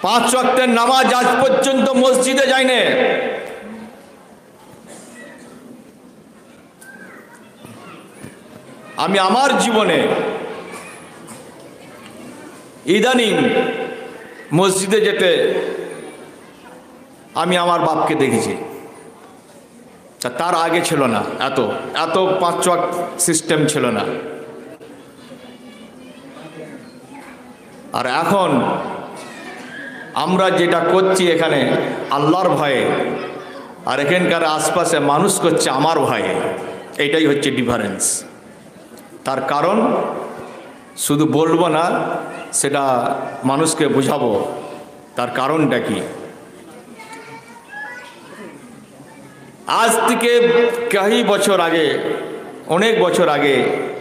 5 ওয়াক্তের নামাজ আজ পর্যন্ত মসজিদে যায় না। আমি আমার জীবনে ইদানিং মসজিদে যেতে আমি আমার বাপকে দেখেছি, তার আগে ছিল না, এত 5 ওয়াক্ত সিস্টেম ছিল না। আর এখন আমরা যেটা করছি এখানে আল্লাহর ভয়ে, আর এখানকার আশপাশে মানুষ করছে আমার ভয়ে। এটাই হচ্ছে ডিফারেন্স। তার কারণ শুধু বলবো না, সেটা মানুষকে বুঝাবো তার কারণটা কি। আজ থেকে কয়েক বছর আগে, অনেক বছর আগে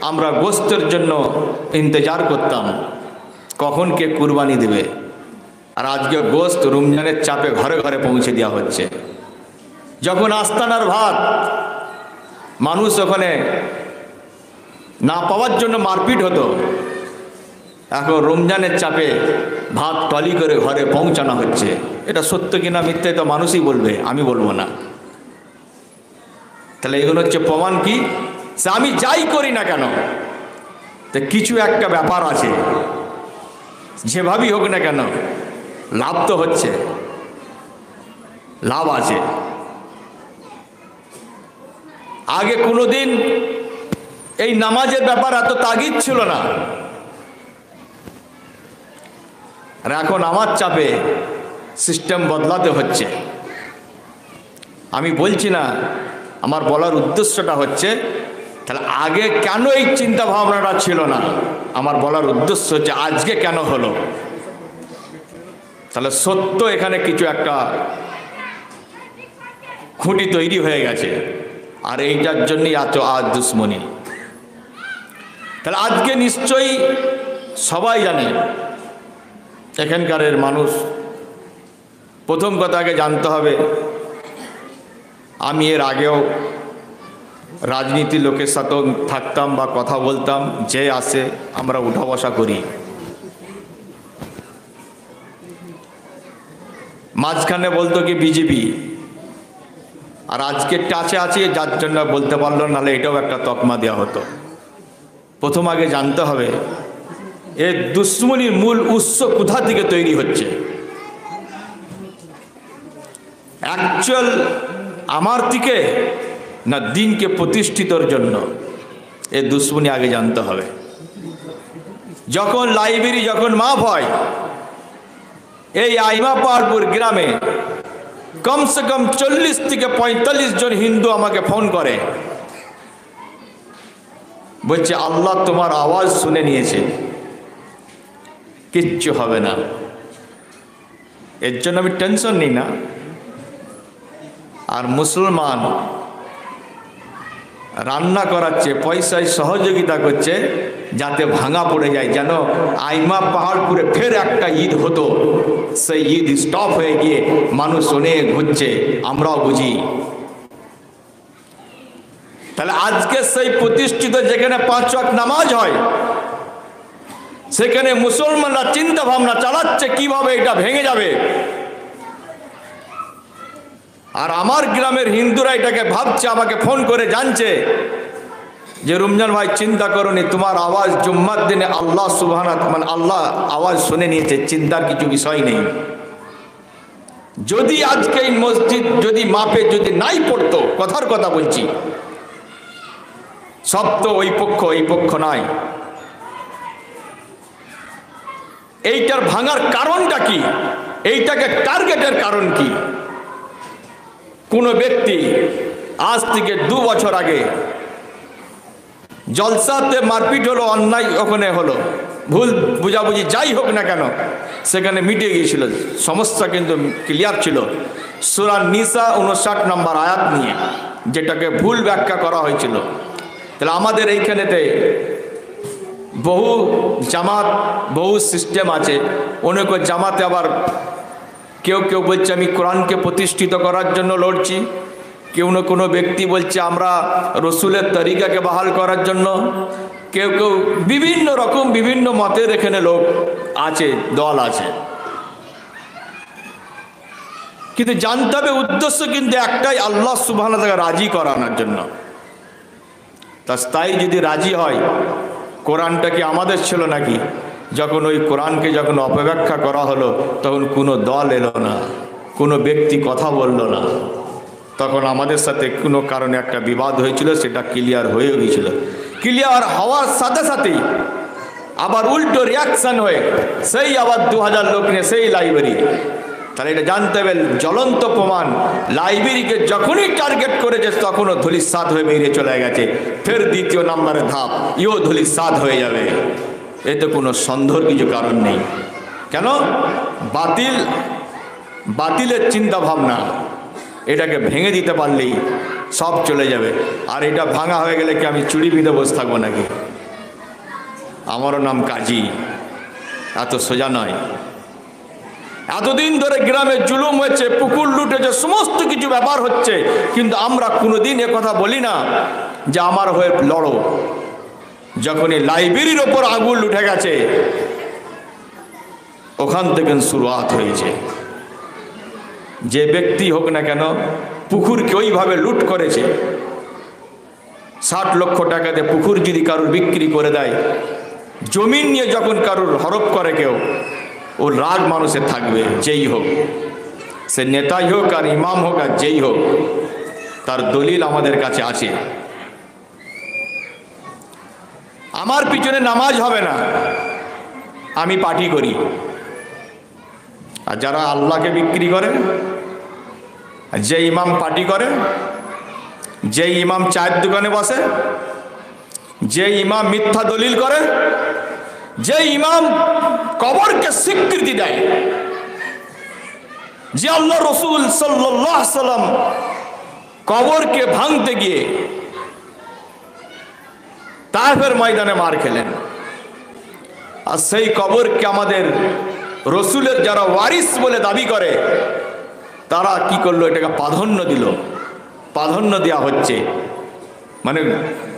আমরা গোশতের জন্য ইন্তজার করতাম কখন কে কুরবানি দেবে। আর আজকে গোশত রমজানের চাপে ঘরে ঘরে পৌঁছে দেওয়া হচ্ছে। যখন আস্তানার ভাত মানুষ ওখানে না পাওয়ার জন্য মারপিট হতো, এখন রমজানের চাপে ভাত টলি করে ঘরে পৌঁছানো হচ্ছে। এটা সত্য কিনা মিথ্যে তো মানুষই বলবে, আমি বলবো না। তাহলে এগুলো হচ্ছে প্রমাণ কি, আমি যাই করি না কেন তো কিছু একটা ব্যাপার আছে, যেভাবেই হোক না কেন লাভ তো হচ্ছে, লাভ আছে। আগে কোনোদিন এই নামাজের ব্যাপার এত তাগিদ ছিল না, আর এখন আমার চাপে সিস্টেম বদলাতে হচ্ছে। আমি বলছি না, আমার বলার উদ্দেশ্যটা হচ্ছে তাহলে আগে কেন এই চিন্তা ভাবনাটা ছিল না, আমার বলার উদ্দেশ্য হচ্ছে আজকে কেন হলো। তাহলে সত্য এখানে কিছু একটা খুঁটি তৈরি হয়ে গেছে, আর এইটার জন্যই আজ দুশ্মনী। তাহলে আজকে নিশ্চয়ই সবাই জানে, এখানকারের মানুষ প্রথম কথা আগে জানতে হবে, আমি এর আগেও রাজনীতির লোকের সাথেও থাকতাম বা কথা বলতাম, যে আসে আমরা উঠা বসা করি। মাঝখানে বলতো কি বিজেপি, আর আজকে টাচে আছে যার জন্য বলতে পারলো, নাহলে এটাও একটা তকমা দেওয়া হতো। প্রথম আগে জানতে হবে এর দুশ্মনীর মূল উৎস কোথা থেকে তৈরি হচ্ছে। অ্যাকচুয়াল আমার থেকে না দিনকে প্রতিষ্ঠিতর জন্য, এ দুশ্মনী আগে জানতে হবে। যখন লাইব্রেরি যখন মাফ হয়, এই আইমা পাহাড়পুর গ্রামে কমসে কম 40 থেকে 45 জন হিন্দু আমাকে ফোন করে, বলছে আল্লাহ তোমার আওয়াজ শুনে নিয়েছে, কিচ্ছু হবে না। এর জন্য আমি টেনশন নিই না। আর মুসলমান রান্না করাচ্ছে, পয়সায় সহযোগিতা করছে যাতে ভাঙা পড়ে যায়, যেন আইমা পাহাড়পুরে ফের একটা ঈদ হতো, সেই ঈদ স্টপ হয়ে গিয়ে মানুষ অনেক ঘুরছে, আমরাও বুঝি। তাহলে আজকে সেই প্রতিষ্ঠিত যেখানে 5 ওয়াক্ত নামাজ হয়, সেখানে মুসলমানরা চিন্তা ভাবনা চালাচ্ছে কিভাবে এটা ভেঙে যাবে। আর আমার গ্রামের হিন্দুরা এটাকে ভাবছে, আমাকে ফোন করে জানছে যে রমজান ভাই চিন্তা করনি, তোমার আওয়াজ জুম্মার দিনে আল্লাহ সুবহানাহু মানে আল্লাহ আওয়াজ শুনে নিয়েছে, চিন্তার কিছু বিষয় নেই। যদি আজকে এই মসজিদ যদি মাপে যদি নাই পড়তো, কথার কথা বলছি, সব তো ওই পক্ষ এই পক্ষ নাই। এইটার ভাঙার কারণটা কি, এইটাকে টার্গেটের কারণ কি? কোন ব্যক্তি আজ থেকে 2 বছর আগে জলসাতে মারপিট হলো, অন্যায় ওখানে হলো, ভুল বুঝাবুঝি যাই হোক না কেন সেখানে মিটে গিয়েছিল, সমস্যা কিন্তু ক্লিয়ার ছিল। সূরা নিসা 59 নম্বর আয়াত নিয়ে যেটাকে ভুল ব্যাখ্যা করা হয়েছিল। তাহলে আমাদের এইখানেতে বহু জামাত, বহু সিস্টেম আছে। অনেক জামাতে আবার কেউ কেউ বলছে আমি কোরআনকে প্রতিষ্ঠিত করার জন্য লড়ছি, কেউ না কোনো ব্যক্তি বলছে আমরা রসুলের তরিকাকে বহাল করার জন্য, কেউ কেউ বিভিন্ন রকম বিভিন্ন মতের এখানে লোক আছে, দল আছে। কিন্তু জানতে হবে উদ্দেশ্য কিন্তু একটাই, আল্লাহ সুবহানাহু ওয়া তাআলা রাজি করানোর জন্য। তাই যদি রাজি হয়, কোরআনটা কি আমাদের ছিল নাকি? যখন ওই কোরআনকে যখন অপব্যাখ্যা করা হলো তখন কোনো দল এলো না, কোনো ব্যক্তি কথা বলল না। তখন আমাদের সাথে কোনো কারণে একটা বিবাদ হয়েছিল, সেটা ক্লিয়ার হয়ে গিয়েছিল। ক্লিয়ার হওয়ার সাথে সাথেই আবার উল্টো রিয়াকশান হয়ে সেই আবার 2000 লোক নিয়ে সেই লাইব্রেরি। তাহলে এটা জানতে হবে জ্বলন্ত প্রমাণ, লাইব্রেরিকে যখনই টার্গেট করেছে তখনও ধূলিসাৎ হয়ে বেরিয়ে চলে গেছে। ফের দ্বিতীয় নম্বরের ধাপ, ইও ধূলিসাৎ হয়ে যাবে, এতে কোনো সন্দেহের কিছু কারণ নেই। কেন? বাতিলের চিন্তা ভাবনা, এটাকে ভেঙে দিতে পারলেই সব চলে যাবে। আর এটা ভাঙা হয়ে গেলে কি আমি চুড়ি বিঁধে বসে থাকবো নাকি? আমারও নাম কাজী, এত সোজা নয়। এতদিন ধরে গ্রামে জুলুম হয়েছে, পুকুর লুটেছে, সমস্ত কিছু ব্যাপার হচ্ছে, কিন্তু আমরা কোনোদিন কথা বলি না যে আমার হয়ে লড়ো। যখনই লাইব্রেরির ওপর আগুন উঠে গেছে, ওখান থেকে শুরুয়াত হয়েছে। যে ব্যক্তি হোক না কেন, পুকুরকে ওইভাবে লুট করেছে। 60 লক্ষ টাকাতে পুকুর যদি কারুর বিক্রি করে দেয়, জমিন নিয়ে যখন কারুর হরপ করে কেউ, ও রাগ মানুষের থাকবে, যেই হোক, সে নেতাই হোক আর ইমাম হোক আর যেই হোক, তার দলিল আমাদের কাছে আছে। আমার পিছনে নামাজ হবে না, আমি পার্টি করি। আর যারা আল্লাহকে বিক্রি করে, যে ইমাম পার্টি করে, যে ইমাম চায়ের দোকানে বসে, যে ইমাম মিথ্যা দলিল করে, যে ইমাম কবরকে স্বীকৃতি দেয়, যে আল্লাহ রসুল সাল্লাল্লাহু আলাইহি সাল্লাম কবরকে ভাঙতে গিয়ে তায়েফের ময়দানে মার খেলেন, আর সেই কবরকে আমাদের রসুলের যারা ওয়ারিস বলে দাবি করে, তারা কি করলো? এটাকে প্রাধান্য দিল। প্রাধান্য দেওয়া হচ্ছে মানে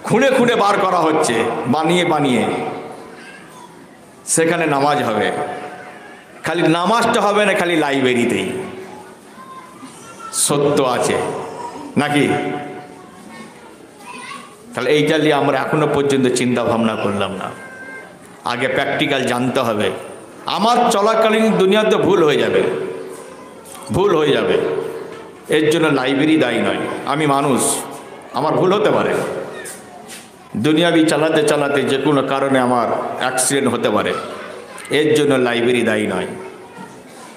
খুঁড়ে খুঁড়ে বার করা হচ্ছে, বানিয়ে বানিয়ে। সেখানে নামাজ হবে, খালি নামাজটা হবে না খালি লাইব্রেরিতেই। সত্য আছে নাকি? তাহলে এইটা নিয়ে আমরা এখনো পর্যন্ত চিন্তা ভাবনা করলাম না। আগে প্র্যাকটিক্যাল জানতে হবে। আমার চলাকালীন দুনিয়াতে ভুল হয়ে যাবে, ভুল হয়ে যাবে। এর জন্য লাইব্রেরি দায়ী নয়। আমি মানুষ, আমার ভুল হতে পারে। দুনিয়াবি চালাতে চালাতে যে কোনো কারণে আমার অ্যাক্সিডেন্ট হতে পারে, এর জন্য লাইব্রেরি দায়ী নয়।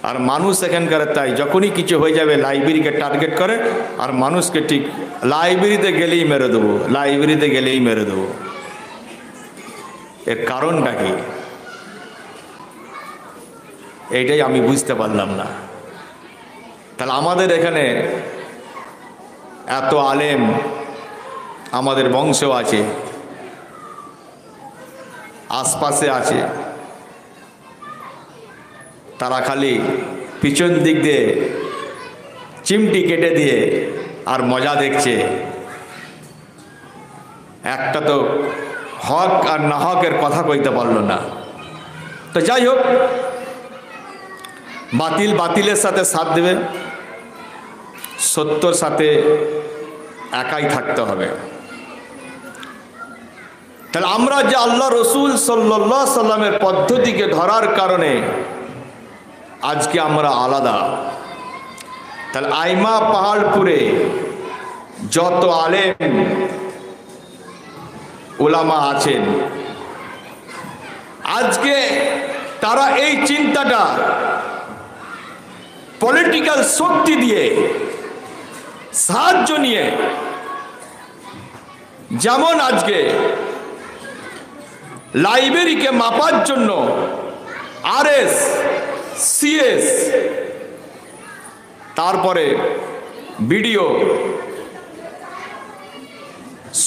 আর মানুষ এখানকার তাই যখনই কিছু হয়ে যাবে লাইব্রেরিকে টার্গেট করে, আর মানুষকে ঠিক লাইব্রেরিতে গেলেই মেরে দেবো, লাইব্রেরিতে গেলেই মেরে দেবো। এর কারণটা কি? এইটাই আমি বুঝতে পারলাম না। তাহলে আমাদের এখানে এত আলেম আমাদের বংশেও আছে, আশপাশে আছে, তারা খালি পিছন দিক দিয়ে চিমটি কেটে দিয়ে আর মজা দেখছে। একটা তো হক আর না হকের কথা কইতে পারলো না। তো যাই হোক, বাতিল বাতিলের সাথে সাথ দেবে, সত্যর সাথে একাই থাকতে হবে। তাহলে আমরা যে আল্লাহ রসুল সাল্লাল্লাহু আলাইহি সাল্লামের পদ্ধতিকে ধরার কারণে আজকে আমরা আলাদা। তাহলে আইমা পাহাড়পুরে যত আলেম উলামা আছেন, আজকে তারা এই চিন্তাটা পলিটিক্যাল শক্তি দিয়ে সাহায্য নিয়ে, যেমন আজকে লাইব্রেরিকে মাপার জন্য আরএস, সিএস, তারপরে বিডিও,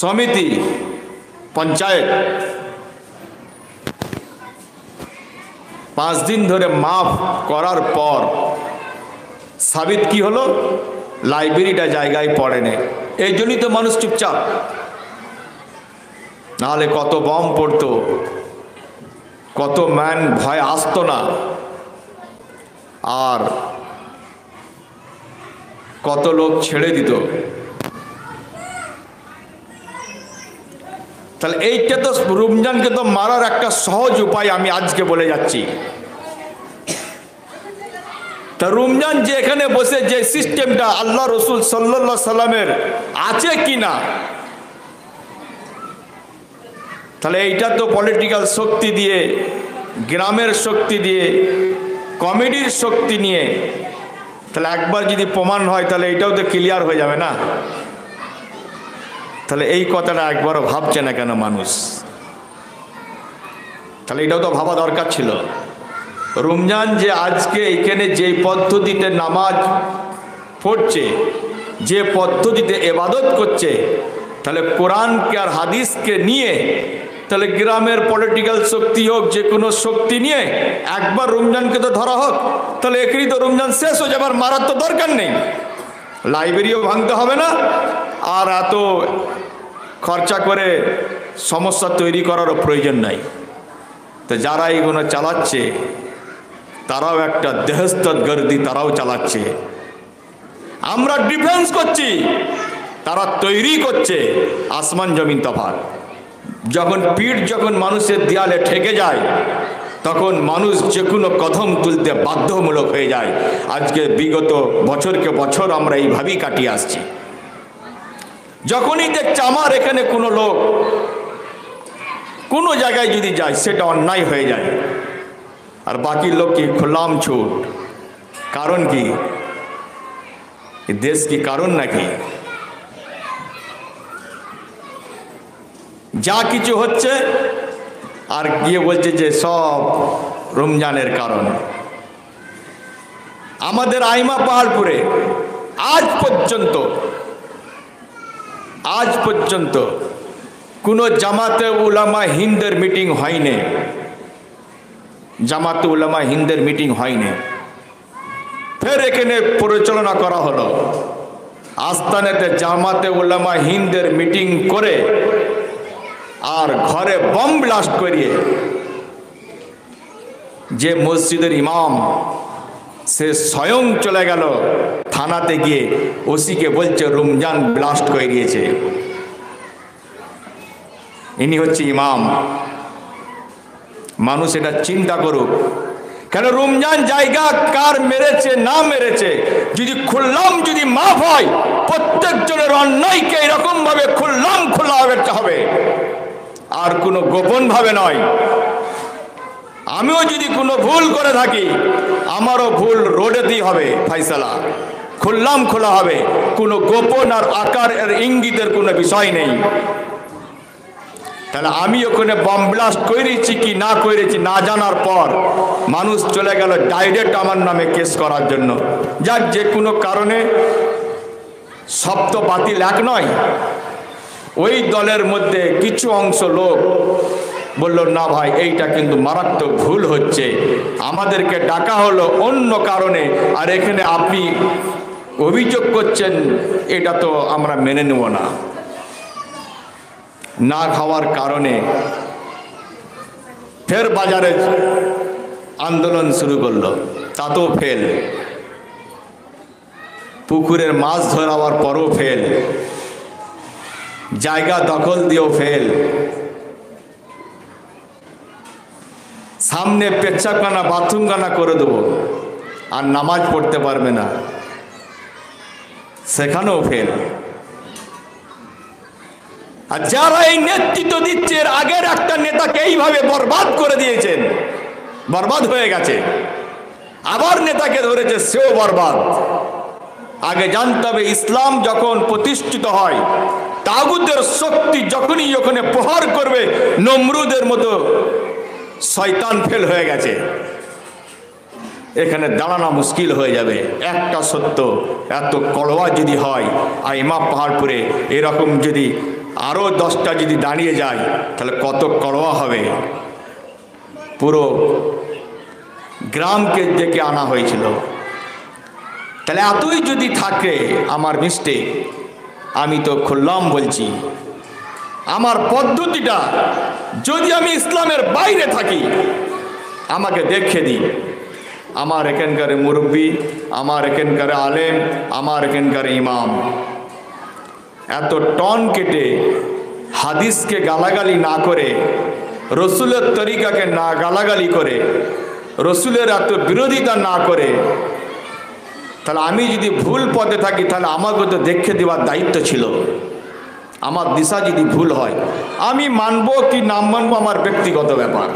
সমিতি, পঞ্চায়েত 5 দিন ধরে মাপ করার পর সাবিত কি হলো? লাইব্রেরিটা জায়গায় পড়ে না। এই জন্যই তো মানুষ চুপচাপ, নাহলে কত বম পড়তো, কত ম্যান ভয় আসতো না। আর কত লোক ছেড়ে দিত। তাহলে এইটা তো রমজানকে তো মারার একটা সহজ উপায় আমি আজকে বলে যাচ্ছি। তা রমজান যে এখানে বসে যে সিস্টেমটা আল্লাহ রসুল সাল্লাল্লাহু সাল্লামের আছে কি না, তাহলে এইটা তো পলিটিক্যাল শক্তি দিয়ে, গ্রামের শক্তি দিয়ে, কমিটির শক্তি নিয়ে, তাহলে একবার যদি প্রমাণ হয় তাহলে এটাও তো ক্লিয়ার হয়ে যাবে না। তাহলে এই কথাটা একবারও ভাবছে না কেন মানুষ? তাহলে এটাও তো ভাবা দরকার ছিল। রমজান যে আজকে এইখানে যে পদ্ধতিতে নামাজ পড়ছে, যে পদ্ধতিতে ইবাদত করছে, তাহলে কোরআনকে আর হাদিসকে নিয়ে, তাহলে গ্রামের পলিটিক্যাল শক্তি হোক, যে কোনো শক্তি নিয়ে একবার রমজানকে তো ধরা হোক, তাহলে এখনই তো রমজান শেষ হয়ে যাবার, মারার তো দরকার নেই। লাইব্রেরিও ভাঙতে হবে না, আর এত খরচা করে সমস্যা তৈরি করারও প্রয়োজন নাই। তো যারা এইগুলো চালাচ্ছে তারাও একটা দেহস্তগর্দি, তারাও চালাচ্ছে। আমরা ডিফেন্স করছি, তারা তৈরি করছে। আসমান জমিন তফাৎ। যখন মানুষের দেয়ালে ঠেকে যায়, তখন মানুষ যে কোনো কদম তুলতে বাধ্যমূলক হয়ে যায়। আজকে বিগত বছরকে বছর আমরা এইভাবেই কাটিয়ে আসছি। যখনই দেখছে আমার এখানে কোনো লোক কোনো জায়গায় যদি যায়, সেটা অন্যায় হয়ে যায়, আর বাকি লোক কি খোলাম ছুট। কারণ কি? দেশ কি কারণ নাকি? যা কিছু হচ্ছে আর গিয়ে বলছে যে সব রমজানের কারণ। আমাদের আইমা পাহাড়পুরে আজ পর্যন্ত কোনো জামাতে উলামা হিন্দের মিটিং হয়নি। জামাতে উলামা হিন্দের মিটিং হয়নি। ফের এখানে পরিচালনা করা হলো, আস্তানেতে জামাতে উলামা হিন্দের মিটিং করে আর ঘরে বম ব্লাস্ট করিয়ে যে মসজিদের ইমাম সে স্বয়ং চলে গেল থানাতে গিয়ে ওসিকে বলছে রমজান ব্লাস্ট করে দিয়েছে। ইনি হচ্ছে ইমাম। মানুষ এটা চিন্তা করুক, কেন রমজান জায়গা কার মেরেছে না মেরেছে যদি খুললাম যদি মাফ হয়, প্রত্যেকজনের অন্যায়কে এরকম ভাবে খুললাম খোলা হবে, আর কোনো গোপন ভাবে নয়। আমিও যদি কোনো ভুল করে থাকি, আমারও ভুল রোডেতেই হবে ফাইসালা, খুললাম খোলা হবে, কোনো গোপন আর আকার এর ইঙ্গিতের কোনো বিষয় নেই। তাহলে আমি ওখানে বম ব্লাস্ট করেছি কি না করেছি না জানার পর মানুষ চলে গেল ডাইরেক্ট আমার নামে কেস করার জন্য। যাক, যে কোনো কারণে সব তো বাতিল এক নয়। ওই দলের মধ্যে কিছু অংশ লোক বলল, না ভাই এইটা কিন্তু মারাত্মক ভুল হচ্ছে, আমাদেরকে ডাকা হলো অন্য কারণে, আর এখানে আপনি অভিযোগ করছেন, এটা তো আমরা মেনে নেব না। না খাওয়ার কারণে ফের বাজারে আন্দোলন শুরু করলো, তাতেও ফেল। পুকুরের মাছ ধরাবার পরও ফেল, জায়গা দখল দিয়েও ফেল, সামনে পেচ্ছাপখানা বাথরুমখানা করে দেবো আর নামাজ পড়তে পারবে না, সেখানেও ফেল। আর যারা এই নেতৃত্ব দিচ্ছে, আগের একটা নেতাকে এইভাবে বরবাদ করে দিয়েছেন, বরবাদ হয়ে গেছে, আবার নেতাকে ধরেছে, সেও বরবাদ। আগে জানতে হবে, ইসলাম যখন প্রতিষ্ঠিত হয়, তাগুতের শক্তি যখনই ওখানে প্রহার করবে, নমরুদের মতো শয়তান ফেল হয়ে গেছে, এখানে দাঁড়ানো মুশকিল হয়ে যাবে। একটা সত্য, এত কড়োয়া যদি হয়, আইমা পাহাড়পুরে এরকম যদি আরও 10টা যদি দাঁড়িয়ে যায়, তাহলে কত কড়োয়া হবে। পুরো গ্রামকে ডেকে আনা হয়েছিল। তাহলে এতই যদি থাকে আমার মিস্টেক, আমি তো খুললাম বলছি, আমার পদ্ধতিটা যদি আমি ইসলামের বাইরে থাকি, আমাকে দেখে দিই। আমার এখানকার মুরব্বী, আমার এখানকার আলেম, আমার এখানকার ইমাম এত টন কেটে হাদিসকে গালাগালি না করে, রসুলের তরিকাকে না গালাগালি করে, রসুলের এত বিরোধিতা না করে, তাহলে আমি যদি ভুল পথে থাকি তাহলে আমাকে তো দেখে দেওয়ার দায়িত্ব ছিল। আমার দিশা যদি ভুল হয় আমি মানবো কি না মানবো আমার ব্যক্তিগত ব্যাপার।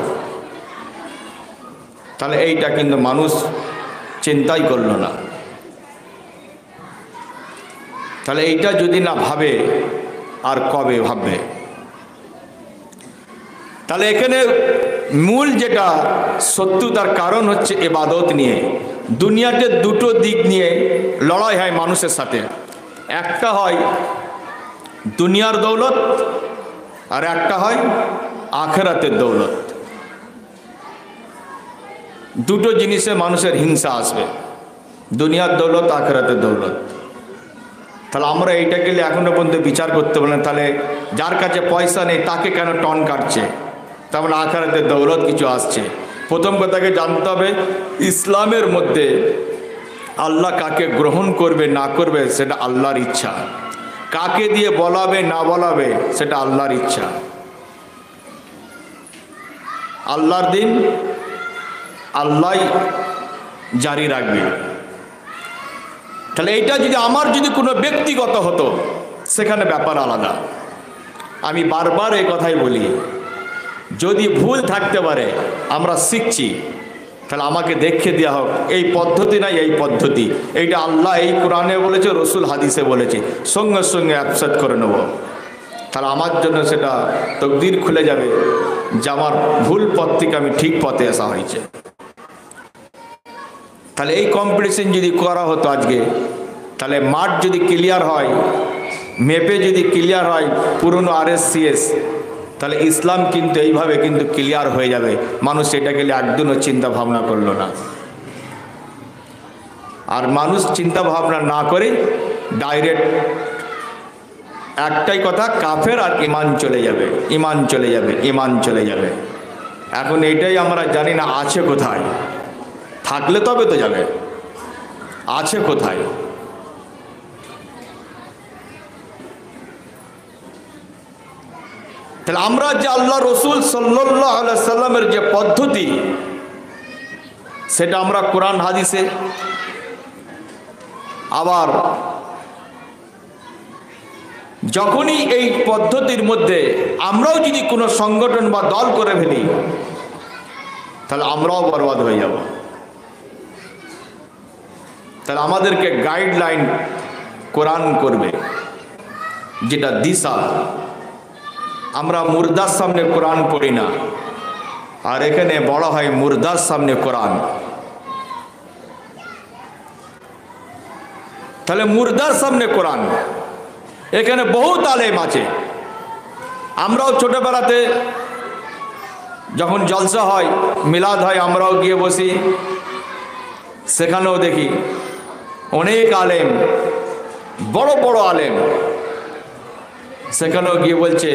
তাহলে এইটা কিন্তু মানুষ চিন্তাই করলো না। তাহলে এইটা যদি না ভাবে আর কবে ভাববে? তাহলে এখানে মূল যেটা শত্রুতার কারণ হচ্ছে ইবাদত নিয়ে। দুনিয়াতে দুটো দিক নিয়ে লড়াই হয় মানুষের সাথে, একটা হয় দুনিয়ার দৌলত আর একটা হয় আখিরাতের দৌলত। দুটো জিনিসে মানুষের হিংসা আসবে, দুনিয়ার দৌলত, আখিরাতের দৌলত। তাহলে আমরা এইটাকে এখনো পর্যন্ত বিচার করতে পারি না। তাহলে যার কাছে পয়সা নেই তাকে কেন টন কাটছে? তারপরে আখিরাতের দৌলত কিছু আসছে। প্রথম কথাকে জানতে হবে ইসলামের মধ্যে আল্লাহ কাকে গ্রহণ করবে না করবে সেটা আল্লাহর ইচ্ছা, কাকে দিয়ে বলাবে না বলাবে সেটা আল্লাহর ইচ্ছা। আল্লাহর দিন আল্লাহ জারি রাখবে। তাহলে এইটা যদি আমার যদি কোনো ব্যক্তিগত হতো সেখানে ব্যাপার আলাদা। আমি বারবার এই কথাই বলি, যদি ভুল থাকতে পারে আমরা শিখছি, তাহলে আমাকে দেখিয়ে দেওয়া হোক এই পদ্ধতি না এই পদ্ধতি, এইটা আল্লাহ এই কোরআনে বলেছে, রসুল হাদিসে বলেছে, সঙ্গে সঙ্গে অ্যাকসেপ্ট করে নেব। তাহলে আমার জন্য সেটা তকদির খুলে যাবে যে আমার ভুল পথ থেকে আমি ঠিক পথে আসা হয়েছে। তাহলে এই কম্পিটিশন যদি করা হতো আজকে, তাহলে মাঠ যদি ক্লিয়ার হয়, মেপে যদি ক্লিয়ার হয় পুরনো RSCS, তাহলে ইসলাম কিন্তু এইভাবে কিন্তু ক্লিয়ার হয়ে যাবে। মানুষ এটাকে একদিনও চিন্তা ভাবনা করলো না। আর মানুষ চিন্তা ভাবনা না করে ডাইরেক্ট একটাই কথা, কাফের আর ইমান চলে যাবে, ইমান চলে যাবে, ইমান চলে যাবে। এখন এইটাই আমরা জানি না আছে কোথায়, থাকলে তবে তো যাবে, আছে কোথায়? তাহলে আমরা যে আল্লাহ রসুল সাল্লাল্লাহু আলাইহি সাল্লামের যে পদ্ধতি, সেটা আমরা কোরআন হাদিসে, আবার যখনই এই পদ্ধতির মধ্যে আমরাও যদি কোনো সংগঠন বা দল করে ফেলি তাহলে আমরাও বরবাদ হয়ে যাব। তাহলে আমাদেরকে গাইডলাইন কোরআন করবে, যেটা দিশা। আমরা মুর্দার সামনে কোরআন পড়ি না, আর এখানে বলা হয় মুর্দার সামনে কোরআন। তাহলে মুর্দার সামনে কোরআন, এখানে বহুত আলেম আছে। আমরাও ছোটবেলাতে যখন জলসা হয়, মিলাদ হয়, আমরাও গিয়ে বসি, সেখানেও দেখি অনেক আলেম, বড় বড় আলেম, সেখানেও গিয়ে বলছে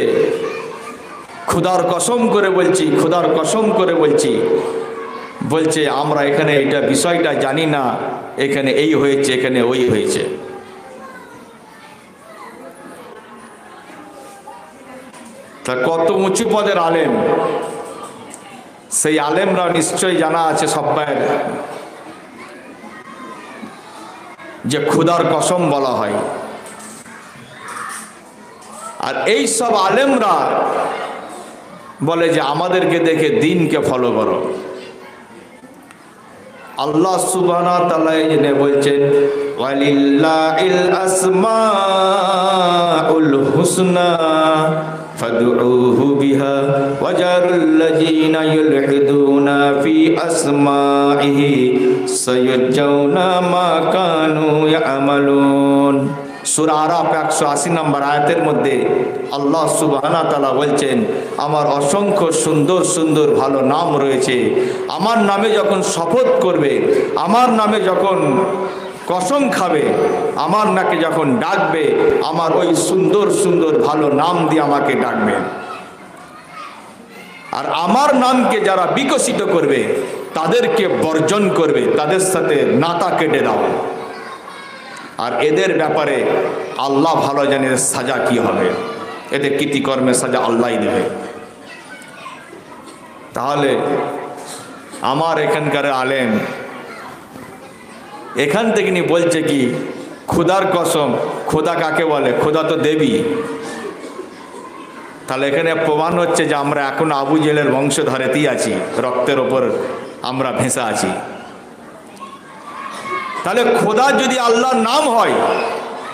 খুদার কসম করে বলছি, খুদার কসম করে বলছি, বলছে আমরা এখানে এটা বিষয়টা জানি না, এখানে এই হয়েছে, এখানে ওই হয়েছে। তা কত উঁচু পদের আলেম, সেই আলেমরা নিশ্চয়ই জানা আছে সবাই যে খুদার কসম বলা হয়। আর এই সব আলেমরা বলে যে আমাদেরকে দেখে দিনকে ফলো করো। আল্লাহ সুবহানাহু ওয়া তাআলা এনে বলছেন ওয়ালিল্লাহিল আসমাউল হুসনা ফাদউহু বিহা ওয়াজারুল্লাযিনা ইউলহিদুনা ফি আসমাইহি সায়াজাউনা মা কানু ইয়ামালুন। সূরা আরাফ 180 নম্বর আয়াতের মধ্যে আল্লাহ সুবহানাহু ওয়া তাআলা বলছেন আমার অসংখ্য সুন্দর সুন্দর ভালো নাম রয়েছে। আমার নামে যখন শপথ করবে, আমার নামে যখন কসম খাবে, আমার নাকে যখন ডাকবে, আমার ওই সুন্দর সুন্দর ভালো নাম দিয়ে আমাকে ডাকবে। আর আমার নামকে যারা বিকশিত করবে তাদেরকে বর্জন করবে, তাদের সাথে নাতা কেটে দাও। আর এদের ব্যাপারে আল্লাহ ভালো জানে সাজা কি হবে, এদের কৃতিকর্মের সাজা আল্লাহই দেবে। তাহলে আমার এখানকার আলেম এখান থেকে নি বলছে কি খোদার কসম, খোদা কাকে বলে? খোদা তো দেবী। তাহলে এখানে প্রমাণ হচ্ছে যে আমরা এখন আবু জেলের বংশধরেতেই আছি, রক্তের ওপর আমরা ভেসে আছি। তাহলে খোদা যদি আল্লাহর নাম হয়,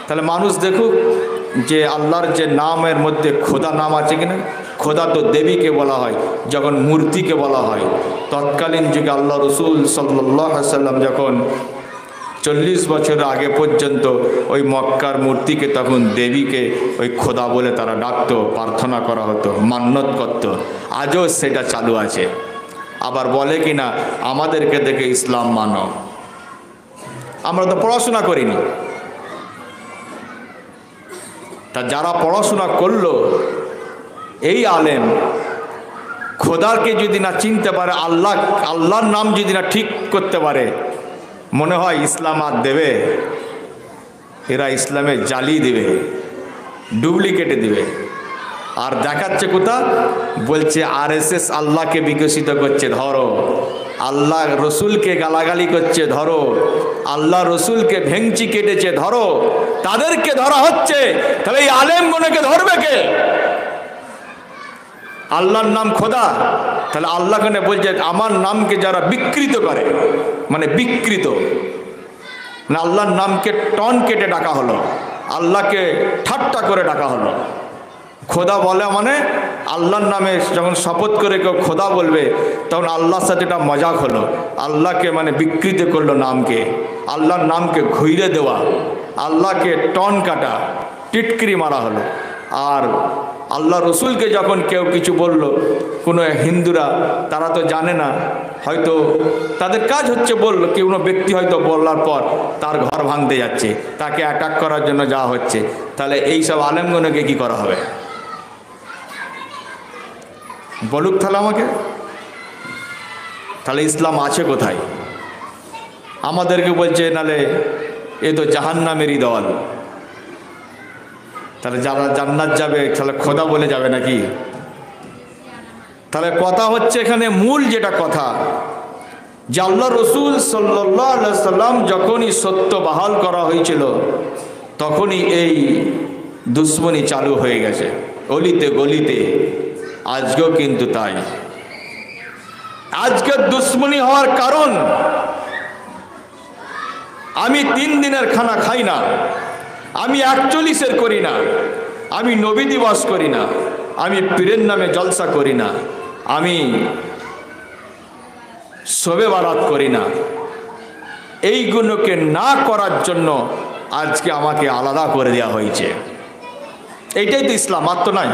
তাহলে মানুষ দেখুক যে আল্লাহর যে নামের মধ্যে খোদা নাম আছে কিনা। খোদা তো দেবীকে বলা হয়, যখন মূর্তিকে বলা হয়। তৎকালীন যুগে আল্লাহ রসুল সাল্লাল্লাহু আলাইহি ওয়াসাল্লাম যখন 40 বছর আগে পর্যন্ত ওই মক্কার মূর্তিকে তখন দেবীকে ওই খোদা বলে তারা ডাকতো, প্রার্থনা করা হতো, মান্যত করত। আজও সেটা চালু আছে। আবার বলে কিনা আমাদেরকে দেখে ইসলাম মানো। আমরা তো পড়াশোনা করিনি, তা যারা পড়াশোনা করলো এই আলেম খোদাকে যদি না চিনতে পারে, আল্লাহর নাম যদি না ঠিক করতে পারে, মনে হয় ইসলাম আর দেবে? এরা ইসলামে জালি দেবে, ডুপ্লিকেটে দিবে। আর দেখাচ্ছে কোথা? বলছে আরএসএস আল্লাহকে বিকশিত করছে, ধরো। আল্লাহ রসুলকে গালাগালি করছে, ধরো। আল্লাহ রসুলকে ভেঙচি কেটেছে, ধরো। তাদেরকে ধরা হচ্ছে, তাহলে এই আলেমগণকে ধরবে কে? আল্লাহর নাম খোদা, তাহলে আল্লাহ কেন বলছে আমার নামকে যারা বিকৃত করে, মানে বিকৃত, না আল্লাহর নামকে টন কেটে ডাকা হলো, আল্লাহকে ঠাট্টা করে ডাকা হলো। খোদা বলে মানে আল্লাহর নামে যখন শপথ করে কেউ খোদা বলবে, তখন আল্লাহর সাথে এটা মজাক হলো। আল্লাহকে মানে বিকৃত করলো নামকে, আল্লাহর নামকে ঘুরে দেওয়া, আল্লাহকে টন কাটা, টিটকিরি মারা হলো। আর আল্লাহ রসুলকে যখন কেউ কিছু বলল, কোনো হিন্দুরা, তারা তো জানে না, হয়তো তাদের কাজ হচ্ছে বললো, কোনো ব্যক্তি হয়তো বলার পর তার ঘর ভাঙতে যাচ্ছে, তাকে অ্যাটাক করার জন্য যাওয়া হচ্ছে, তাহলে এইসব আলেমগণকে কি করা হবে? বলুক তাহলে আমাকে, তাহলে ইসলাম আছে কোথায়? আমাদেরকে বলছে নালে এ তো জাহান্নামেরই দল। তাহলে যারা জান্নাত যাবে তাহলে খোদা বলে যাবে নাকি? তাহলে কথা হচ্ছে এখানে মূল যেটা কথা, যে আল্লাহ রসুল সাল্লাল্লাহু আলাইহি সাল্লাম যখনই সত্য বাহাল করা হয়েছিল, তখনই এই দুশ্মনী চালু হয়ে গেছে অলিতে গলিতে। আজকেও কিন্তু তাই। আজকে দুশ্মনী হওয়ার কারণ, আমি 3 দিনের খানা খাই না, আমি 41-এর করি না, আমি নবী দিবস করি না, আমি পীরের নামে জলসা করি না, আমি শবে বারাত করি না, এইগুলোকে না করার জন্য আজকে আমাকে আলাদা করে দেওয়া হয়েছে। এইটাই তো ইসলাম, আর তো নাই,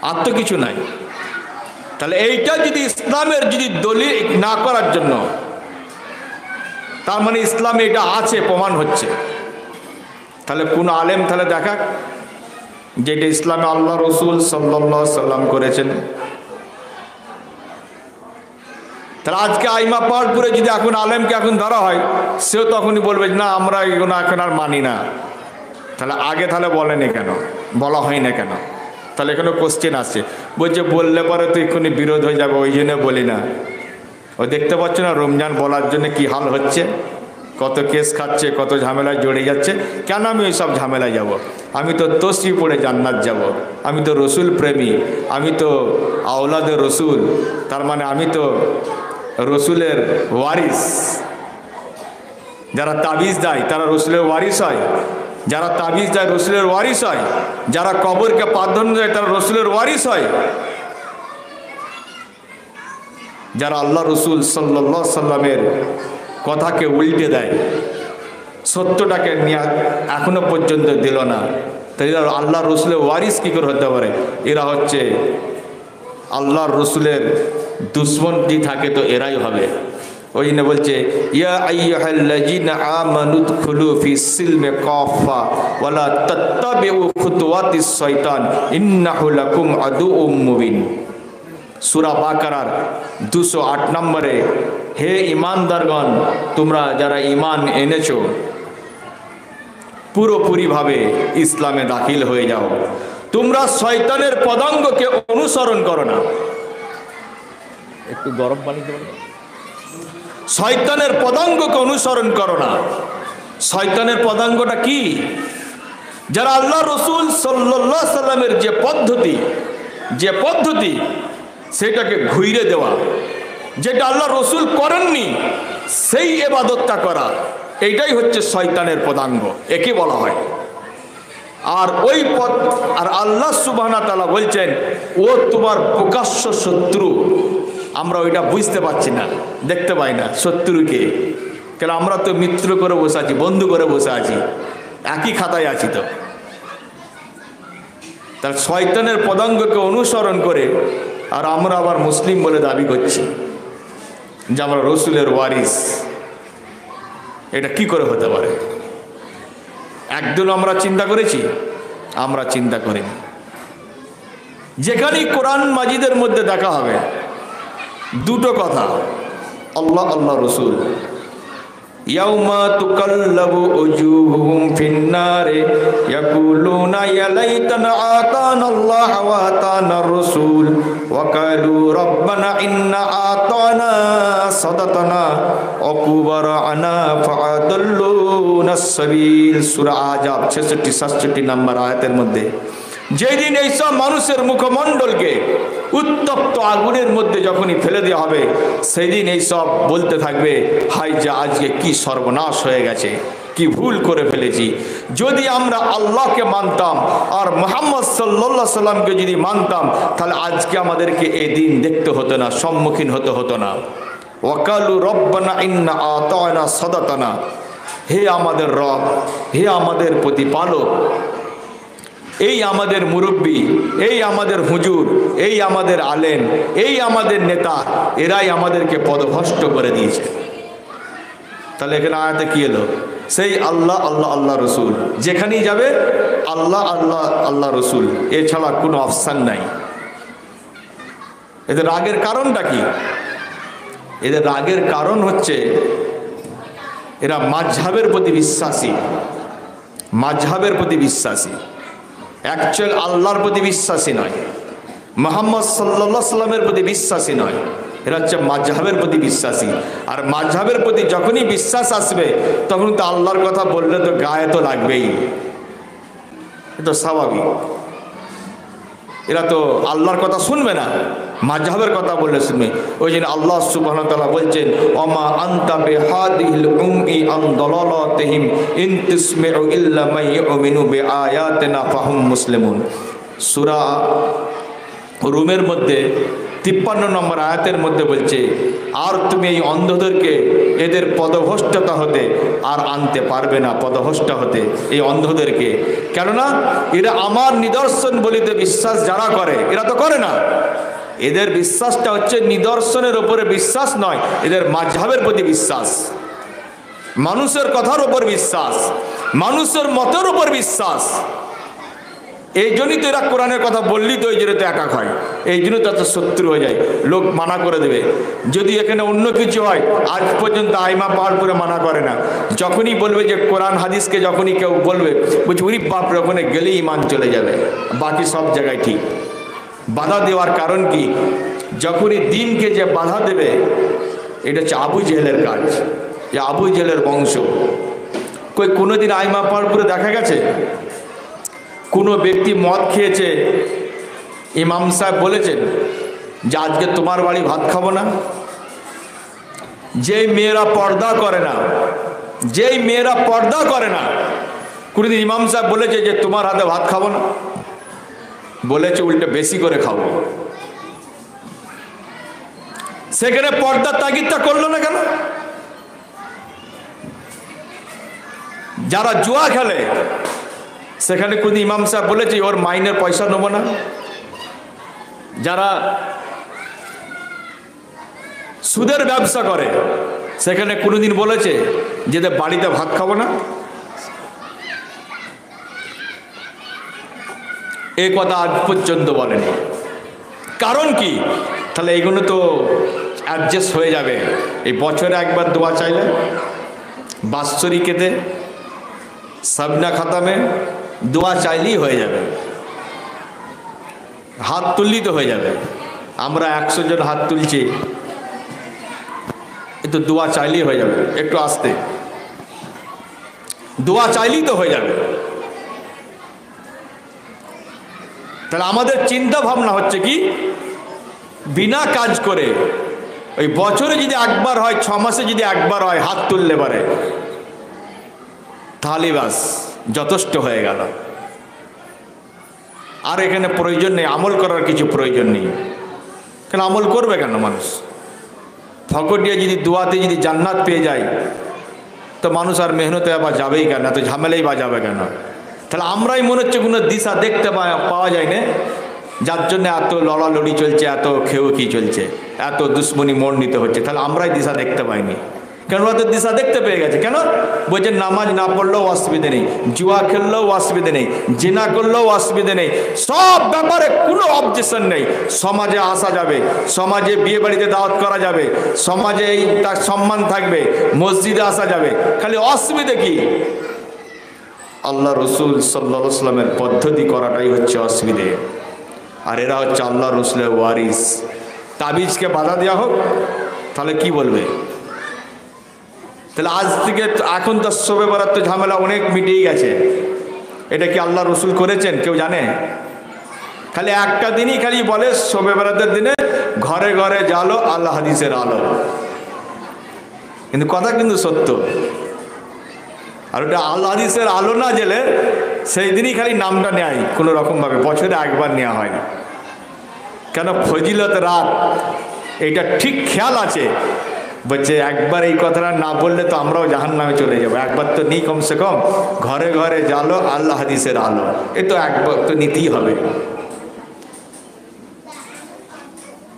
আর তো কিছু নাই। তাহলে এইটা যদি ইসলামের যদি দলিল না করার জন্য, তার মানে ইসলামে এটা আছে প্রমাণ হচ্ছে। তাহলে কোন আলেম তাহলে দেখাক যেটা ইসলামে আল্লাহ রসুল সাল্লাল্লাহু আলাইহি সাল্লাম করেছেন। তাহলে আজকে আইমা পাহাড়পুরে যদি এখন আলেমকে এখন ধরা হয়, সেও তখনই বলবে না আমরা এগুলো এখন আর মানি না। তাহলে আগে তাহলে বলেনি কেন, বলা হয় না কেন? তাহলে এখানে কোশ্চেন আসছে, বলছে বললে পরে তো এক্ষুনি বিরোধ হয়ে যাবে, ওই জন্য বলি না। ও দেখতে পাচ্ছ না রমজান বলার জন্য কি হাল হচ্ছে, কত কেস খাচ্ছে, কত ঝামেলায় জড়ে যাচ্ছে। কেন আমি ওই সব ঝামেলায় যাব? আমি তো তসবি পড়ে জান্নাত যাব, আমি তো রসুল প্রেমী, আমি তো আওলাদে রসুল, তার মানে আমি তো রসুলের ওয়ারিস। যারা তাবিজ দেয় তারা রসুলের ওয়ারিস হয়, যারা তাবিজ দেয় রসুলের ওয়ারিস হয়, যারা কবরকে প্রাধান্য দেয় তারা রসুলের ওয়ারিস হয়। যারা আল্লাহ রসুল সাল্লাল্লাহু আলাইহি সাল্লামের কথাকে উল্টে দেয়, সত্যটাকে নিয়ে এখনো পর্যন্ত দিল না, তাই এরা আল্লাহ রসুলের ওয়ারিস কী করে হতে পারে? এরা হচ্ছে আল্লাহর রসুলের দুশ্মন। যে থাকে তো এরাই হবে, ওই জন্য বলছে ইয়া আইয়ুহাল্লাযীনা আমানু দুখুলু ফিস সিলমি কাফা ওয়ালা তাত্তাবিউ খুতুওয়াতিস শাইতান ইন্নাহু লাকুম আদুউম মুবিন। সূরা বাকারার 208 নম্বরে, হে ঈমানদারগণ, তোমরা যারা ঈমান এনেছো পুরোপুরিভাবে ইসলামে দাখিল হয়ে যাও, তোমরা শয়তানের পদাঙ্গকে অনুসরণ করো না। একটু গরম পানি দেব। শয়তানের পদাঙ্গকে অনুসরণ করো না। শয়তানের পদাঙ্গটা কি? যারা আল্লাহ রসুল সাল্লাল্লাহু আলাইহি সাল্লামের যে পদ্ধতি সেটাকে ঘুরে দেওয়া, যেটা আল্লাহ রসুল করেননি সেই ইবাদতটা করা, এইটাই হচ্ছে শয়তানের পদাঙ্গ, একে বলা হয়। আর ওই পথ, আর আল্লাহ সুবহানাহু ওয়া তাআলা বলছেন ও তোমার প্রকাশ্য শত্রু। আমরা ওইটা বুঝতে পারছি না, দেখতে পাই না শত্রুকে, কেন আমরা তো মিত্র করে বসে আছি, বন্ধু করে বসে আছি, একই খাতায় আছি। তো তার শয়তানের পদাঙ্গকে অনুসরণ করে আর আমরা আবার মুসলিম বলে দাবি করছি যে আমরা রসুলের ওয়ারিস। এটা কি করে হতে পারে? একদিন আমরা চিন্তা করেছি? আমরা চিন্তা করিনি। যেখানেই কোরআন মাজিদের মধ্যে দেখা হবে দুটো কথা, আল্লাহ আল্লাহ রসুল। ইয়াউমা তুকাল্লাবু উজুহুহুম ফিন্নারে ইয়াকুলুনা ইয়া লাইতানা আতানাল্লাহ ওয়া আতানার রাসূল ওয়া ক্বালু রাব্বানা ইন্না আতানা সাদাতানা ওয়াকুবারানা ফাআদাল্লুনাস সাবিল। সূরা আহজাব 66-67 নম্বর আয়াতের মধ্যে যেদিন এইসব মানুষের মুখমণ্ডলকে উত্তপ্ত আগুনের মধ্যে যখনই ফেলে দেওয়া হবে, সেই দিন এইসব বলতে থাকবে, হাই যা আজকে কি সর্বনাশ হয়ে গেছে, কি ভুল করে ফেলেছি। যদি আমরা আল্লাহকে মানতাম আর মুহাম্মদ সাল্লাল্লাহু আলাইহি সাল্লামকে যদি মানতাম, তাহলে আজকে আমাদেরকে এই দিন দেখতে হতো না, সম্মুখীন হতো না। ওয়াকালু রব্বানা ইন্না আতানা সাদাতানা, হে আমাদের রব, হে আমাদের প্রতিপালক, এই আমাদের মুরব্বী, এই আমাদের হুজুর, এই আমাদের আলেম, এই আমাদের নেতা, এরাই আমাদেরকে পদভ্রষ্ট করে দিয়েছে। তাহলে এখানে আয়াতে কি এলো? সেই আল্লাহ আল্লাহ আল্লাহ রসুল, যেখানেই যাবে আল্লাহ আল্লাহ আল্লাহ রসুল, এছাড়া কোনো অপশান নাই। এদের রাগের কারণটা কি? এদের রাগের কারণ হচ্ছে এরা মাযহাবের প্রতি বিশ্বাসী, মাযহাবের প্রতি বিশ্বাসী, অ্যাকচুয়াল আল্লাহর প্রতি বিশ্বাসী নয়, মুহাম্মদ সাল্লাল্লাহু আলাইহি সাল্লামের প্রতি বিশ্বাসী নয়। এরা হচ্ছে মাযহাবের প্রতি বিশ্বাসী। আর মাযহাবের প্রতি যখনই বিশ্বাস আসবে তখন তো আল্লাহর কথা বললে তো গায়ে তো লাগবেই, এটা স্বাভাবিক। এরা তো আল্লাহর কথা শুনবে না, মাযহাবের কথা বললে শুনবে। ওই জন্য আল্লাহ সুবহানাহু ওয়া তাআলা বলছেন ওমা আনতা বিহাদিহিল উম্মি আন দালালাতিহিম ইন তুসমিউ ইল্লা মান ইউমিনু বিআয়াতিনা ফাহুম মুসলিমুন। সূরা রুমের মধ্যে 53 নম্বর আয়াতের মধ্যে বলছে, আর তুমি এই অন্ধদেরকে এদের পদভ্রষ্টতা হতে আর আনতে পারবে না, পদভ্রষ্ট হতে এই অন্ধদেরকে। কেননা এরা আমার নিদর্শন বলিতে বিশ্বাস যারা করে, এরা তো করে না। এদের বিশ্বাসটা হচ্ছে নিদর্শনের উপরে বিশ্বাস নয়, এদের মাযহাবের প্রতি বিশ্বাস, মানুষের কথার উপর বিশ্বাস, মানুষের মতের উপর বিশ্বাস। এই জন্যই তো এরা কোরআনের কথা বললেই তো এই জন্য তো একা হয়, এই জন্য তো এত শত্রু হয়ে যায়। লোক মানা করে দেবে। যদি এখানে অন্য কিছু হয়, আজ পর্যন্ত আইমা পাহাড় করে মানা করে না। যখনই বলবে যে কোরআন হাদিসকে যখনই কেউ বলবে, বলছে উনি বাপরে ওখানে গেলেই ইমান চলে যাবে, বাকি সব জায়গায় ঠিক। বাধা দেওয়ার কারণ কি? যখনই দিনকে যে বাধা দেবে, এটা হচ্ছে আবু জেহেলের কাজ, যে আবু জেহেলের বংশ। কই কোনোদিন আইমা পাহাড় করে দেখা গেছে কোনো ব্যক্তি মদ খেয়েছে, ইমাম সাহেব বলেছেন যে আজকে তোমার বাড়ি ভাত খাবো না? যেই মেয়েরা পর্দা করে না, যেই মেয়েরা পর্দা করে না, কোনোদিন ইমাম সাহেব বলেছে যে তোমার হাতে ভাত খাবো না? বলেছে উল্টে বেশি করে খাবো। সেখানে পর্দার তাগিদটা করলো না কেন? যারা জুয়া খেলে সেখানে কোন ইমাম সাহেব বলেছে ওর মাইনের পয়সা নেবো না? যারা সুদের ব্যবসা করে সেখানে কোনোদিন বলেছে যে বাড়িতে ভাত খাবো না? এই কথা আজ পর্যন্ত বলেনি। কারণ কি? তাহলে এইগুলো তো অ্যাডজাস্ট হয়ে যাবে। এই বছরে একবার দোয়া চাইলে, বাৎসরিকেতে, সাবনা খাতামে দোয়া চাইলেই হয়ে যাবে, হাত তুললেই তো হয়ে যাবে। আমরা 100 জন হাত তুলছি, এ তো দোয়া চাইলেই হয়ে যাবে। একটু আস্তে, দোয়া চাইলেই তো হয়ে যাবে। তাহলে আমাদের চিন্তা ভাবনা হচ্ছে কি, বিনা কাজ করে ওই বছরে যদি একবার হয়, 6 মাসে যদি একবার হয়, হাত তুললে পারে, তাহলে বাস যথেষ্ট হয়ে গেল। আর এখানে প্রয়োজন নেই, আমল করার কিছু প্রয়োজন নেই। কেন আমল করবে কেন মানুষ? ফকটিয়া যদি দোয়াতে যদি জান্নাত পেয়ে যায়, তো মানুষ আর মেহনতে আবার যাবেই কেন, তো ঝামেলাই বা যাবে কেন? তাহলে আমরাই মনে হচ্ছে কোনো দিশা দেখতে পাওয়া যায় না, যার জন্য এত লড়ালড়ি চলছে, এত খেউকি চলছে, এত দুশ্মনী মোড় নিতে হচ্ছে। তাহলে আমরাই দিশা দেখতে পাইনি কেন? ওরা তো দিশা দেখতে পেয়ে গেছে। কেন বলছে নামাজ না পড়লেও অসুবিধে নেই, জুয়া খেললেও অসুবিধে নেই, জিনা করলেও অসুবিধে নেই, সব ব্যাপারে কোনো অবজেকশন নেই। সমাজে আসা যাবে, সমাজে বিয়ে বাড়িতে দাওয়াত করা যাবে, সমাজে তার সম্মান থাকবে, মসজিদে আসা যাবে, খালি অসুবিধে কি? আল্লাহ রসুল সাল্লাল্লাহু আলাইহি ওয়াসাল্লামের পদ্ধতি করাটাই হচ্ছে অসুবিধে। আর এরা হচ্ছে আল্লাহ রসুলের ওয়ারিস। তাবিজকে বাধা দেওয়া হোক, তাহলে কি বলবে? তাহলে আজ থেকে এখন তো শবে বরাত তো ঝামেলা অনেক মিটেই গেছে। এটা কি আল্লাহ রসুল করেছেন? কেউ জানে? খালি একটা দিনই খালি বলে শবে বরাতের দিনে ঘরে ঘরে জ্বালো আল্লাহ হাদিসের আলো, কিন্তু কথা কিন্তু সত্য। আর ওটা আল্লাহ হাদিসের আলো না জেলে সেই দিনই খালি নামটা নেয় কোনো রকমভাবে, বছরে একবার নেওয়া হয় না। কেন? ফজিলত রাত, এইটা ঠিক খেয়াল আছে। বলছে একবার এই কথাটা না বললে তো আমরাও জাহান্নামে চলে যাবো, একবার তো নেই, কমসে কম ঘরে ঘরে জ্বালো আল্লাহ হাদিসের আলো, এ তো একবার তো নিতেই হবে।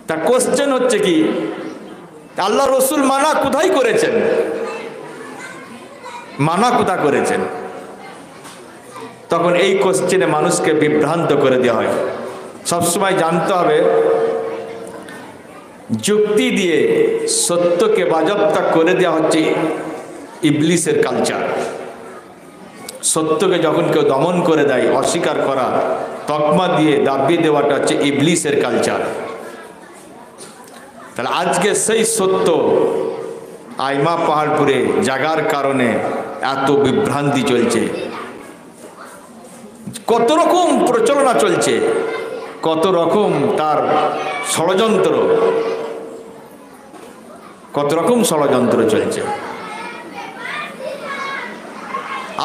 তা কোশ্চেন হচ্ছে কি, আল্লাহ রসুল মানা কোথায় করেছেন? মানা কোথা করেছেন? তখন এই কোশ্চেনে মানুষকে বিভ্রান্ত করে দেওয়া হয়। সবসময় জানতে হবে, যুক্তি দিয়ে সত্যকে বাজেয়াপ্ত করে দেওয়া হচ্ছে ইবলিসের কালচার। সত্যকে যখন কেউ দমন করে দেয়, অস্বীকার করা, তকমা দিয়ে দাবিয়ে দেওয়াটা হচ্ছে ইবলিসের কালচার। তাহলে আজকে সেই সত্য আইমা পাহাড়পুরে জাগার কারণে এত বিভ্রান্তি চলছে, কত রকম প্রচলনা চলছে, কত রকম তার ষড়যন্ত্র, কত রকম ষড়যন্ত্র চলছে।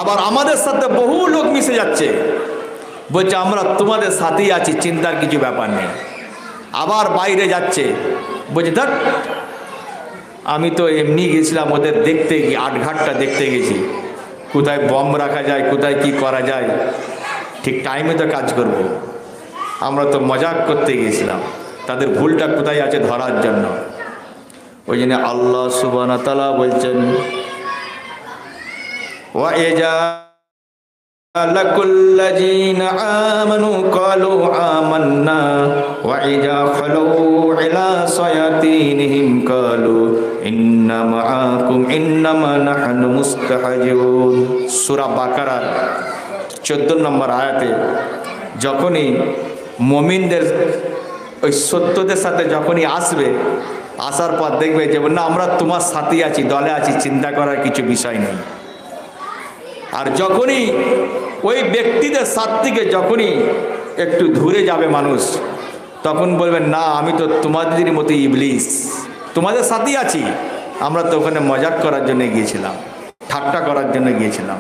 আবার আমাদের সাথে বহু লোক মিশে যাচ্ছে, বলছে আমরা তোমাদের সাথেই আছি, চিন্তার কিছু ব্যাপার নেই। আবার বাইরে যাচ্ছে, বলছে দেখ আমি তো এমনি গেছিলাম ওদের দেখতে, আটঘাটটা দেখতে গেছি, কোথায় বম রাখা যায়, কোথায় কি করা যায়, ঠিক টাইমে তো কাজ করব। আমরা তো মজাক করতে গিয়েছিলাম, তাদের ভুলটা কোথায় আছে ধরার জন্য। ওই জন্য আল্লাহ সুবহানাহু ওয়া তাআলা বলছেন, ওয়া ইজা লাকুল্লাযীনা আমানু ক্বালু আমান্না ওয়া ইজা খালু ইলা শায়াতিনহিম ক্বালু ইন্না মাআকুম ইন্নামা নাহনু মুস্তাহজিউন। সূরা বাকারা 14 নম্বর আয়াতে যখনই মুমিনদের ওই সত্যদের সাথে যখনই আসবে, আসার পর দেখবে যে না আমরা তোমার সাথেই আছি, দলে আছি, চিন্তা করার কিছু বিষয় নেই। আর যখনই ওই ব্যক্তিদের সাথ থেকে যখনই একটু দূরে যাবে মানুষ, তখন বলবেন না আমি তো তোমাদের মতো ইবলিস, তোমাদের সাথেই আছি, আমরা তো ওখানে মজাক করার জন্য গিয়েছিলাম, ঠাট্টা করার জন্য গিয়েছিলাম,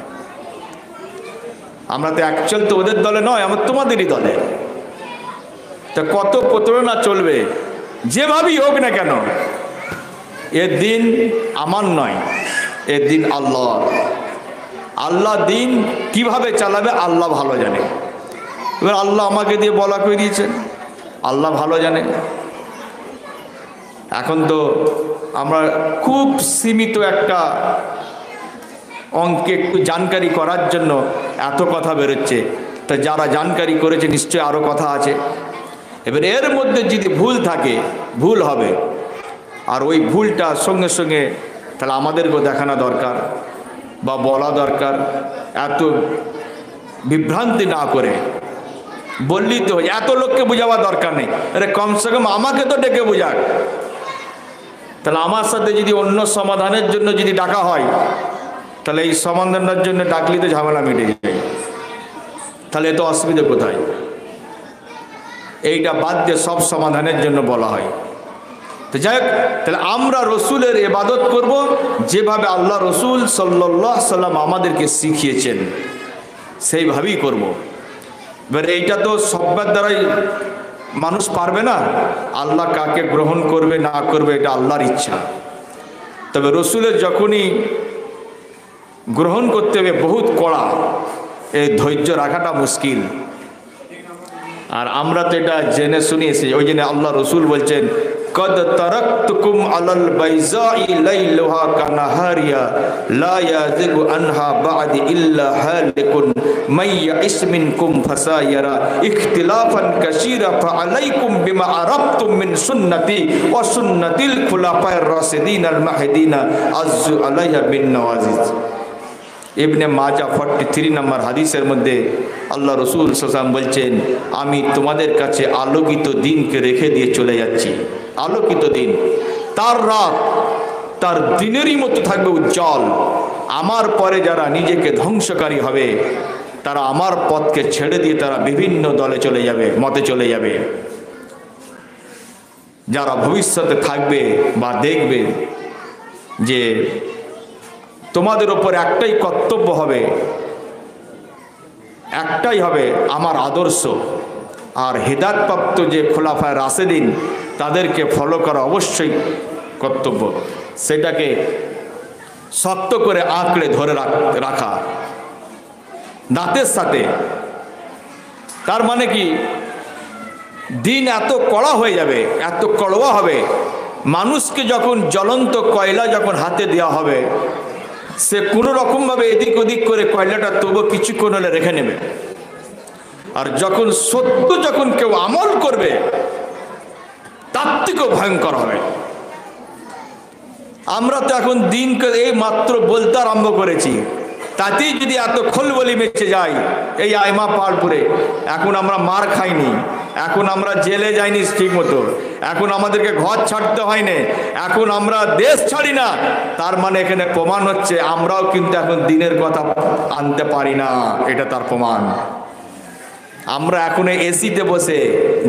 আমরা তো অ্যাকচুয়াল তো ওদের দলে নয়, আমরা তোমাদেরই দলে। তা কত প্রতারণা চলবে, যেভাবেই হোক না কেন। এর দিন আমার নয়, এর দিন আল্লাহ। আল্লাহ দিন কিভাবে চালাবে আল্লাহ ভালো জানে। এবার আল্লাহ আমাকে দিয়ে বলা করে দিয়েছেন, আল্লাহ ভালো জানে। এখন তো আমরা খুব সীমিত একটা অঙ্কে একটু জানকারি করার জন্য এত কথা বেরোচ্ছে। তা যারা জানকারি করেছে নিশ্চয়ই আরও কথা আছে। এবার এর মধ্যে যদি ভুল থাকে, ভুল হবে, আর ওই ভুলটা সঙ্গে সঙ্গে তাহলে আমাদেরকেও দেখানো দরকার বা বলা দরকার। এত বিভ্রান্তি না করে বললেই তো, এত লোককে বোঝাবার দরকার নেই। আরে কমসে কম আমাকে তো ডেকে বোঝাক। তাহলে আমার সাথে যদি অন্য সমাধানের জন্য যদি ডাকা হয়, তাহলে এই সমাধানের জন্য ডাকলে তো ঝামেলা মিটে যায়। তাহলে এত অসুবিধা কোথায়? এইটা বাদ দিয়ে সব সমাধানের জন্য বলা হয়। তো যাই হোক, তাহলে আমরা রসুলের ইবাদত করব যেভাবে আল্লাহ রসুল সাল্লাল্লাহু আলাইহি সাল্লাম আমাদেরকে শিখিয়েছেন, সেইভাবেই করব। এবার এইটা তো সবার দ্বারাই মানুষ পারবে না। আল্লাহ কাকে গ্রহণ করবে না করবে এটা আল্লাহর ইচ্ছা। তবে রসুলের যখনই গ্রহণ করতে হবে বহুত কড়া, এই ধৈর্য রাখাটা মুশকিল। আর আমরা তো এটা জেনে শুনে এসেছি। ওই জন্য আল্লাহ রসুল বলছেন, কদ তারাকতুকুম আলাল বাইজাই লাইলুহা কানাহারিয়া লা ইয়াযিগু আনহা বা'দি ইল্লা হালিকুন মাইয়াইস মিনকুম ফাসায়ারা ইখতিলাফান কাসীরা ফাআলাইকুম বিমা আরাফতুম মিন সুন্নতি ওয়া সুন্নাতিল খুলাফায়ে রাশিদিনাল মাহদিনা আযযু আলাইহা বিন নওয়াজিজ। ইবনে মাজা 43 নম্বর হাদিসের মধ্যে আল্লাহ রসুল সাল্লাল্লাহু আলাইহি ওয়াসাল্লাম বলছেন, আমি তোমাদের কাছে আলোকিত দিনকে রেখে দিয়ে চলে যাচ্ছি। আলোকিত দিন, তার রাত তার দিনেরই মতো থাকবে উজ্জ্বল। আমার পরে যারা নিজেকে ধ্বংসকারী হবে, তারা আমার পথকে ছেড়ে দিয়ে তারা বিভিন্ন দলে চলে যাবে, মতে চলে যাবে। যারা ভবিষ্যতে থাকবে বা দেখবে যে তোমাদের ওপর একটাই কর্তব্য হবে, একটাই হবে আমার আদর্শ, আর হেদায়েতপ্রাপ্ত যে খোলাফায়ে রাশেদিন তাদেরকে ফলো করা অবশ্যই কর্তব্য। সেটাকে শক্ত করে আঁকড়ে ধরে রাখা দাঁতের সাথে। তার মানে কি, দিন এত কড়া হয়ে যাবে, এত কড়োয়া হবে, মানুষকে যখন জ্বলন্ত কয়লা যখন হাতে দেওয়া হবে, সে কোনো রকমভাবে এদিক ওদিক করে কয়লাটা তবু কিছুক্ষণ হলে রেখে নেবে। আর যখন সত্য যখন কেউ আমল করবে, তার থেকেও ভয়ঙ্কর হবে। আমরা তো এখন দিনকে এই মাত্র বলতে আরম্ভ করেছি, তাতেই যদি এত খলবলি মেচে যায় এই আইমা পাহাড়পুরে। এখন আমরা মার খাইনি, এখন আমরা জেলে যাইনি ঠিক মতো, এখন আমাদেরকে ঘর ছাড়তে হয়নি, এখন আমরা দেশ ছাড়ি না। তার মানে এখানে প্রমাণ হচ্ছে আমরাও কিন্তু এখন দিনের কথা আনতে পারি না, এটা তার প্রমাণ। আমরা এখন এসিতে বসে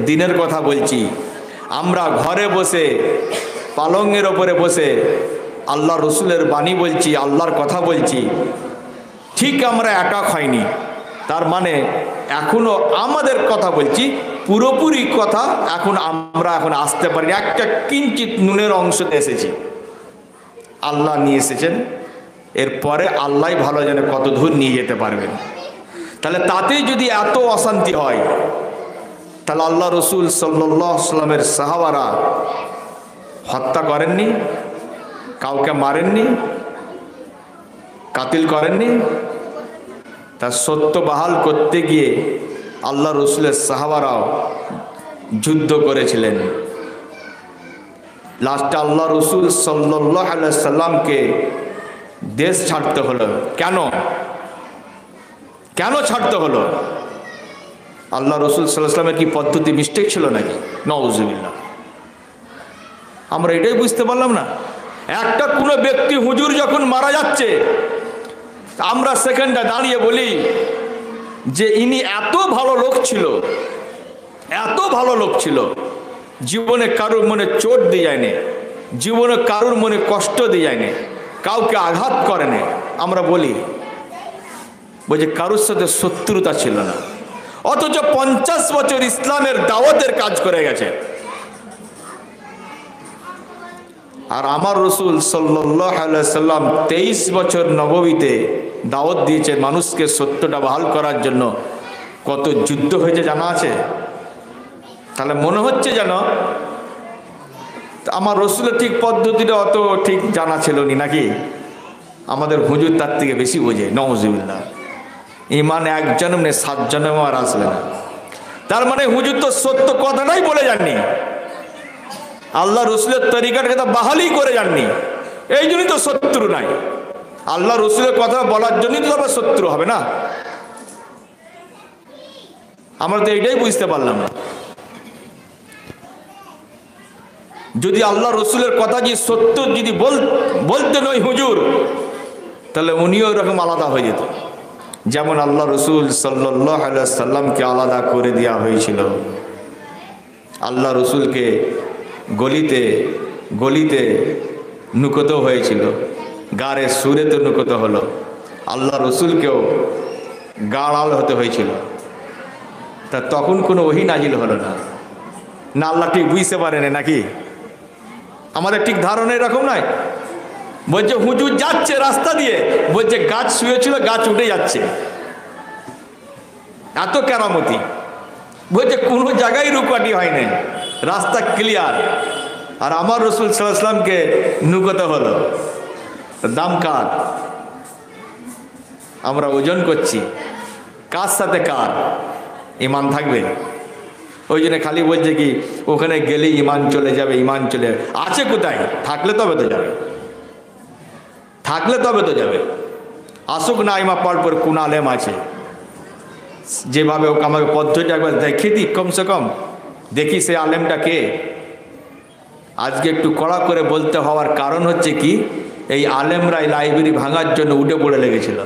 দিনের কথা বলছি, আমরা ঘরে বসে পালঙ্গের ওপরে বসে আল্লাহ রসুলের বাণী বলছি, আল্লাহর কথা বলছি। ঠিক আমরা একাক হয়নি, তার মানে এখনো আমাদের কথা বলছি, পুরোপুরি কথা এখন আমরা এখন আসতে পারি, একটা কিঞ্চিত নুনের অংশতে এসেছি। আল্লাহ নিয়ে এসেছেন, এরপরে আল্লাহ ভালো জানে কত দূর নিয়ে যেতে পারবেন। তাহলে তাতেই যদি এত অশান্তি হয়, তাহলে আল্লাহ রসুল সাল্লাল্লাহু আলাইহি ওয়াসাল্লামের সাহাবারা হত্যা করেননি, কাউকে মারেননি, কাতিল করেননি। তার সত্য বাহাল করতে গিয়ে আল্লাহ রসুলের সাহাবারাও যুদ্ধ করেছিলেন। লাস্টে আল্লাহ রসুল সাল্লাল্লাহু আলাইহি সাল্লামকে দেশ ছাড়তে হলো। কেন কেন ছাড়তে হলো? আল্লাহ রসুল সাল্লাল্লাহু আলাইহি সাল্লামের কি পদ্ধতি মিস্টেক ছিল নাকি? নাউযুবিল্লাহ। আমরা এটাই বুঝতে পারলাম না। একটা কোনো ব্যক্তি হুজুর যখন মারা যাচ্ছে, আমরা সেকেন্ডে দাঁড়িয়ে বলি যে ইনি এত ভালো লোক ছিল, এত ভালো লোক ছিল, জীবনে কারোর মনে চোট দিয়ে যায়নি, জীবনে কারোর মনে কষ্ট দিয়ে যায়নি, কাউকে আঘাত করেনি। আমরা বলি বলছে কারোর সাথে শত্রুতা ছিল না, অথচ 50 বছর ইসলামের দাওয়াতের কাজ করে গেছে। আর আমার রসুল সাল্লাল্লাহু আলাইহি সাল্লাম 23 বছর নববীতে দাওয়াত দিয়েছে মানুষকে সত্যটা বহাল করার জন্য। কত যুদ্ধ হয়েছে জানা আছে? তাহলে মনে হচ্ছে যেন আমার রসুলের ঠিক পদ্ধতিটা অত ঠিক জানা ছিল নি নাকি? আমাদের হুজুর তার থেকে বেশি বোঝে। নওয়াজুবিল্লাহ। ইমান এক জন্ম নেই, 7 জন্ম আর আসবে না। তার মানে হুজুর তো সত্য কথাটাই বলে যাননি, আল্লাহ রসুলের তরিকাটাকে তো বাহালি করে যাননি। এই জন্যই তো শত্রু নাই। আল্লাহ রসুলের কথা বলার জন্যই তো আবার শত্রু হবে না। আমরা তো এটাই বুঝতে পারলাম না। যদি আল্লাহ রসুলের কথা যদি সত্য যদি বলতে নয় হুজুর, তাহলে উনিও এরকম আলাদা হয়ে যেত। যেমন আল্লাহ রসুল সাল্লাল্লাহু আলাইহি সাল্লামকে আলাদা করে দেওয়া হয়েছিল। আল্লাহ রসুলকে গলিতে গলিতে নুকোতে হয়েছিল, গাড়ে সুরেতে নুকোতে হলো। আল্লাহ রসুলকেও গাড়াল হতে হয়েছিল। তা তখন কোনো ওহী নাজিল হলো না। না আল্লাহ ঠিক বুঝতে পারেন নাকি? আমাদের ঠিক ধারণা এরকম নয়। বলছে হুজুর যাচ্ছে রাস্তা দিয়ে, বলছে গাছ শুয়েছিল, গাছ উঠে যাচ্ছে। এত কেরামতি। বলছে কোনো জায়গায় রুকাটি হয় নাই, রাস্তা ক্লিয়ার। আর আমার রসুল সাল্লাল্লাহু আলাইহি ওয়াসাল্লামকে নুকোতে হলো। দাম কার? আমরা ওজন করছি, কার সাথে কার ইমান থাকবে? ওই জন্য খালি বলছে কি ওখানে গেলেই ইমান চলে যাবে, ইমান চলে যাবে। আছে কোথায়? থাকলে তবে তো যাবে, থাকলে তবে তো যাবে। আসুক না ইমা পর পর কোন আলেম আছে, যেভাবে ওকে আমাকে পদ্ধতি একবার দেখিয়ে দিই, কমসে কম দেখি সে আলেমটা কে। আজকে একটু কড়া করে বলতে হওয়ার কারণ হচ্ছে কি, এই আলেমরাই লাইব্রেরি ভাঙার জন্য উঠে পড়ে লেগেছিল।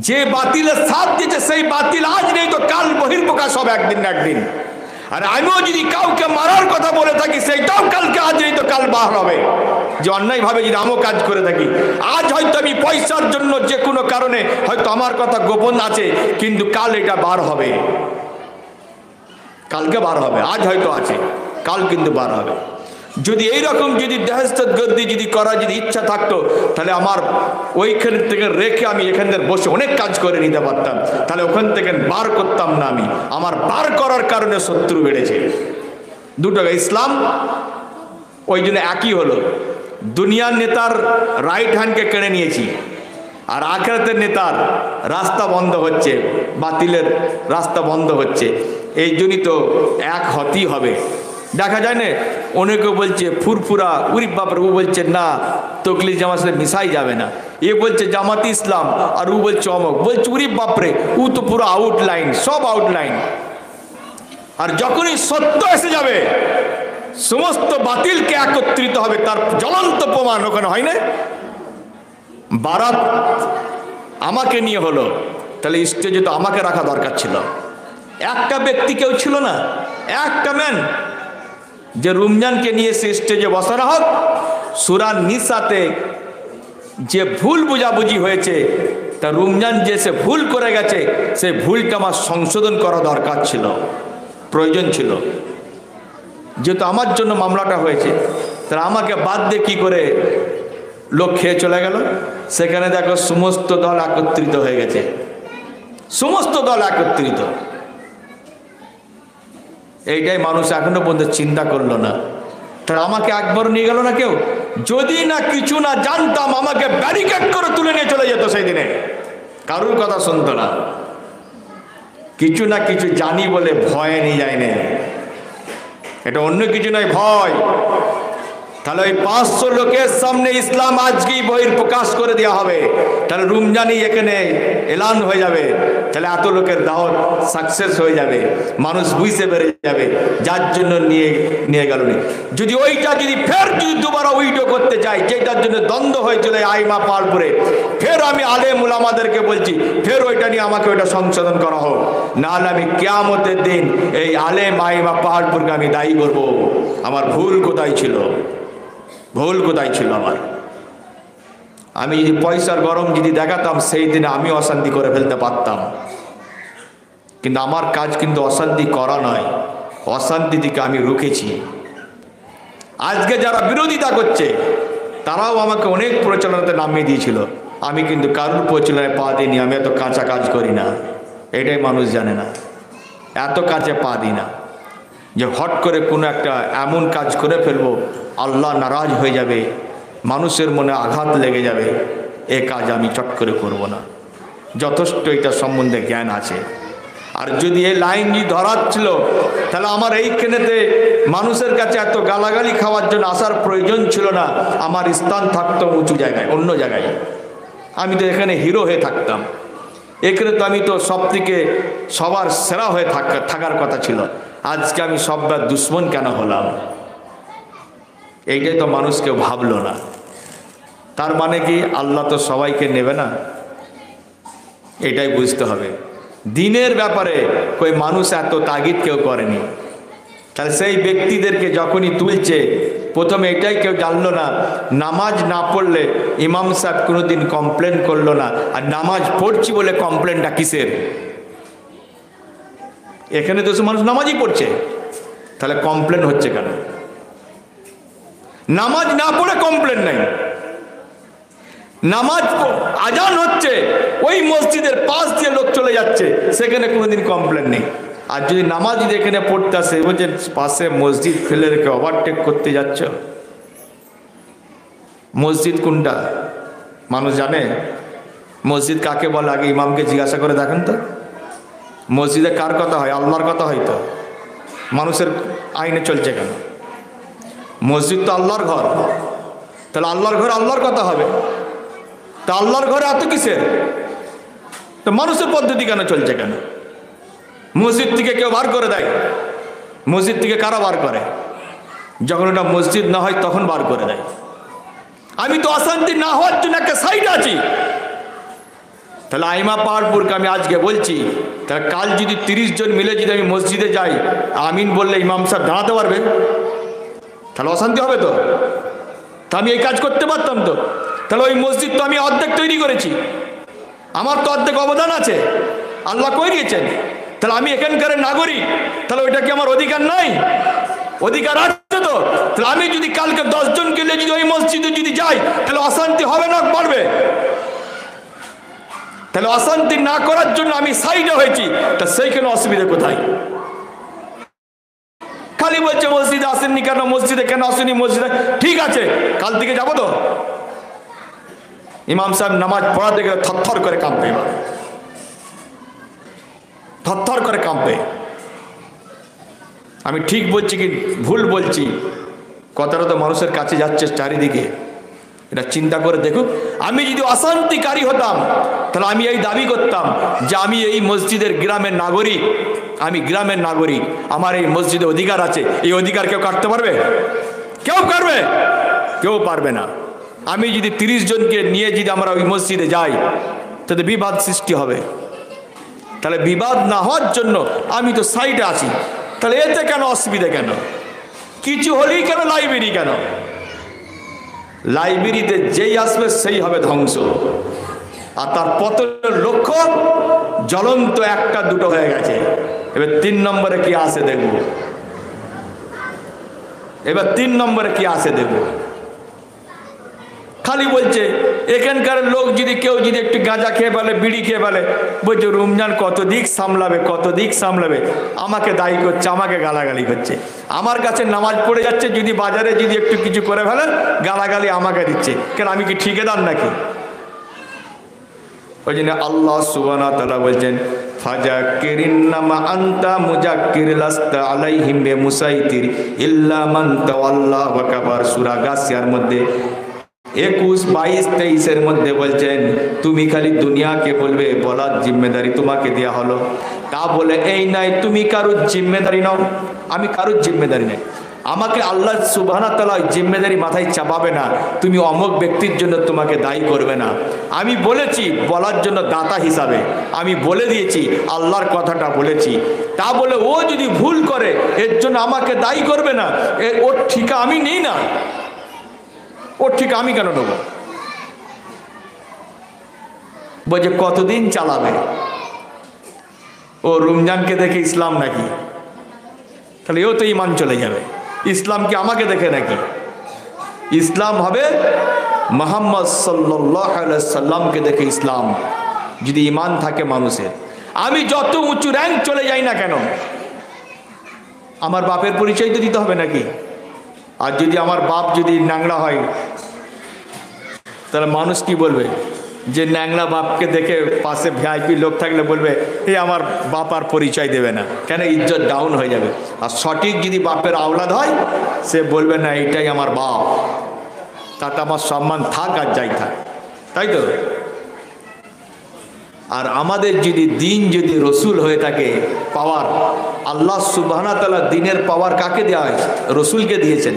যে বাতিলের সাথ দিয়েছে সেই বাতিল আজ নেই তো কাল বহির্প্রকাশ হবে একদিন না একদিন। আর আমিও যদি কাউকে মারার কথা বলে থাকি, সেইটাও কালকে আজ নেই তো কাল বার হবে। যে অন্যায় ভাবে যদি আমিও কাজ করে থাকি, আজ হয়তো আমি পয়সার জন্য যে কোনো কারণে হয়তো আমার কথা গোপন আছে, কিন্তু কাল এটা বার হবে, কালকে বার হবে। আজ হয়তো আছে, কাল কিন্তু বার হবে। যদি এইরকম যদি দহশতগর্দি যদি করা যদি ইচ্ছা থাকতো, তাহলে আমার ওইখান থেকে রেখে আমি এখান থেকে বসে অনেক কাজ করে নিতে পারতাম। তাহলে ওখান থেকে বার করতাম না আমি। আমার বার করার কারণে শত্রু বেড়েছে। দুটো ইসলাম ওই জন্য একই হলো। দুনিয়ার নেতার রাইট হ্যান্ডকে কেড়ে নিয়েছি, আর আখিরাতের নেতার রাস্তা বন্ধ হচ্ছে, বাতিলের রাস্তা বন্ধ হচ্ছে। এই জন্যই তো এক হতেই হবে। দেখা যায় না, অনেকে বলছে ফুরফুরা, উরি বাপরে, ও বলছে না তকলিফ জামাত সাথে মিশাই যাবে না। এ বলছে জামাতি ইসলাম, আর ও বলছে অমক। বলছে উরি বাপরে, ও তো পুরো আউটলাইন, সব আউটলাইন। আর যখনই সত্য এসে যাবে, সমস্ত বাতিলকে একত্রিত হবে। তার জ্বলন্ত প্রমাণ ওখানে হয় না। বারাত আমাকে নিয়ে হলো, তাহলে স্টেজে তো আমাকে রাখা দরকার ছিল। একটা ব্যক্তি কেউ ছিল না, একটা ম্যান, যে রমজানকে নিয়ে সে স্টেজে বসানো হোক। সূরা নিসাতে যে ভুল বুঝাবুঝি হয়েছে, তা রমজান যে সে ভুল করে গেছে, সে ভুলটা আমার সংশোধন করা দরকার ছিল, প্রয়োজন ছিল। যেহেতু আমার জন্য মামলাটা হয়েছে, তাহলে আমাকে বাদ দিয়ে কী করে লোক খেয়ে চলে গেল? সেখানে দেখো সমস্ত দল একত্রিত হয়ে গেছে, সমস্ত দল একত্রিত। এইটাই মানুষ এখনো পর্যন্ত চিন্তা করলো না। তাহলে আমাকে একবার নিয়ে গেল না কেউ? যদি না কিছু না জানতাম, আমাকে ব্যারিকেড করে তুলে নিয়ে চলে যেত সেই দিনে, কারুর কথা শুনতো না। কিছু না কিছু জানি বলে ভয়ে নিয়ে যায় না, এটা অন্য কিছু নয়, ভয়। তাহলে ওই 500 লোকের সামনে ইসলাম আজকেই বহির প্রকাশ করে দেওয়া হবে। তাহলে রমজানই এখানে এলান হয়ে যাবে। তাহলে এত লোকের দাওয়াত সাকসেস হয়ে যাবে, মানুষ বুঝতে পেরে যাবে যার জন্য নিয়ে গেল। যদি ওইটা যদি ফের যদি দুবারা উইটো করতে চাই, যেটার জন্য দ্বন্দ্ব হয়েছিল আইমা পাহাড়পুরে, ফের আমি আলেম উলামাদেরকে বলছি, ফের ওইটা নিয়ে আমাকে ওইটা সংশোধন করা হোক। নাহলে আমি কিয়ামতের দিন এই আলেম আইমা পাহাড়পুরকে আমি দায়ী করব। আমার ভুল কোথায় ছিল, ভুল কোথায় ছিল আমার? আমি যদি পয়সার গরম যদি দেখাতাম, সেই দিনে আমি অশান্তি করে ফেলতে পারতাম। কিন্তু আমার কাজ কিন্তু অশান্তি করা নয়, অশান্তি থেকে আমি রুখেছি। আজকে যারা বিরোধিতা করছে, তারাও আমাকে অনেক প্রচলনতে নামিয়ে দিয়েছিল, আমি কিন্তু কারুর প্রচলনে পা দিইনি। আমি এত কাঁচা কাজ করি না, এটাই মানুষ জানে না, এত কাছে পা দিই না। যে হট করে কোনো একটা এমন কাজ করে ফেলবো আল্লাহ নারাজ হয়ে যাবে, মানুষের মনে আঘাত লেগে যাবে, এ কাজ আমি চট করে করব না। যথেষ্ট এটা সম্বন্ধে জ্ঞান আছে। আর যদি এই লাইন ধরাচ্ছিল তাহলে আমার এইখানেতে মানুষের কাছে এত গালাগালি খাওয়ার জন্য আসার প্রয়োজন ছিল না। আমার স্থান থাকতো উঁচু জায়গায়, অন্য জায়গায়। আমি তো এখানে হিরো হয়ে থাকতাম, এখানে তো আমি তো সব থেকে সবার সেরা হয়ে থাকার কথা ছিল। আজকে আমি সববার দুশ্মন কেন হলাম? এইটাই তো মানুষ কেউ ভাবলো না। তার মানে কি আল্লাহ তো সবাইকে নেবে না, এটাই বুঝতে হবে। দিনের ব্যাপারে কই মানুষ এত তাগিদ কেউ করেনি। তাহলে সেই ব্যক্তিদেরকে যখনই তুলছে, প্রথমে এটাই কেউ জানলো না, নামাজ না পড়লে ইমাম সাহেব কোনোদিন কমপ্লেন করলো না। আর নামাজ পড়ছি বলে কমপ্লেনটা কিসের? এখানে তো মানুষ নামাজই পড়ছে, তাহলে কমপ্লেন হচ্ছে কেন? নামাজ না পড়ে কমপ্লেন নাই, নামাজ আজান হচ্ছে, ওই মসজিদের পাশ দিয়ে লোক চলে যাচ্ছে, সেখানে কোনোদিন কমপ্লেন নেই। আর যদি নামাজ যদি এখানে পড়তে আসে, বলছে পাশে মসজিদ ফেলে রেখে ওভারটেক করতে যাচ্ছ। মসজিদ কোনটা মানুষ জানে? মসজিদ কাকে বলে আগে ইমামকে জিজ্ঞাসা করে দেখেন তো। মসজিদে কার কথা হয়? আল্লাহর কথা হয়তো। মানুষের আইনে চলছে কেন? মসজিদ তো আল্লাহর ঘর, তাহলে আল্লাহর ঘর আল্লাহর কথা হবে। তা আল্লাহর ঘরে এত কিসের? তো মানুষের পদ্ধতি কেন চলছে কেন? মসজিদ থেকে কেউ বার করে দেয়? মসজিদ থেকে কারা বার করে? যখন ওটা মসজিদ না হয় তখন বার করে দেয়। আমি তো অশান্তি না হওয়ার জন্য একটা সাইড আছি। তাহলে আইমা পাহাড়পুরকে আমি আজকে বলছি, তাহলে কাল যদি 30 জন মিলে যদি আমি মসজিদে যাই, আমিন বললে ইমাম সাহেব দাঁড়াতে পারবে? তাহলে অশান্তি হবে তো। তা আমি এই কাজ করতে পারতাম তো। তাহলে ওই মসজিদ তো আমি অর্ধেক তৈরি করেছি, আমার তো অর্ধেক অবদান আছে, আল্লাহ কই দিয়েছেন। তাহলে আমি এখানকার নাগরিক, তাহলে ওইটা কি আমার অধিকার নাই? অধিকার আছে তো। তাহলে আমি যদি কালকে 10 জন গেলে যদি ওই মসজিদে যদি যাই, তাহলে অশান্তি হবে না বাড়বে? তাহলে অশান্তি না করার জন্য আমি সাইডে হয়েছি, তা সেইখানে অসুবিধা কোথায়? খালি বলছে মসজিদে আসেননি কেন, মসজিদে কেন আসেনি, মসজিদে ঠিক আছে কাল থেকে যাবো তো। ইমাম সাহেব নামাজ পড়াতে গেলে থরথর করে কাঁপবে, থরথর করে কাঁপবে। আমি ঠিক বলছি কি ভুল বলছি? কথাটা তো মানুষের কাছে যাচ্ছে চারিদিকে, এটা চিন্তা করে দেখুক। আমি যদি অশান্তিকারী হতাম, তাহলে আমি এই দাবি করতাম যে আমি এই মসজিদের গ্রামের নাগরিক, আমি গ্রামের নাগরিক, আমার এই মসজিদে অধিকার আছে। এই অধিকার কেউ কাটতে পারবে? কেউ পারবে? কেউ পারবে না। আমি যদি 30 জনকে নিয়ে যদি আমরা ওই মসজিদে যাই, তাতে বিবাদ সৃষ্টি হবে। তাহলে বিবাদ না হওয়ার জন্য আমি তো সাইডে আছি। তাহলে এতে কেন অসুবিধা কেন? কিছু হলেই কেন লাইব্রেরি কেন? লাইব্রেরিতে যেই আসবে সেই হবে ধ্বংস। আর তার পতনের লক্ষ্য জ্বলন্ত একটা দুটো হয়ে গেছে। এবার 3 নম্বরে কি আসে দেখব। এবার 3 নম্বরে কি আসে দেখব। খালি বলছে এখানকার লোক যদি কেউ যদি একটু গাঁজা খেয়ে ফেলে, বিড়ি খেয়ে ফেলে, বলছে রমজান কত দিক সামলাবে, কত দিক সামলাবে, আমাকে দায়ী করছে, আমাকে গালাগালি করছে। আমার কাছে নামাজ পড়ে যাচ্ছে, যদি বাজারে যদি একটু কিছু করে ফেলে গালাগালি আমাকে দিচ্ছে। কেন আমি কি ঠিকাদার নাকি? ওই জন্য আল্লাহ সুবহানাহু ওয়া তাআলা বলছেন ফাযাক্কিরিন্নামা আনতা মুযাক্কির লাস্তা আলাইহিম বিমুসাইতির ইল্লা মান তাওয়াল্লা ওয়া কাফার। সূরা গাসিয়ার মধ্যে 21, 22, 23 মধ্যে বলছেন তুমি খালি দুনিয়াকে বলবে, বলার জিম্মেদারি তোমাকে দেয়া হলো। তা বলে এই নাই তুমি কারোর জিম্মেদারি নাও। আমি কারোর জিম্মেদারি নেই। আমাকে আল্লাহ সুবহানাহু ওয়া তাআলা জিম্মেদারি মাথায় চাপাবে না, তুমি অমুক ব্যক্তির জন্য তোমাকে দায়ী করবে না। আমি বলেছি বলার জন্য দাতা হিসাবে আমি বলে দিয়েছি, আল্লাহর কথাটা বলেছি। তা বলে ও যদি ভুল করে এর জন্য আমাকে দায়ী করবে না, ওর ঠিকা আমি নেই না। ওর ঠিক আমি কেন নেব? বলছে কতদিন চালাবে? ও রমজানকে দেখে ইসলাম নাকি? তাহলে ও তো ইমান চলে যাবে। ইসলাম কি আমাকে দেখে নাকি? ইসলাম হবে মুহাম্মদ সাল্লাল্লাহু আলাইহি সাল্লামকে দেখে ইসলাম, যদি ইমান থাকে মানুষের। আমি যত উঁচু র্যাঙ্ক চলে যাই না কেন, আমার বাপের পরিচয় তো দিতে হবে নাকি? আর যদি আমার বাপ যদি ন্যাংরা হয়, তাহলে মানুষ কি বলবে? যে ন্যাংরা বাপকে দেখে পাশে ভিআইপি লোক থাকলে বলবে এ আমার বাপ আর পরিচয় দেবে না, কেন? ইজ্জত ডাউন হয়ে যাবে। আর সঠিক যদি বাপের আওলাদ হয়, সে বলবে না এটাই আমার বাপ, তাতে আমার সম্মান থাক আর যাই থাক, তাই তো? আর আমাদের যদি দিন যদি রসুল হয়ে থাকে, পাওয়ার আল্লাহ সুবহানাহু ওয়া তাআলা দিনের পাওয়ার কাকে দেওয়া হয়? রসুলকে দিয়েছেন।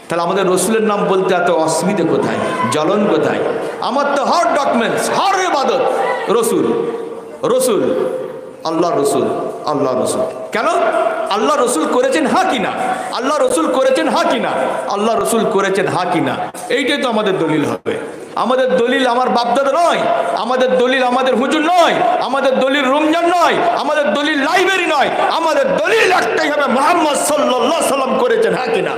তাহলে আমাদের রসুলের নাম বলতে এত অসুবিধা কোথায়, জ্বলন কোথায়? আমার তো হর ডকুমেন্টস, হর ইবাদত রসুল, রসুল, আল্লাহ রসুল, আল্লাহ রসুল। কেন? আল্লাহ রসুল করেছেন হা কিনা, আল্লাহ রসুল করেছেন হা কিনা, আল্লাহ রসুল করেছেন হা কিনা, এইটাই তো আমাদের দলিল হবে। আমাদের দলিল আমার বাপদাদা নয়, আমাদের দলিল আমাদের হুজুর নয়, আমাদের দলিল রমজান নয়, আমাদের দলিল লাইব্রেরি নয়, আমাদের দলিল একটাই হবে মুহাম্মদ সাল্লাল্লাহু আলাইহি সাল্লাম করেছেন হা কিনা।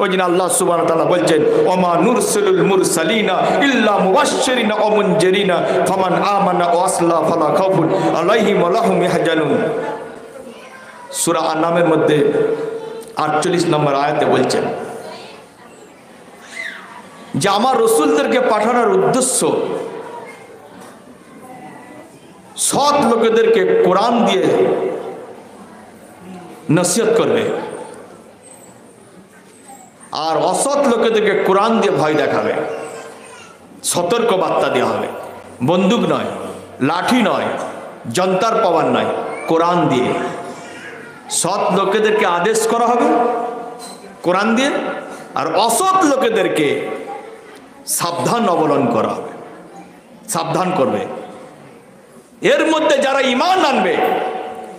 ওই জন্য আল্লাহ সুবহানাহু ওয়া তাআলা বলছেন ওমা নুরসিলুল মুরসালিনা ইল্লা মুবাশশিরিনা ওয়া মুনজিরিনা ফামান আমানা ওয়া আসলাহা ফালা খাউফুন আলাইহিম ওয়া লাহুম ইয়াহজানুন। সূরা আন-নামের মধ্যে 48 নম্বর আয়াতে বলছেন যে আমার রসুলদেরকে পাঠানোর উদ্দেশ্য সৎ লোকেদেরকে কোরআন দিয়ে নসিহত করবে, আর অসৎ লোকেদেরকে কোরআন দিয়ে ভয় দেখাবে, সতর্ক বার্তা দেওয়া হবে। বন্দুক নয়, লাঠি নয়, যন্ত্র পাওয়ার নয়, কোরআন দিয়ে। সৎ লোকেদেরকে আদেশ করা হবে কোরআন দিয়ে, আর অসৎ লোকেদেরকে সাবধান অবলম্বন করা হবে, সাবধান করবে। এর মধ্যে যারা ঈমান আনবে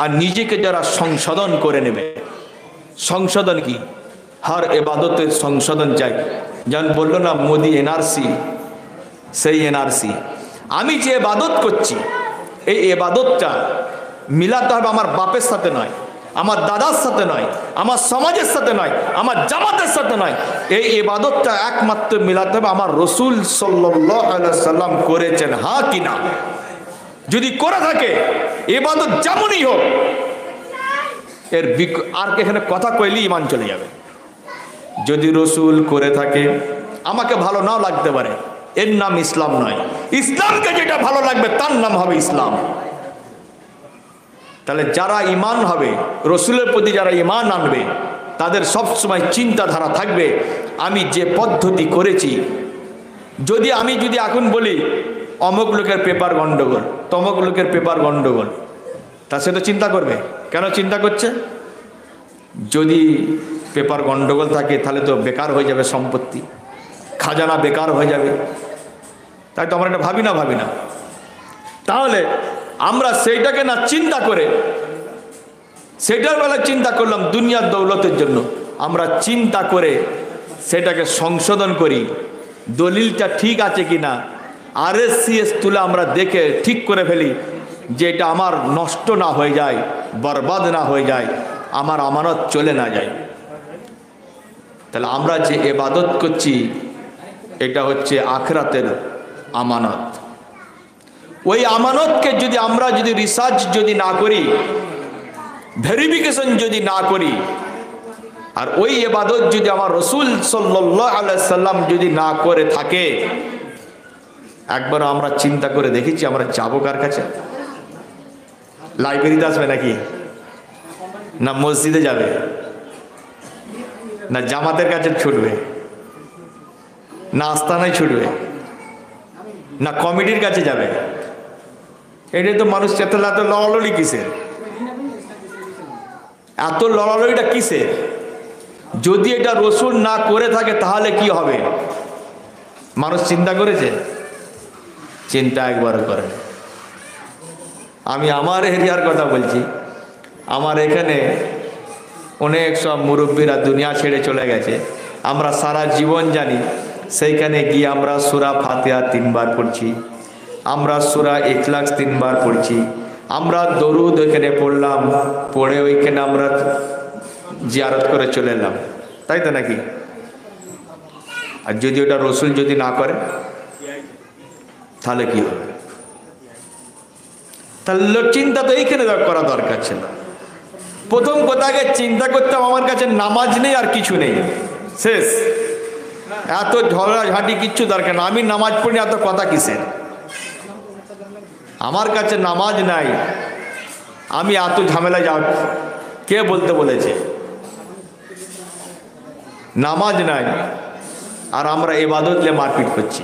আর নিজেকে যারা সংশোধন করে নেবে। সংশোধন কি? হর ইবাদতের সংশোধন চাই। যেমন বললো না মোদি এনআরসি, সেই এনআরসি। আমি যে ইবাদত করছি, এই ইবাদতটা মিলাতে হবে আমার বাপের সাথে নয়, আমার দাদার সাথে নয়, আমার সমাজের সাথে নয়, আমার জামাতের সাথে নয়। এই ইবাদতটা একমাত্র মিলাতে হবে আমার রসুল সাল্লাল্লাহু আলাইহি সাল্লাম করেছেন হা কিনা। যদি করে থাকে ইবাদত যেমনই হোক, এর আর এখানে কথা কইলে ঈমান চলে যাবে। যদি রসুল করে থাকে, আমাকে ভালো নাও লাগতে পারে, এর নাম ইসলাম নয়। ইসলামকে যেটা ভালো লাগবে তার নাম হবে ইসলাম। তাহলে যারা ঈমান হবে, রসুলের প্রতি যারা ঈমান আনবে, তাদের সবসময় চিন্তাধারা থাকবে আমি যে পদ্ধতি করেছি, যদি এখন বলি অমুক লোকের পেপার গন্ডগোল, তমুক লোকের পেপার গন্ডগোল, তা সে তো চিন্তা করবে। কেন চিন্তা করছে? যদি পেপার গন্ডগোল থাকে তাহলে তো বেকার হয়ে যাবে সম্পত্তি, খাজানা বেকার হয়ে যাবে। তাই তো আমরা এটা ভাবি না। তাহলে আমরা সেইটাকে না চিন্তা করে, সেটার বেলায় চিন্তা করলাম দুনিয়ার দৌলতের জন্য, আমরা চিন্তা করে সেটাকে সংশোধন করি, দলিলটা ঠিক আছে কিনা, RSCS তুলে আমরা দেখে ঠিক করে ফেলি যে এটা আমার নষ্ট না হয়ে যায়, বরবাদ না হয়ে যায়, আমার আমানত চলে না যায়। তাহলে আমরা যে ইবাদত করছি এটা হচ্ছে আখিরাতের আমানত। ওই আমানতকে যদি আমরা রিসার্চ যদি না করি, ভেরিফিকেশন যদি না করি, আর ওই ইবাদত যদি আমার রসুল সাল্লাল্লাহু আলাইহি সাল্লাম যদি না করে থাকে, একবার আমরা চিন্তা করে দেখেছি আমরা যাবো কার কাছে? লাইব্রেরিতে আসবে নাকি, না মসজিদে যাবে, না জামাতের কাছে ছুটবে, না আস্তানায় ছুটবে, না কমিটির কাছে যাবে? এটাই তো মানুষ এত লড়ালড়ি কিসের? এত লড়ালড়িটা কিসের? যদি এটা রসুল না করে থাকে তাহলে কি হবে? মানুষ চিন্তা করেছে? চিন্তা একবারও করে। আমি আমার এরিয়ার কথা বলছি। আমার এখানে অনেক সব মুরব্বীরা দুনিয়া ছেড়ে চলে গেছে, আমরা সারা জীবন জানি। সেইখানে গিয়ে আমরা সূরা ফাতিহা 3 বার পড়ছি, আমরা সূরা ইখলাস 3 বার পড়ছি, আমরা দরুদ ওইখানে পড়লাম, পড়ে ওইখানে আমরা জিয়ারত করে চলে এলাম, তাই তো নাকি? আর যদি ওটা রসুল যদি না করে তাহলে কি হবে? তাহলে চিন্তা তো এইখানে করা দরকার ছিল। প্রথম কথাকে চিন্তা করতাম আমার কাছে নামাজ নেই আর কিছু নেই, শেষ। এত ঝগড়াঝাঁটি কিচ্ছু দরকার না, আমি নামাজ পড়ি, এত কথা কিসের? আমার কাছে নামাজ নাই, আমি এত ঝামেলা যাও, কে বলতে বলেছে? নামাজ নাই আর আমরা ইবাদত নিয়ে মারপিট করছি।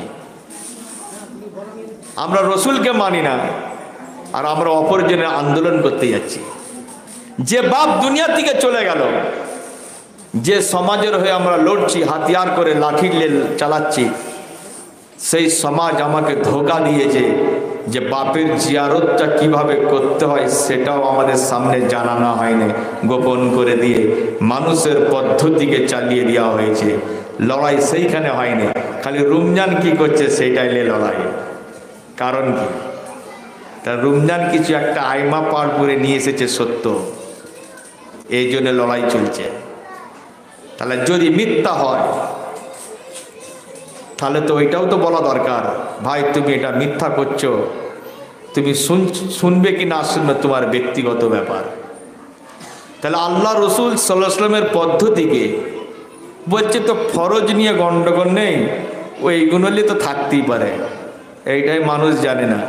আমরা রসুলকে মানি না আর আমরা অপরজনের আন্দোলন করতে যাচ্ছি। যে বাপ দুনিয়া থেকে চলে গেল, যে সমাজের হয়ে আমরা লড়ছি, হাতিয়ার করে লাঠি চালাচ্ছি, সেই সমাজ আমাকে ধোঁকা দিয়েছে যে বাপের জিয়ারতটা কিভাবে করতে হয় সেটাও আমাদের সামনে জানানো হয়নি, গোপন করে দিয়ে মানুষের পদ্ধতিকে চালিয়ে দেওয়া হয়েছে। লড়াই সেইখানে হয়নি, খালি রমজান কি করছে সেইটাই লড়াই। কারণ কি? তা রমজান কিছু একটা আইমা পার করে নিয়ে এসেছে সত্য, এই জন্য লড়াই চলছে। তাহলে যদি মিথ্যা হয় তাহলে তো ওইটাও তো বলা দরকার, ভাই তুমি এটা মিথ্যা করছো, তুমি শুনবে কি না শুনবে তোমার ব্যক্তিগত ব্যাপার। তাহলে আল্লাহ রসুল সাল্লাল্লাহু আলাইহি ওয়াসাল্লামের পদ্ধতিকে বলছে তো ফরজ নিয়ে গন্ডগোল নেই, ওইগুলো নিয়ে তো থাকতেই পারে, এইটাই মানুষ জানে না,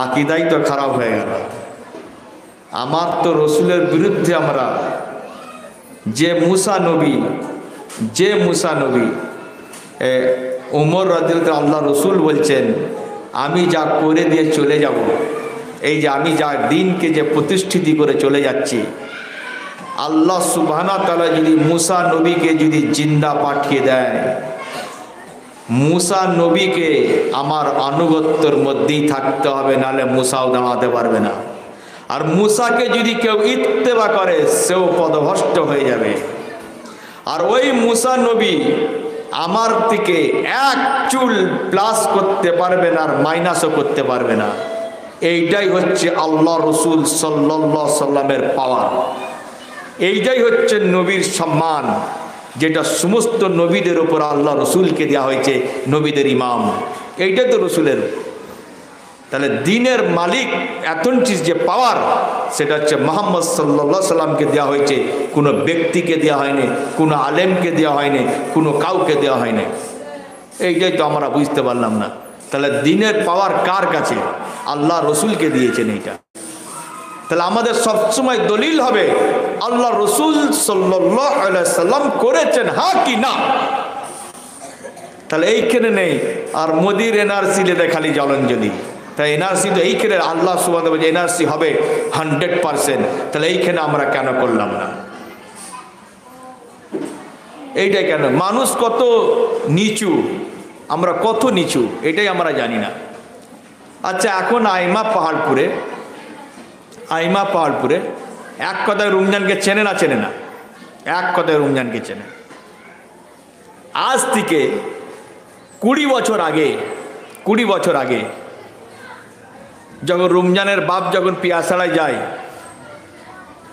আকিদাই তো খারাপ হয়ে গেল। আমার তো রসুলের বিরুদ্ধে আমরা যে মুসা নবী উমর রাদিয়াল্লাহু আল্লাহ রসুল বলছেন আমি যা করে দিয়ে চলে যাব, এই যে আমি যা দিনকে যে প্রতিষ্ঠিত করে চলে যাচ্ছি, আল্লাহ সুবহানাহু ওয়া তাআলা যদি মুসা নবীকে যদি জিন্দা পাঠিয়ে দেয়, মুসা নবীকে আমার আনুগত্যের মধ্যেই থাকতে হবে, নাহলে মুসাও দাঁড়াতে পারবে না। আর মুসাকে যদি কেউ ইত্তেবা করে সেও পদভ্রষ্ট হয়ে যাবে। আর ওই মুসা নবী আমার থেকে এক চুল প্লাস করতে পারবে না আর মাইনাসও করতে পারবে না। এইটাই হচ্ছে আল্লাহ রসুল সাল্লাল্লাহু আলাইহি সাল্লামের পাওয়ার, এইটাই হচ্ছে নবীর সম্মান, যেটা সমস্ত নবীদের উপর আল্লাহ রসুলকে দেওয়া হয়েছে, নবীদের ইমাম, এইটাই তো রসুলের। তাহলে দিনের মালিক অ্যাথেন্টিস যে পাওয়ার, সেটা হচ্ছে মুহাম্মদ সাল্লাল্লাহু আলাইহি সাল্লামকে দেওয়া হয়েছে, কোনো ব্যক্তিকে দেওয়া হয়নি, কোনো আলেমকে দেওয়া হয়নি, কোনো কাউকে দেওয়া হয়নি। এইটাই তো আমরা বুঝতে পারলাম না। তাহলে দিনের পাওয়ার কার কাছে? আল্লাহ রসুলকে দিয়েছেন এইটা। তাহলে আমাদের সবসময় দলিল হবে আল্লাহ রসুল সাল্লাল্লাহু আলাইহি সাল্লাম করেছেন, হ্যাঁ কি না। তাহলে এইখানে নেই, আর মোদির এনআরসি লেদে খালি জলঞ্জলি। তাই এনআরসি তো এইখানে আল্লাহ সুবহানাহু ওয়া তাআলা এনআরসি হবে 100%, তাহলে এইখানে আমরা কেন করলাম না? এইটাই কেন? মানুষ কত নিচু, আমরা কত নিচু, এটাই আমরা জানি না। আচ্ছা, এখন আইমা পাহাড়পুরে এক কথায় রমজানকে চেনে না? চেনে না, এক কথায় রমজানকে চেনে। আজ থেকে 20 বছর আগে যখন রমজানের বাপ যখন পিয়াসাড়ায় যায়,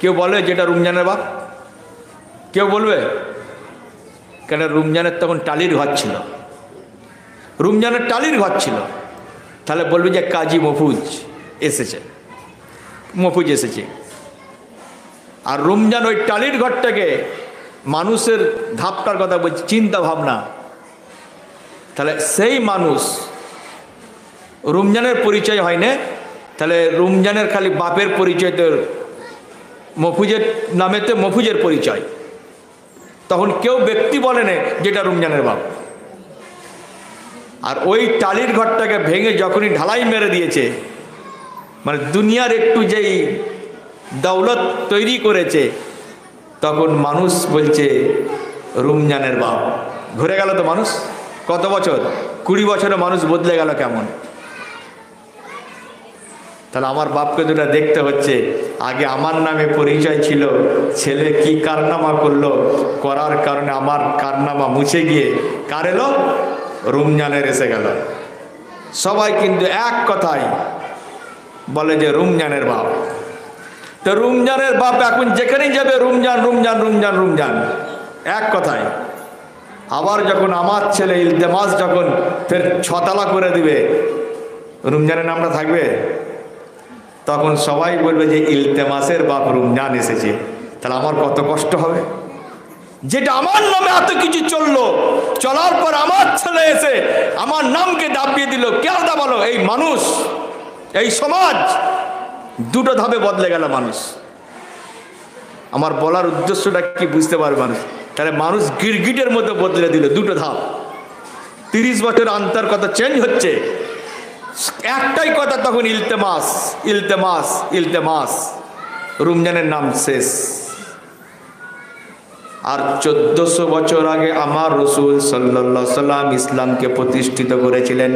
কেউ বলে যেটা রমজানের বাপ? কেউ বলবে? কেন? রমজানের তখন টালির ঘর ছিল, তাহলে বলবে যে কাজী মফুজ এসেছে। আর রমজান ওই টালির ঘরটাকে মানুষের ধাপটার কথা বলছে, চিন্তা ভাবনা। তাহলে সেই মানুষ রমজানের পরিচয় হয় না, তাহলে রমজানের খালি বাপের পরিচয় তো মফুজের নামেতে মফুজের পরিচয়। তখন কেউ ব্যক্তি বলে না যেটা রমজানের বাপ। আর ওই টালির ঘরটাকে ভেঙে যখনই ঢালাই মেরে দিয়েছে, মানে দুনিয়ার একটু যেই দৌলত তৈরি করেছে, তখন মানুষ বলছে রমজানের বাপ। ঘুরে গেল তো মানুষ, কত বছর? 20 বছরে মানুষ বদলে গেল কেমন? তাহলে আমার বাপকে দুটা দেখতে হচ্ছে, আগে আমার নামে পরিচয় ছিল, ছেলে কি কারনামা করলো, করার কারণে আমার কারনামা মুছে গিয়ে কার এলো? রমজানের এসে গেল। সবাই কিন্তু এক কথাই বলে যে রমজানের বাপ। তো রমজানের বাপ এখন যেখানেই যাবে রমজান, এক কথায়। আবার যখন আমার ছেলে ইলতেমাস যখন ফের 6 তালা করে দিবে, রমজানের নামটা থাকবে? তখন সবাই বলবে যে ইলতেমাসের বাপ রমজান এসেছে। তাহলে আমার কত কষ্ট হবে। যেটা আমার নামে এত কিছু চললো, চলার পর আমার ছেলে এসে আমার নামকে দাবিয়ে দিল, কে দাবালো? এই মানুষ, এই সমাজ, দুটো ধাপে বদলে গেল মানুষ। আমার বলার উদ্দেশ্যটা কি বুঝতে পারবে মানুষ? তাহলে মানুষ গিরগিটের মতো বদলে দিল, দুটো ধাপ। 30 বছর অন্তর কত চেঞ্জ হচ্ছে। একটাই কথা তখন, ইলতেমাস, ইলতেমাস, ইলতেমাস। রমজানের নাম শেষ। আর 1400 বছর আগে আমার রসুল সাল্লাল্লাহু আলাইহি সাল্লাম ইসলামকে প্রতিষ্ঠিত করেছিলেন।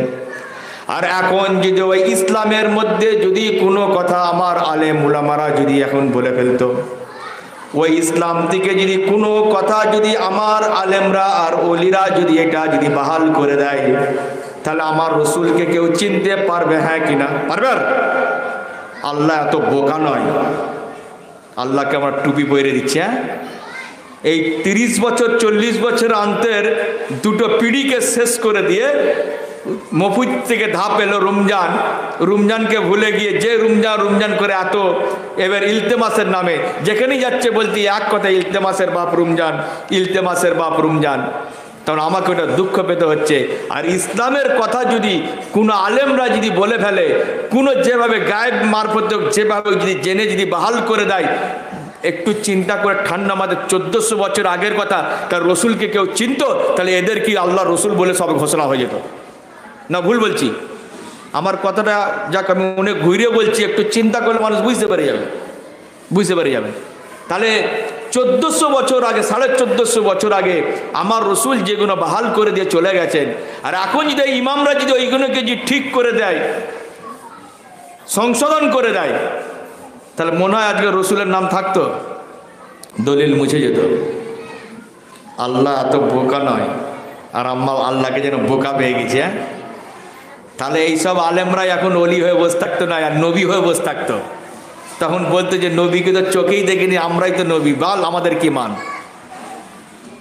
আর এখন যদি ওই ইসলামের মধ্যে যদি কোনো কথা আমার আলেম উলামারা যদি এখন বলে ফেলতো, ওই ইসলাম থেকে যদি কোনো কথা যদি আমার আলেমরা আর ওলিরা যদি এটা যদি বাহাল করে দেয়, তাহলে আমার রসুলকে কেউ চিনতে পারবে? হ্যাঁ কিনা পারবে? আল্লাহ এত বোকা নয়। আল্লাহকে আমার টুপি পরে দিচ্ছে। এই 30 বছর 40 বছর অন্তর দুটো পিঢ়িকে শেষ করে দিয়ে মফুজ থেকে ধাপ এলো রমজান। রমজানকে ভুলে গিয়ে যে রমজান রমজান করে এত এবার ইলতেমাসের নামে যেখানেই যাচ্ছে বলতে এক কথা, ইলতেমাসের বাপ রমজান, ইলতেমাসের বাপ রমজান। তখন আমাকে ওটা দুঃখ পেতে হচ্ছে। আর ইসলামের কথা যদি কোনো আলেমরা যদি বলে ফেলে, কোনো যেভাবে গায়েব মারফত যেভাবে যদি জেনে যদি বাহাল করে দেয়, একটু চিন্তা করে ঠান্ডা মাথায় 1400 বছর আগের কথা তার রসুলকে কেউ চিনত, তাহলে এদের কি আল্লাহ রসুল বলে সব ঘোষণা হয়ে যেত না? ভুল বলছি? আমার কথাটা যাক আমি অনেক ঘুরিয়ে বলছি, একটু চিন্তা করলে মানুষ বুঝতে পেরে যাবে, বুঝতে পেরে যাবে। তাহলে 1400 বছর আগে, 1450 বছর আগে আমার রসুল যেগুলো বাহাল করে দিয়ে চলে গেছেন, আর এখন যদি ইমামরা যদি ওইগুলোকে যদি ঠিক করে দেয়, সংশোধন করে দেয়, তাহলে মনে হয় আজকে রসুলের নাম থাকতো? দলিল মুছে যেত। আল্লাহ এত বোকা নয়। আর আম্মা আল্লাহকে যেন বোকা পেয়ে গেছে। তাহলে এইসব আলেমরাই এখন অলি হয়ে বসে থাকতো না, আর নবী হয়ে বসে থাকতো। তখন বলতো যে নবীকে তো চোখেই দেখিনি, আমরাই তো নবী, বল আমাদের কি মান?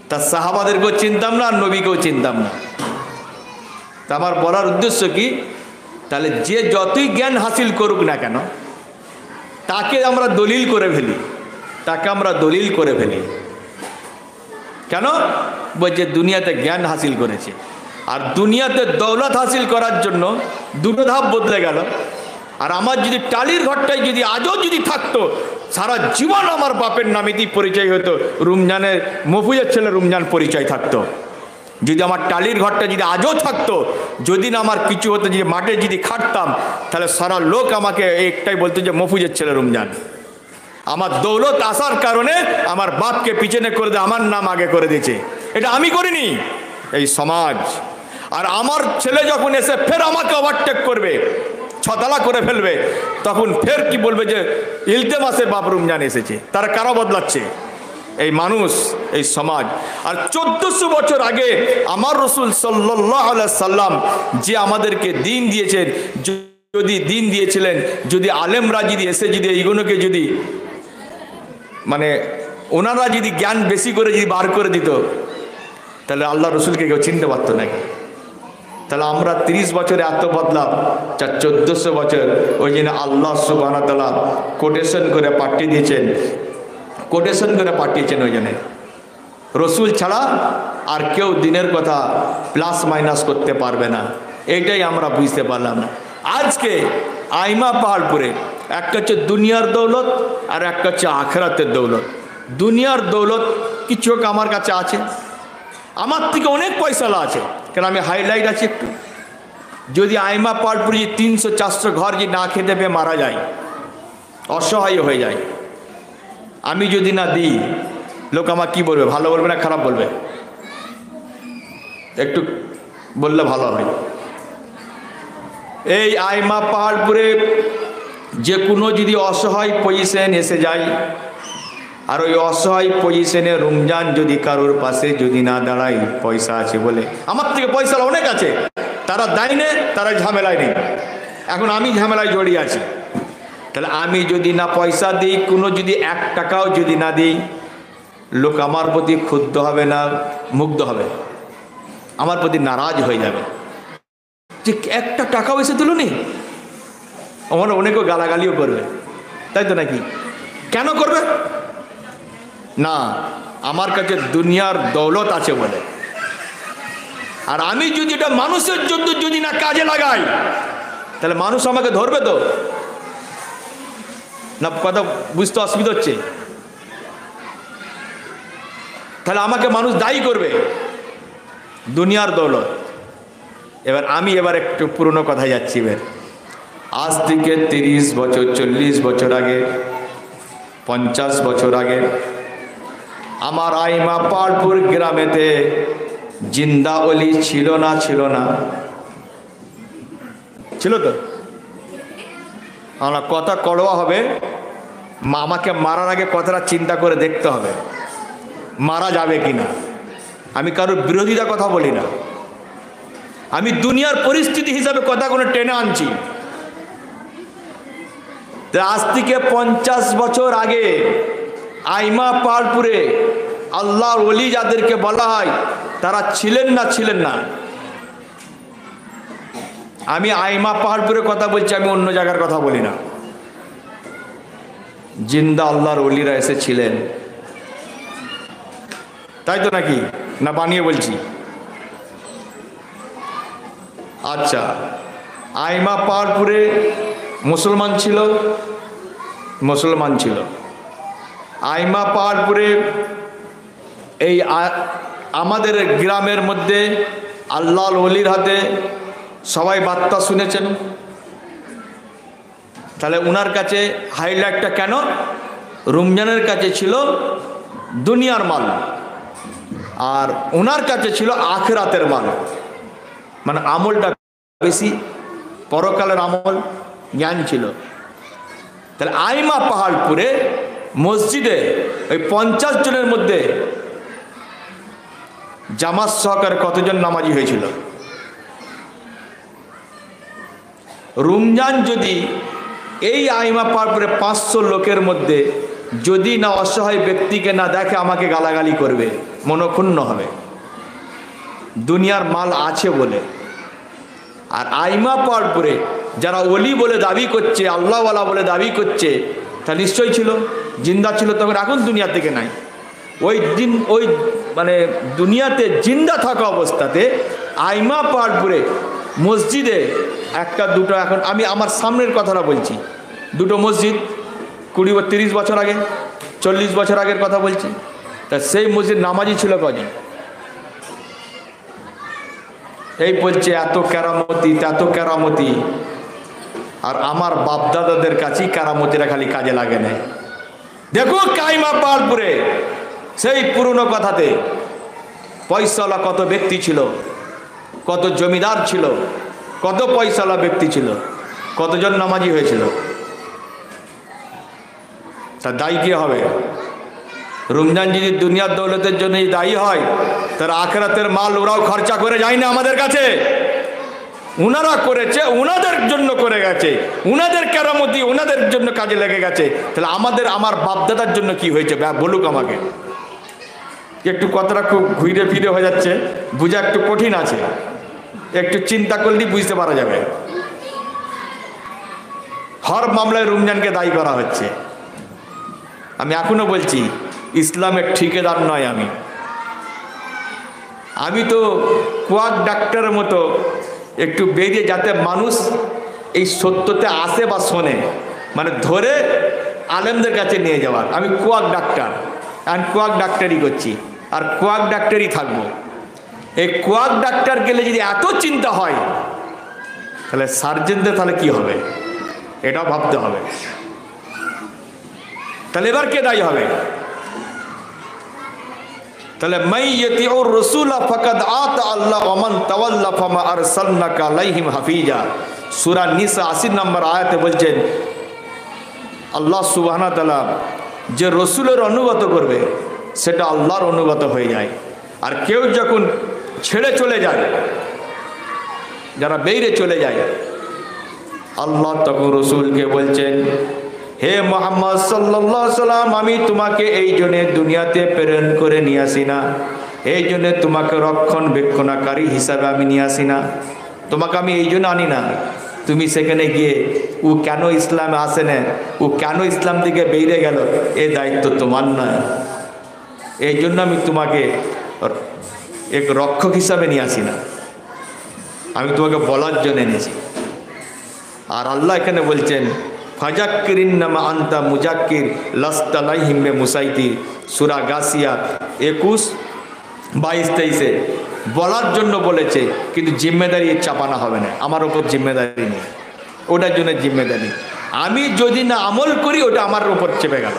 তার সাহাবাদেরকেও চিনতাম না, আর নবীকেও চিনতাম না। তা আমার বলার উদ্দেশ্য কি, তাহলে যে যতই জ্ঞান হাসিল করুক না কেন, তাকে আমরা দলিল করে ফেলি, তাকে আমরা দলিল করে ফেলি। কেন? বলছে দুনিয়াতে জ্ঞান হাসিল করেছে। আর দুনিয়াতে দৌলত হাসিল করার জন্য দুটো ধাপ বদলে গেল। আর আমার যদি টালির ঘরটায় যদি আজও যদি থাকতো, সারা জীবন আমার বাপের নামেতেই পরিচয় হতো, রমজানের মফুজের ছেলে রমজান পরিচয় থাকতো। যদি আমার টালির ঘরটা যদি আজও থাকতো, যদি না আমার কিছু হতো, যদি মাঠে যদি খাটতাম, তাহলে সারা লোক আমাকে একটাই বলতো যে মফুজের ছেলে রমজান। আমার দৌলত আসার কারণে আমার বাপকে পিছনে করে দিয়ে আমার নাম আগে করে দিয়েছে। এটা আমি করিনি, এই সমাজ। আর আমার ছেলে যখন এসে ফের আমাকে ওভারটেক করবে, ছতলা করে ফেলবে, তখন ফের কি বলবে যে ইলতেমাসের বাপ রমজান এসেছে। তারা কারা বদলাচ্ছে? এই মানুষ, এই সমাজ। আর 1400 বছর আগে আমার রসুল সাল্লাল্লাহু আলাইহি সাল্লাম যে আমাদেরকে দিন দিয়েছেন, যদি দিন দিয়েছিলেন, যদি আলেমরা যদি এসে যদি এইগুলোকে যদি মানে ওনারা যদি জ্ঞান বেশি করে যদি বার করে দিত, তাহলে আল্লাহ রসুলকে কেউ চিনতে পারতো নাকি? তাহলে আমরা 30 বছরে এত বদলাম, 1400 বছর। ওই জন্য আল্লাহ সুবহানাহু ওয়া তাআলা কোটেশন করে পাঠিয়ে দিয়েছেন, কোটেশন করে পাঠিয়েছেন। ওই জন্য রসুল ছাড়া আর কেউ দিনের কথা প্লাস মাইনাস করতে পারবে না। এইটাই আমরা বুঝতে পারলাম না। আজকে আইমা পাহাড়পুরে একটা হচ্ছে দুনিয়ার দৌলত, আর একটা হচ্ছে আখেরাতের দৌলত। দুনিয়ার দৌলত কিছু আমার কাছে আছে, আমার থেকে অনেক পয়সালা আছে, কেন আমি হাইলাইট আছি একটু। যদি আইমা পাহাড়পুরে 300-400 ঘর যদি না খেতে পেয়ে মারা যায়, অসহায় হয়ে যায়, আমি যদি না দিই, লোক আমার কি বলবে? ভালো বলবে না খারাপ বলবে? একটু বললে ভালো হয়। এই আইমা পাহাড়পুরে যে কোনো যদি অসহায় পজিশন এসে যায়, আর ওই অসহায় পজিশনে রমজান যদি কারোর পাশে যদি না দাঁড়ায়, পয়সা আছে বলে, আমার থেকে পয়সা অনেক আছে, তারা দেয় না, তারা ঝামেলায় নেই। এখন আমি ঝামেলায় জড়িয়ে আছি। তাহলে আমি যদি না পয়সা দিই, কোনো যদি 1 টাকাও যদি না দিই, লোক আমার প্রতি ক্ষুব্ধ হবে না, মুগ্ধ হবে, আমার প্রতি নারাজ হয়ে যাবে যে 1টা টাকাও এসে দিল নি। আমার অনেকেও গালাগালিও করবে, তাই তো নাকি? কেন করবে? না, আমার কাছে দুনিয়ার দৌলত আছে বলে। আর আমি যদি এটা মানুষের জন্য যদি না কাজে লাগাই, তাহলে মানুষ আমাকে ধরবে তো না? কথা বুঝতে অসুবিধা হচ্ছে? তাহলে আমাকে মানুষ দায়ী করবে দুনিয়ার দৌলত। এবার একটু পুরনো কথায় যাচ্ছি। এবার আজ থেকে 30 বছর, 40 বছর আগে, 50 বছর আগে আমার আইমা পাড়পুর গ্রামেতে জিন্দা অলি ছিল না? ছিল না? ছিল তো? আমার কথা কড়োয়া হবে, আমাকে মারার আগে কথাটা চিন্তা করে দেখতে হবে মারা যাবে কিনা। আমি কারোর বিরোধিতা কথা বলি না, আমি দুনিয়ার পরিস্থিতি হিসাবে কথা কোনো টেনে আনছি। আজ থেকে 50 বছর আগে আইমা পাড়পুরে আল্লাহর ওলি যাদেরকে বলা হয় তারা ছিলেন না? ছিলেন না? আমি আইমা পাহাড়পুরের কথা বলছি, আমি অন্য জায়গার কথা বলি না। জিন্দা আল্লাহর ওলিরা এসেছিলেন, তাই তো নাকি? না বানিয়ে বলছি? আচ্ছা, আইমা পাহাড়পুরে মুসলমান ছিল? মুসলমান ছিল। আইমা পাহাড়পুরে এই আমাদের গ্রামের মধ্যে আল্লাহর ওলির হাতে সবাই বার্তা শুনেছেন। তাহলে উনার কাছে হাইলাইটটা কেন? রমজানের কাছে ছিল দুনিয়ার মাল, আর ওনার কাছে ছিল আখিরাতের মাল, মানে আমলটা বেশি, পরকালের আমল জ্ঞান ছিল। তাহলে আইমা পাহাড়পুরে মসজিদে ওই 50 জনের মধ্যে জামাত সহকারে কতজন নামাজি হয়েছিল? রমজান যদি এই আইমা পাহাড়পুরে 500 লোকের মধ্যে যদি না অসহায় ব্যক্তিকে না দেখে আমাকে গালাগালি করবে, মনক্ষুণ্ণ হবে দুনিয়ার মাল আছে বলে। আর আইমা পাহাড়পুরে যারা ওলি বলে দাবি করছে, আল্লাহওয়ালা বলে দাবি করছে, তা নিশ্চয়ই ছিল, জিন্দা ছিল তখন, এখন দুনিয়া থেকে নাই। ওই দিন ওই মানে দুনিয়াতে জিন্দা থাকা অবস্থাতে আইমা পাহাড়পুরে মসজিদে একটা দুটো, এখন আমি আমার সামনের কথাটা বলছি, দুটো মসজিদ 20-30 বছর আগে, 40 বছর আগের কথা বলছি। তা সেই মসজিদ নামাজি ছিল কজন? এই বলছে এত কেরামতি, এত কেরামতি, আর আমার বাপদাদাদের কাছেই কেরামতিরা খালি কাজে লাগে না। দেখো আইমা পাহাড়পুরে সেই পুরনো কথাতে পয়সাওয়ালা কত ব্যক্তি ছিল, কত জমিদার ছিল, কত পয়সাওয়ালা ব্যক্তি ছিল, কতজন নামাজি হয়েছিল। তা দায়ী কে হবে? রমজান যদি দুনিয়ার দৌলতের জন্য দায়ী হয়, তার আখিরাতের মাল ওরাও খরচা করে যায় না আমাদের কাছে, উনারা করেছে, উনাদের জন্য করে গেছে, উনাদের কেরামতি উনাদের জন্য কাজে লেগে গেছে। তাহলে আমার বাপদাদার জন্য কি হয়েছে বলুক আমাকে। একটু কথাটা খুব ঘুরে ফিরে হয়ে যাচ্ছে, বোঝা একটু কঠিন আছে, একটু চিন্তা করলেই বুঝতে পারা যাবে। হর মামলায় রমজানকে দায়ী করা হচ্ছে। আমি এখনো বলছি ইসলামের ঠিকাদার নয় আমি তো কোয়াক ডাক্তারের মতো একটু বেরিয়ে, যাতে মানুষ এই সত্যতে আসে বা শোনে, মানে ধরে আলেমদের কাছে নিয়ে যাওয়ার। আমি কোয়াক ডাক্তার, আমি কোয়াক ডাক্তারই করছি আর কোয়াক ডাক্তারই থাকবো। এই কোয়াক ডাক্তার গেলে যদি এত চিন্তা হয়, তাহলে সার্জেনদের তাহলে কি হবে এটাও ভাবতে হবে। তাহলে এবার কে দায়ী হবে? তাহলে মাইয়াতিউর রাসূল ফাকাদ আতা আল্লাহ ওয়া মান তাওয়াল্লা ফামা আরসালনাকা আলাইহিম হাফিজা। সূরা নিসা 80 নম্বর আয়াতে বলছেন আল্লাহ সুবহানাহু ওয়া তাআলা যে রসুলের অনুগত করবে সেটা আল্লাহর অনুগত হয়ে যায়। আর কেউ যখন ছেড়ে চলে যায়, যারা বেরিয়ে চলে যায়, আল্লাহ তখন রসুলকে বলছেন, হে মুহাম্মদ সাল্লাল্লাহু আলাইহি সাল্লাম, আমি তোমাকে এই জন্য দুনিয়াতে প্রেরণ করে নিয়ে আসি না, এই জন্য তোমাকে রক্ষণাবেক্ষণকারী হিসাবে আমি নিয়ে আসি না, তোমাকে আমি এই জন্য আনি না তুমি সেখানে গিয়ে ও কেন ইসলামে আসে না, ও কেন ইসলাম থেকে বেরিয়ে গেল, এই দায়িত্ব তোমার নয়। এই জন্য আমি তোমাকে এক রক্ষক হিসাবে নিয়ে আসি না, আমি তোমাকে বলার জন্য এনেছি। আর আল্লাহ এখানে বলছেন ফাজাক্কিরিন নামা আন্তা মুজাক্কির লাস্তালাই হিম্বে মুসাইতি, সূরা গাসিয়া 21, 22, 23 বলার জন্য বলেছে, কিন্তু জিম্মেদারি চাপানো হবে না, আমার ওপর জিম্মেদারি নেই, ওটার জন্য জিম্মেদারি আমি যদি না আমল করি ওটা আমার ওপর চেপে গেল,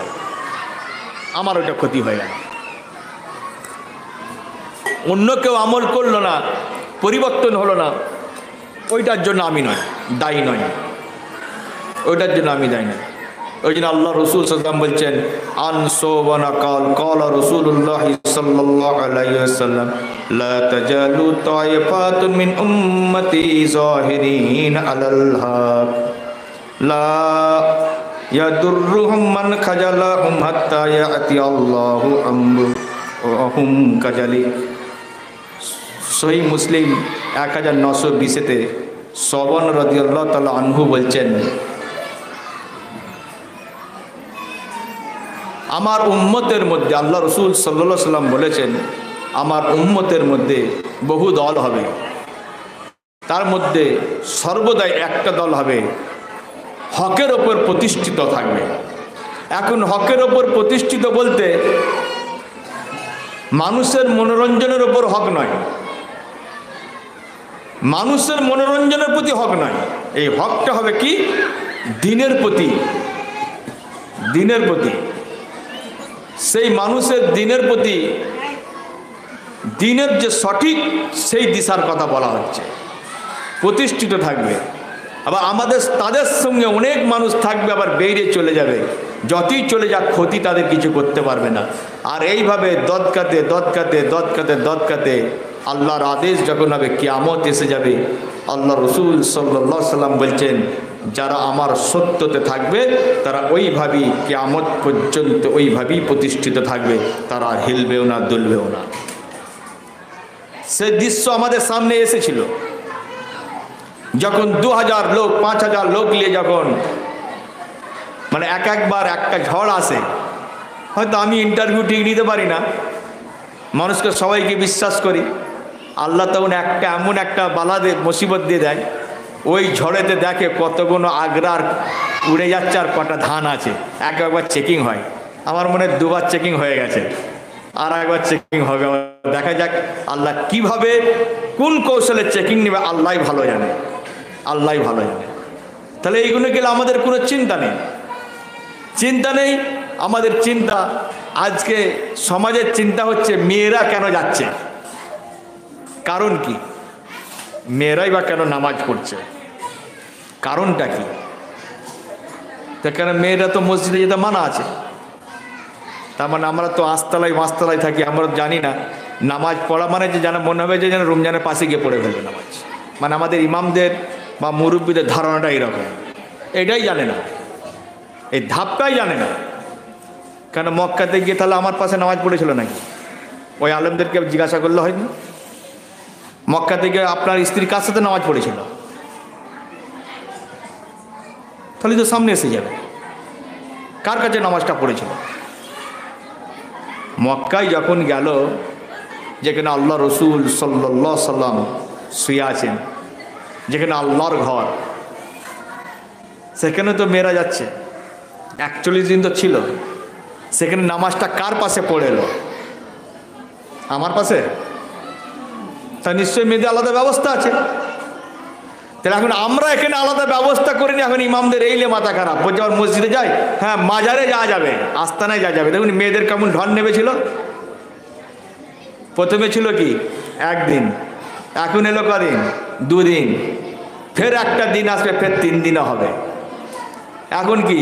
আমার ওটা ক্ষতি হয়ে গেল। অন্য কেউ আমল করলো না, পরিবর্তন হলো না, ওইটার জন্য আমি নয়, দায়ী নয়, ওইটার জন্য আমি দায়ী নয়। ওই জন্য আল্লাহ রসুল সাল্লাম বলছেন আন সোবানা কাল কাল রাসূলুল্লাহ সাল্লাল্লাহু আলাইহি ওয়াসাল্লাম লা তাজালু তায়ফাতুন মিন উম্মতি যাহিরিন আলাল হক লা ইয়াদুররুহুম মান খাজালাহুম হাত্তা ইয়াতি আল্লাহু আমরুহুম কাজালি। সহিহ মুসলিম 1920-তে সবন রাদিয়াল্লাহু তাআলা আনহু বলছেন আমার উম্মতের মধ্যে, আল্লাহ রসুল সাল্লাল্লাহু আলাইহি সাল্লাম বলেছেন আমার উম্মতের মধ্যে বহু দল হবে, তার মধ্যে সর্বদাই একটা দল হবে হকের ওপর প্রতিষ্ঠিত থাকবে। এখন হকের ওপর প্রতিষ্ঠিত বলতে মানুষের মনোরঞ্জনের ওপর হক নয়, মানুষের মনোরঞ্জনের প্রতি হক নয়, এই হকটা হবে কি দ্বীনের প্রতি, দ্বীনের প্রতি, সেই মানুষের দ্বীনের প্রতি, দ্বীনের যে সঠিক সেই দিশার কথা বলা হচ্ছে, প্রতিষ্ঠিত থাকবে। আবার আমাদের তাদের সঙ্গে অনেক মানুষ থাকবে, আবার বেরিয়ে চলে যাবে, যতই চলে যাক ক্ষতি তাদের কিছু করতে পারবে না। আর এইভাবে দদকাতে দদকাতে দদকাতে দদকাতে আল্লাহর আদেশ যখন হবে কিয়ামত এসে যাবে। আল্লাহ রসুল সাল্লাল্লাহু আলাইহি সাল্লাম বলছেন যারা আমার সত্যতে থাকবে তারা ওইভাবেই কিয়ামত পর্যন্ত ওইভাবেই প্রতিষ্ঠিত থাকবে, তারা হিলবেও না দুলবেও না। সে দৃশ্য আমাদের সামনে এসেছিল যখন 2000 লোক 5000 লোক নিয়ে যখন মানে একবার একটা ঝড় আসে, হয়তো আমি ইন্টারভিউ ঠিক নিতে পারি না, মানুষকে সবাইকে বিশ্বাস করি, আল্লাহ তখন একটা এমন একটা বালাদের মুসিবত দিয়ে দেয়, ওই ঝড়েতে দেখে কতগুলো আগ্রার উড়ে যাচ্ছে আর কটা ধান আছে, একবার চেকিং হয়, আমার মনে হয় 2বার চেকিং হয়ে গেছে, আর একবার চেকিং হবে, দেখা যাক আল্লাহ কিভাবে কোন কৌশলে চেকিং নেবে আল্লাহই ভালো জানে, আল্লাহই ভালো জানে। তাহলে এইগুলো গেলে আমাদের কোনো চিন্তা নেই, চিন্তা নেই, আমাদের চিন্তা আজকে সমাজের চিন্তা হচ্ছে মেয়েরা কেন যাচ্ছে, কারণ কি, মেয়েরাই বা কেন নামাজ পড়ছে, কারণটা কি? তার কারণ মেয়েরা তো মসজিদে যেতে মানা আছে, তার মানে আমরা তো আস্তালায় মাস্তালায় থাকি, আমরা জানি না নামাজ পড়া মানে যে যেন মনে হবে যে যেন রমজানের পাশে গিয়ে পড়ে ফেলবে নামাজ, মানে আমাদের ইমামদের বা মুরব্বীদের ধারণাটা এইরকম, এটাই জানে না, এই ধাপটাই জানে না। কেন মক্কাতে গিয়ে তাহলে আমার পাশে নামাজ পড়েছিল নাকি? ওই আলেমদেরকে জিজ্ঞাসা করলে হয়নি মক্কা থেকে আপনার স্ত্রী কার সাথে নামাজ পড়েছিল, তাহলে তো সামনে এসে যাবে কার কাছে নামাজটা পড়েছিল। মক্কায় যখন গেল, যেখানে আল্লাহ রসুল সাল্লাল্লাহু আলাইহি সাল্লাম শুয়ে আছেন, যেখানে আল্লাহর ঘর, সেখানে তো মেয়েরা যাচ্ছে, 41 দিন তো ছিল, সেখানে নামাজটা কার পাশে পড়ে এলো? আমার পাশে? তা নিশ্চয়ই মেয়েদের আলাদা ব্যবস্থা আছে। তাহলে এখন আমরা এখানে আলাদা ব্যবস্থা করিনি, এখন ইমামদের এইলে মাথা খারাপ, বলছে আবার মসজিদে যাই, হ্যাঁ মাজারে যাওয়া যাবে, আস্তানায় যাওয়া যাবে। দেখুন মেয়েদের কেমন ঢন নেমেছিল, প্রথমে ছিল কি 1 দিন, এখন এলো কদিন, 2 দিন, ফের একটা দিন আসবে, ফের 3 দিনও হবে। এখন কি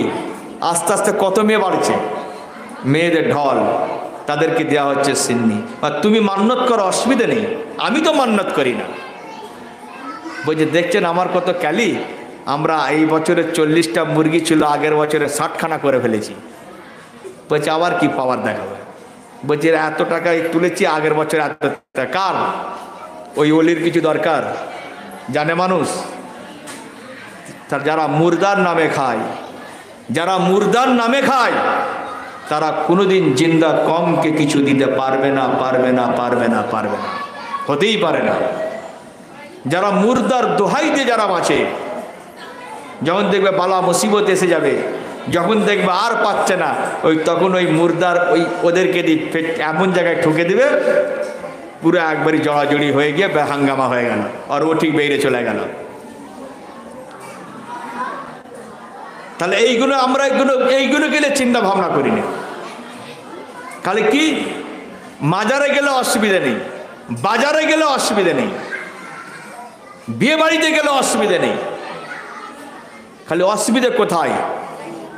আস্তে আস্তে কত মেয়ে বাড়ছে, মেয়েদের ঢল, তাদেরকে দেওয়া হচ্ছে সিন্নি। আর তুমি মান্নত করো, অসুবিধা নেই, আমি তো মান্নত করি না। বলছে দেখছেন আমার কত ক্যালি, আমরা এই বছরে 40টা মুরগি ছিল, আগের বছরে 60খানা করে ফেলেছি। বলছে আবার কি পাওয়ার দেখাবে? বলছে এত টাকা তুলেছি, আগের বছরে এত টাকা। কার? ওই অলির কিছু দরকার জানে মানুষ? তার যারা মুর্দার নামে খায়, যারা মুর্দার নামে খায়, তারা কোনোদিন জিন্দা কমকে কিছু দিতে পারবে না, পারবে না, পারবে না, পারবে না, হতেই পারে না। যারা মুর্দার দোহাই দিয়ে যারা বাঁচে, যখন দেখবে বালা মুসিবত এসে যাবে, যখন দেখবে আর পাচ্ছে না, তখন ওই মুর্দার ওদেরকে এমন জায়গায় ঠুকে দিবে, পুরো একবারই জড়াজড়ি হয়ে গিয়ে হাঙ্গামা হয়ে গেল, আর ও ঠিক বেরিয়ে চলে গেল। তাহলে আমরা এইগুলো গেলে চিন্তা ভাবনা করি না। খালি কি মাজারে গেলে অসুবিধা নেই, বাজারে গেলে অসুবিধা নেই, বিয়ে বাড়িতে গেলে অসুবিধা নেই, খালি অসুবিধা কোথায়?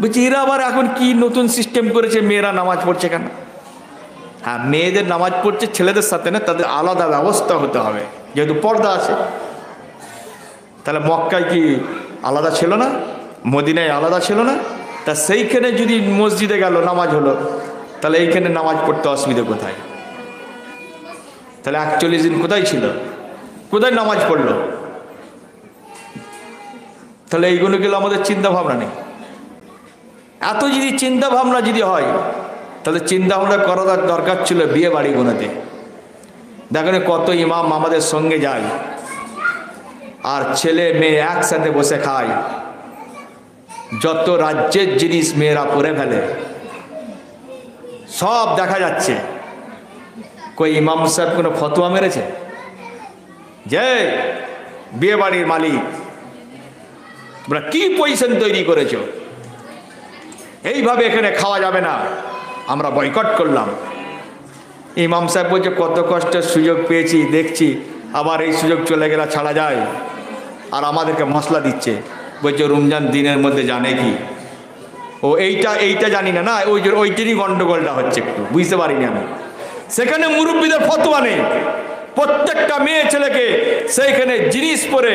বলছি এরা আবার এখন কি নতুন সিস্টেম করেছে, মেয়েরা নামাজ পড়ছে কেন? হ্যাঁ, মেয়েদের নামাজ পড়ছে ছেলেদের সাথে না, তাদের আলাদা ব্যবস্থা হতে হবে, যেহেতু পর্দা আছে। তাহলে মক্কায় কি আলাদা ছিল না? মদিনায় আলাদা ছিল না? তা সেইখানে যদি মসজিদে গেল নামাজ হলো, তাহলে এইখানে নামাজ পড়তে অসুবিধা কোথায়? তাহলে 41 দিন কোথায় ছিল, কোথায় নামাজ পড়লো? তাহলে এইগুলো গেলে আমাদের চিন্তা ভাবনা নেই। এত যদি চিন্তা ভাবনা যদি হয়, তাহলে চিন্তা ভাবনা করার দরকার ছিল বিয়ে বাড়িগুলোতে। দেখেন কত ইমাম আমাদের সঙ্গে যায়, আর ছেলে মেয়ে একসাথে বসে খায়, যত রাজ্যের জিনিস মেয়েরা পরে ফেলে সব দেখা যাচ্ছে। কই ইমাম সাহেব কোনো ফতোয়া মেরেছে যে বিয়ে বাড়ির মালিক তোমরা কি পজিশন তৈরি করেছো, এইভাবে এখানে খাওয়া যাবে না, আমরা বয়কট করলাম? ইমাম সাহেব বলছে কত কষ্টের সুযোগ পেয়েছি, দেখছি আবার এই সুযোগ চলে গেলে ছাড়া যায়, আর আমাদেরকে মশলা দিচ্ছে। বলছে রমজান দিনের মধ্যে জানে কি ও এইটা জানি না, না ওইটারই গন্ডগোলটা হচ্ছে, একটু বুঝতে পারিনি আমি। সেখানে মুরব্বীদের ফতোয়া নেই, প্রত্যেকটা মেয়ে ছেলেকে সেইখানে জিনিস পরে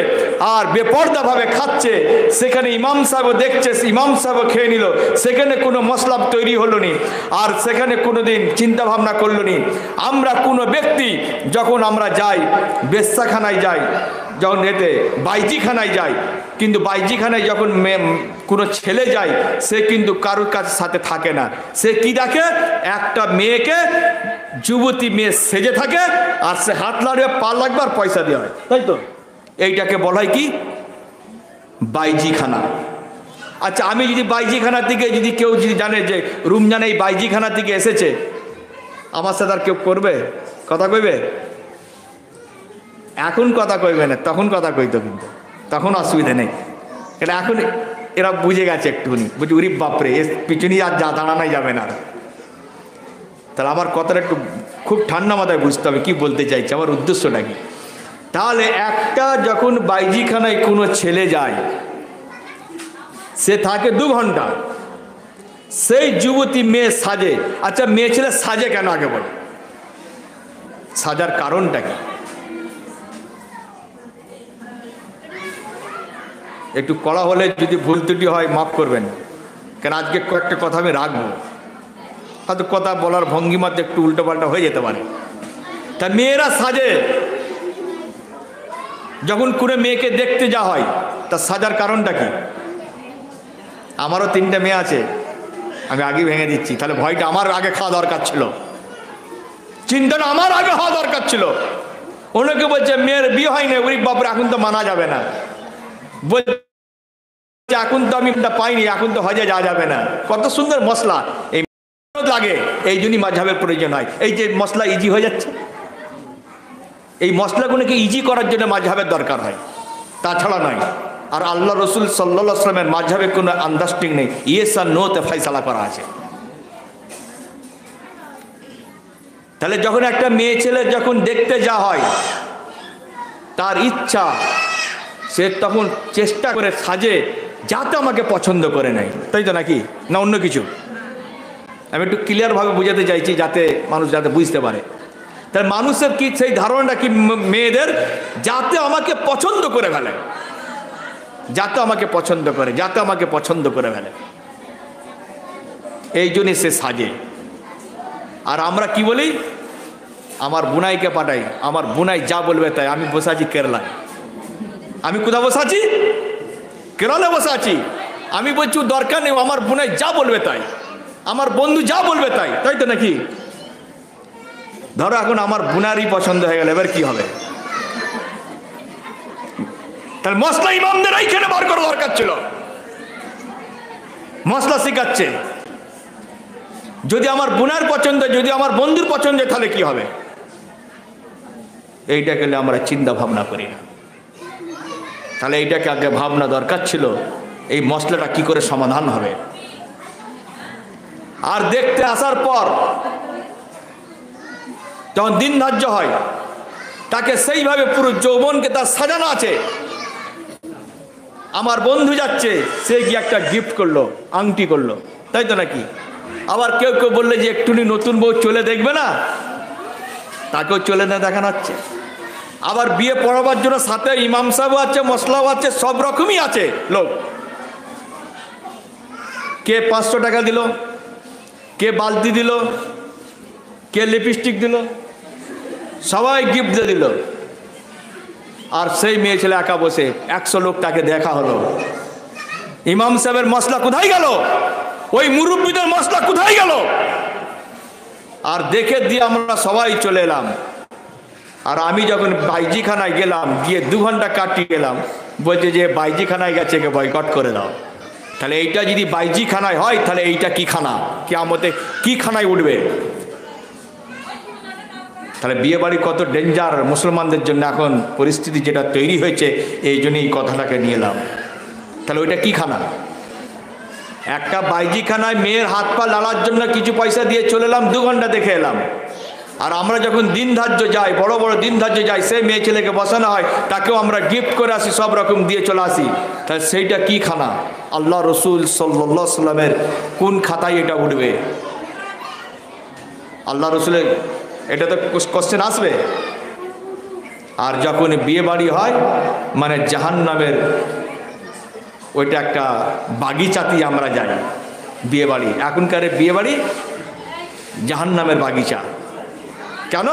আর বেপর্দাভাবে খাচ্ছে, সেখানে ইমাম সাহেব দেখছে, ইমাম সাহেব খেয়ে নিল, সেখানে কোনো মশলা তৈরি হলো নি, আর সেখানে কোনো দিন চিন্তা ভাবনা করলো নি। আমরা কোনো ব্যক্তি যখন আমরা যাই বেশ্যাখানায় যাই, যখন এতে বাইজিখানায় যাই, কিন্তু বাইজিখানায় যখন কোনো ছেলে যায়, সে কিন্তু কারোর কাছে সাথে থাকে না, সে কি দেখে একটা মেয়েকে, যুবতী মেয়ে সেজে থাকে, আর সে হাত লাড়িয়ে পা লাগবে আর পয়সা দেওয়া হয়, তাই তো? এইটাকে বলা হয় কি বাইজিখানা। আচ্ছা, আমি যদি বাইজিখানা থেকে যদি কেউ যদি জানে যে রমজান এই বাইজিখানা থেকে এসেছে, আমার সাথে আর কেউ করবে, কথা কইবে? এখন কথা কইবে না, তখন কথা কইতো, কিন্তু তখন অসুবিধা নেই। এটা এখন এরা বুঝে গেছে একটুখানি, বুঝি উরি বাপরে এর পিছনে আর দাঁড়ানোই যাবে না। তাহলে আমার কথাটা একটু খুব ঠান্ডা মাথায় বুঝতে হবে কি বলতে চাইছে, আমার উদ্দেশ্যটা কি। তাহলে একটা যখন বাইজিখানায় কোনো ছেলে যায়, সে থাকে 2 ঘন্টা, সেই যুবতী মেয়ে সাজে। আচ্ছা, মেয়ে ছেলে সাজে কেন আগে বল, সাজার কারণটা কি? একটু কড়া হলে যদি ভুল ত্রুটি হয় মাফ করবেন, কেন আজকে কয়েকটা কথা আমি রাখবো, হয়তো কথা বলার ভঙ্গিমাতে একটু উল্টোপাল্টা হয়ে যেতে পারে। তা মেয়েরা সাজে, যখন কোনো মেয়েকে দেখতে যা হয়, তা সাজার কারণটা কি? আমারও 3টে মেয়ে আছে, আমি আগে ভেঙে দিচ্ছি, তাহলে ভয়টা আমার আগে খাওয়া দরকার ছিল, চিন্তাটা আমার আগে হওয়া দরকার ছিল। অনেকে বলছে মেয়ের বিয়ে হয়নি, ওই বাপরে এখন তো মানা যাবে না, বলছে এখন তো আমি পাইনি, এখন তো হজে যাওয়া যাবে না। কত সুন্দর মশলা এই লাগে, এই জন্যই মাযহাবের প্রয়োজন হয়। এই যে মশলা ইজি হয়ে যাচ্ছে, এই মশলাগুলোকে ইজি করার জন্য মাযহাবের দরকার হয়, তাছাড়া নয়। আর আল্লাহ রসুল সাল্লাল্লাহু আলাইহি ওয়াসাল্লামের মাযহাবে কোনো আন্ডারস্ট্যান্ডিং নেই, ইয়েস আর নোতে ফয়সালা করা আছে। তাহলে যখন একটা মেয়ে ছেলে যখন দেখতে যা হয়, তার ইচ্ছা, সে তখন চেষ্টা করে সাজে যাতে আমাকে পছন্দ করে নেয়, তাই তো নাকি না অন্য কিছু? আমি একটু ক্লিয়ারভাবে বোঝাতে চাইছি যাতে মানুষ যাতে বুঝতে পারে। তাহলে মানুষের কি সেই ধারণাটা কি মেয়েদের, যাতে আমাকে পছন্দ করে ফেলে, যাতে আমাকে পছন্দ করে, যাতে আমাকে পছন্দ করে ফেলে, এই জন্যে সে সাজে। আর আমরা কি বলি, আমার বুনাইকে পাঠাই, আমার বুনাই যা বলবে তাই। আমি বসে আছি কেরালায়, আমি কোথাও বসে আছি? কেরালায় বসে আছি। আমি বলছি দরকার নেই, আমার বুনাই যা বলবে তাই। আমার বন্ধু যা বলবে তাই, তাই তো নাকি? ধরো এখন আমার বুনারই পছন্দ হয়ে গেল, এবার কি হবে? তাহলে মশলা ইমামদের এইখানে বার করা দরকার ছিল। মশলা শিখাচ্ছে, যদি আমার বুনার পছন্দ, যদি আমার বন্ধুর পছন্দ, তাহলে কি হবে? এইটা গেলে আমরা চিন্তা ভাবনা করি না। তাহলে এইটাকে আগে ভাবনা দরকার ছিল, এই মশলাটা কি করে সমাধান হবে। আর দেখতে আসার পর যখন দিন ধার্য হয়, তাকে সেইভাবে পুরো যৌবনকে তার সাজানো আছে। আমার বন্ধু যাচ্ছে, সে গিয়ে একটা গিফট করলো, আংটি করলো, তাই তো নাকি? আবার কেউ কেউ বললে যে একটুনি নতুন বউ চলে দেখবে না, তাকেও চলে না দেখানো হচ্ছে। আবার বিয়ে পড়াবার জন্য সাথে ইমাম সাহেব আছে, মশলাও আছে, সব রকমই আছে লোক। কে 500 টাকা দিল, কে বালতি দিল, কে লিপস্টিক দিল, সবাই গিফট দিয়ে দিল। আর সেই মেয়ে ছেলে একা বসে, 100 লোক তাকে দেখা হলো। ইমাম সাহেবের মশলা কোথায় গেল? ওই মুরব্বীদের মশলা কোথায় গেল? আর দেখে দিয়ে আমরা সবাই চলে এলাম। আর আমি যখন বাইজিখানায় গেলাম, গিয়ে 2 ঘন্টা কাটিয়ে গেলাম, বলছে যে বাইজিখানায় গেছে, কে বয়কট করে দাও। তাহলে এইটা যদি বাইজিখানায় হয়, তাহলে এইটা কি খানা? কিয়ামতে কি খানায় উঠবে? তাহলে বিয়ে বাড়ি কত ডেঞ্জার মুসলমানদের জন্য এখন পরিস্থিতি যেটা তৈরি হয়েছে, এই জন্য এই কথাটাকে নিয়ে এলাম। তাহলে ওইটা কি খানা? একটা বাইজিখানায় মেয়ের হাত পা লাড়ার জন্য কিছু পয়সা দিয়ে চলে এলাম, 2 ঘন্টা দেখে এলাম। আর আমরা যখন দিন ধার্য যাই, বড় বড় দিন ধার্য যাই, সেই মেয়ে ছেলেকে বসানো হয়, তাকেও আমরা গিফট করে আসি, সব রকম দিয়ে চলে আসি। তাহলে সেইটা কি খানা? আল্লাহ রসুল সাল্লাল্লাহু আলাইহি সাল্লামের কোন খাতায় এটা উঠবে? আল্লাহ রসুলের এটা তো কোশ্চেন আসবে। আর যখন বিয়ে বাড়ি হয়, মানে জাহান্নামের ওইটা একটা বাগিচাতেই আমরা যাই। বিয়ে বাড়ি, এখনকার বিয়ে বাড়ি জাহান্নামের বাগিচা। কেন?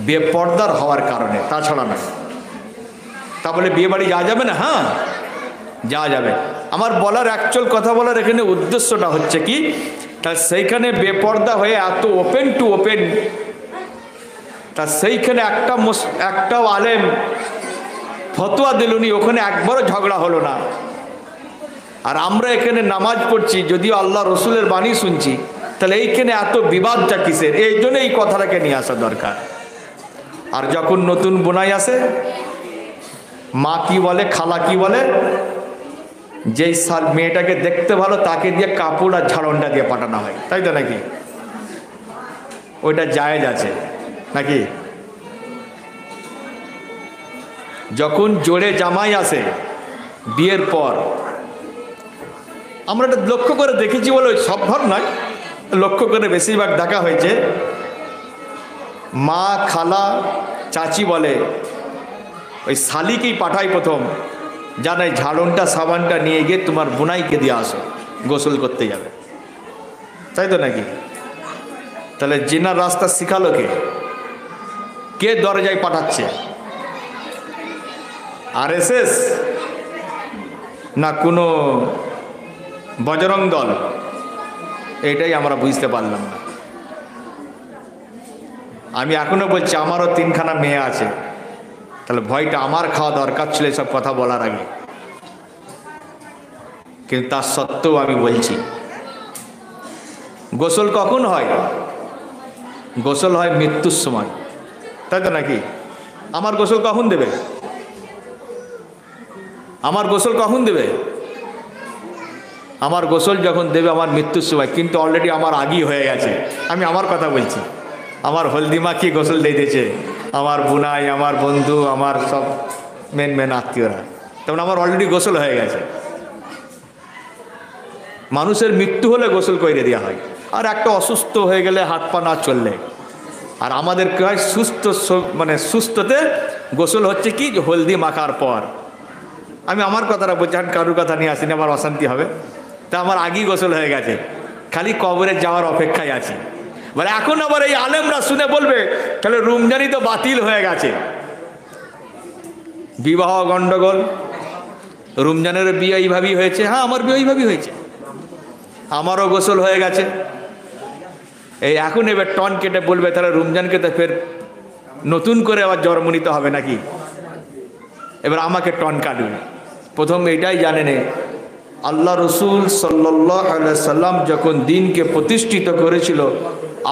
বেপর্দার হওয়ার কারণে, তাছাড়া না। তা বলে বিয়ে বাড়ি যাওয়া যাবে না? হ্যাঁ, যাওয়া যাবে। আমার বলার অ্যাকচুয়াল কথা বলার এখানে উদ্দেশ্যটা হচ্ছে কি, তা সেইখানে বেপর্দা হয়ে এত ওপেন টু ওপেন, তা সেইখানে একটাও আলেম ফতোয়া দিলুনি, ওখানে একবারও ঝগড়া হলো না। আর আমরা এখানে নামাজ পড়ছি, যদিও আল্লাহ রসুলের বাণী শুনছি, তাহলে এইখানে এত বিবাদটা কিসের? এই জন্য এই কথাটাকে নিয়ে আসা দরকার। আর যখন নতুন বোনাই আসে, মা কি বলে, খালা কি বলে, যেই মেয়েটাকে দেখতে ভালো, তাকে দিয়ে কাপড় আর ঝাড়নটা দিয়ে পাঠানো হয়, তাই তো নাকি? ওইটা জায়েজ আছে নাকি? যখন জোরে জামাই আসে বিয়ের পর, আমরা এটা লক্ষ্য করে দেখেছি বলে সব ঘর নয়, লক্ষ্য করে বেশিরভাগ দেখা হয়েছে, মা, খালা, চাচি বলে ওই শালিকেই পাঠায় প্রথম, জানাই ঝাড়নটা সাবানটা নিয়ে গিয়ে তোমার বোনাইকে দিয়ে আসো, গোসল করতে যাবে, তাই তো নাকি? তাহলে জেনার রাস্তা শিখালো কে দরজায় পাঠাচ্ছে? RSS না কোনো বজরং দল? এটাই আমরা বুঝতে পারলাম না। আমি এখনো বলছি, আমারও 3খানা মেয়ে আছে, তাহলে ভয়টা আমার খাওয়া দরকার ছিল এসব কথা বলার আগে। কিন্তু তার সত্ত্বেও আমি বলছি, গোসল কখন হয়? গোসল হয় মৃত্যুর সময়, তাই তো নাকি? আমার গোসল কখন দেবে? আমার গোসল কখন দেবে? আমার গোসল যখন দেবে আমার মৃত্যুর সময়, কিন্তু অলরেডি আমার আগেই হয়ে গেছে। আমি আমার কথা বলছি, আমার হলদি মাখিয়ে গোসল দিয়ে দিয়েছে আমার বুনাই, আমার বন্ধু, আমার সব মেন আত্মীয়রা, তেমন আমার অলরেডি গোসল হয়ে গেছে। মানুষের মৃত্যু হলে গোসল করে দেওয়া হয়, আর একটা অসুস্থ হয়ে গেলে হাত পা না চললে। আর আমাদের কি হয়, মানে সুস্থতে গোসল হচ্ছে কি, হলদি মাখার পর। আমি আমার কথাটা বলছি, আমি কারুর কথা নিয়ে আসিনি, আমার অশান্তি হবে। তা আমার আগেই গোসল হয়ে গেছে, খালি কবরে যাওয়ার অপেক্ষায় আছি। বলে এখন আবার এই আলেমরা শুনে বলবে তাহলে রমজানই তো বাতিল হয়ে গেছে, বিবাহ গন্ডগোল, রমজানের বিয়ে এইভাবেই হয়েছে। হ্যাঁ, আমার বিয়ে এইভাবেই হয়েছে। আমারও গোসল হয়ে গেছে। এই এখন এবার টন কেটে বলবে তাহলে রমজানকে তো ফের নতুন করে আবার জন্ম নিতে হবে নাকি, এবার আমাকে টন কাটবে। প্রথম এটাই জানে নে, আল্লাহ রসুল সাল্লাল্লাহু আলাইহি সাল্লাম যখন দিনকে প্রতিষ্ঠিত করেছিল,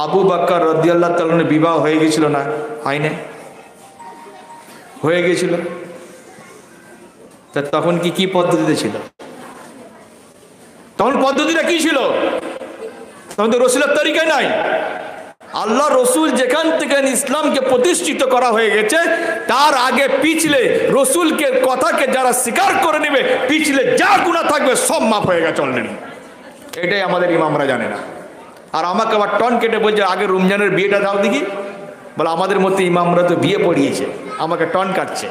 আবু বকর রাদিয়াল্লাহু তাআলা বিবাহ হয়ে গেছিল না? হয় না? হয়ে গেছিল। তা তখন কি পদ্ধতিতে ছিল? তখন পদ্ধতিটা কি ছিল? তখন তো রসুলের তরিকা নাই। আল্লাহ রসুল যেখান থেকে ইসলামকে প্রতিষ্ঠিত করা হয়ে গেছে, তার আগে পিছলে রসুলকে কথাকে যারা স্বীকার করে নেবে, পিছলে যা গুনাহ থাকবে সব মাফ হয়ে গেছে অলরেডি। এটাই আমাদের ইমামরা জানে না। আর আমাকে আবার টন কেটে বলছে আগে রমজানের বিয়েটা দাও দেখি। বলে আমাদের মধ্যে ইমামরা তো বিয়ে পড়িয়েছে, আমাকে টন কাটছে।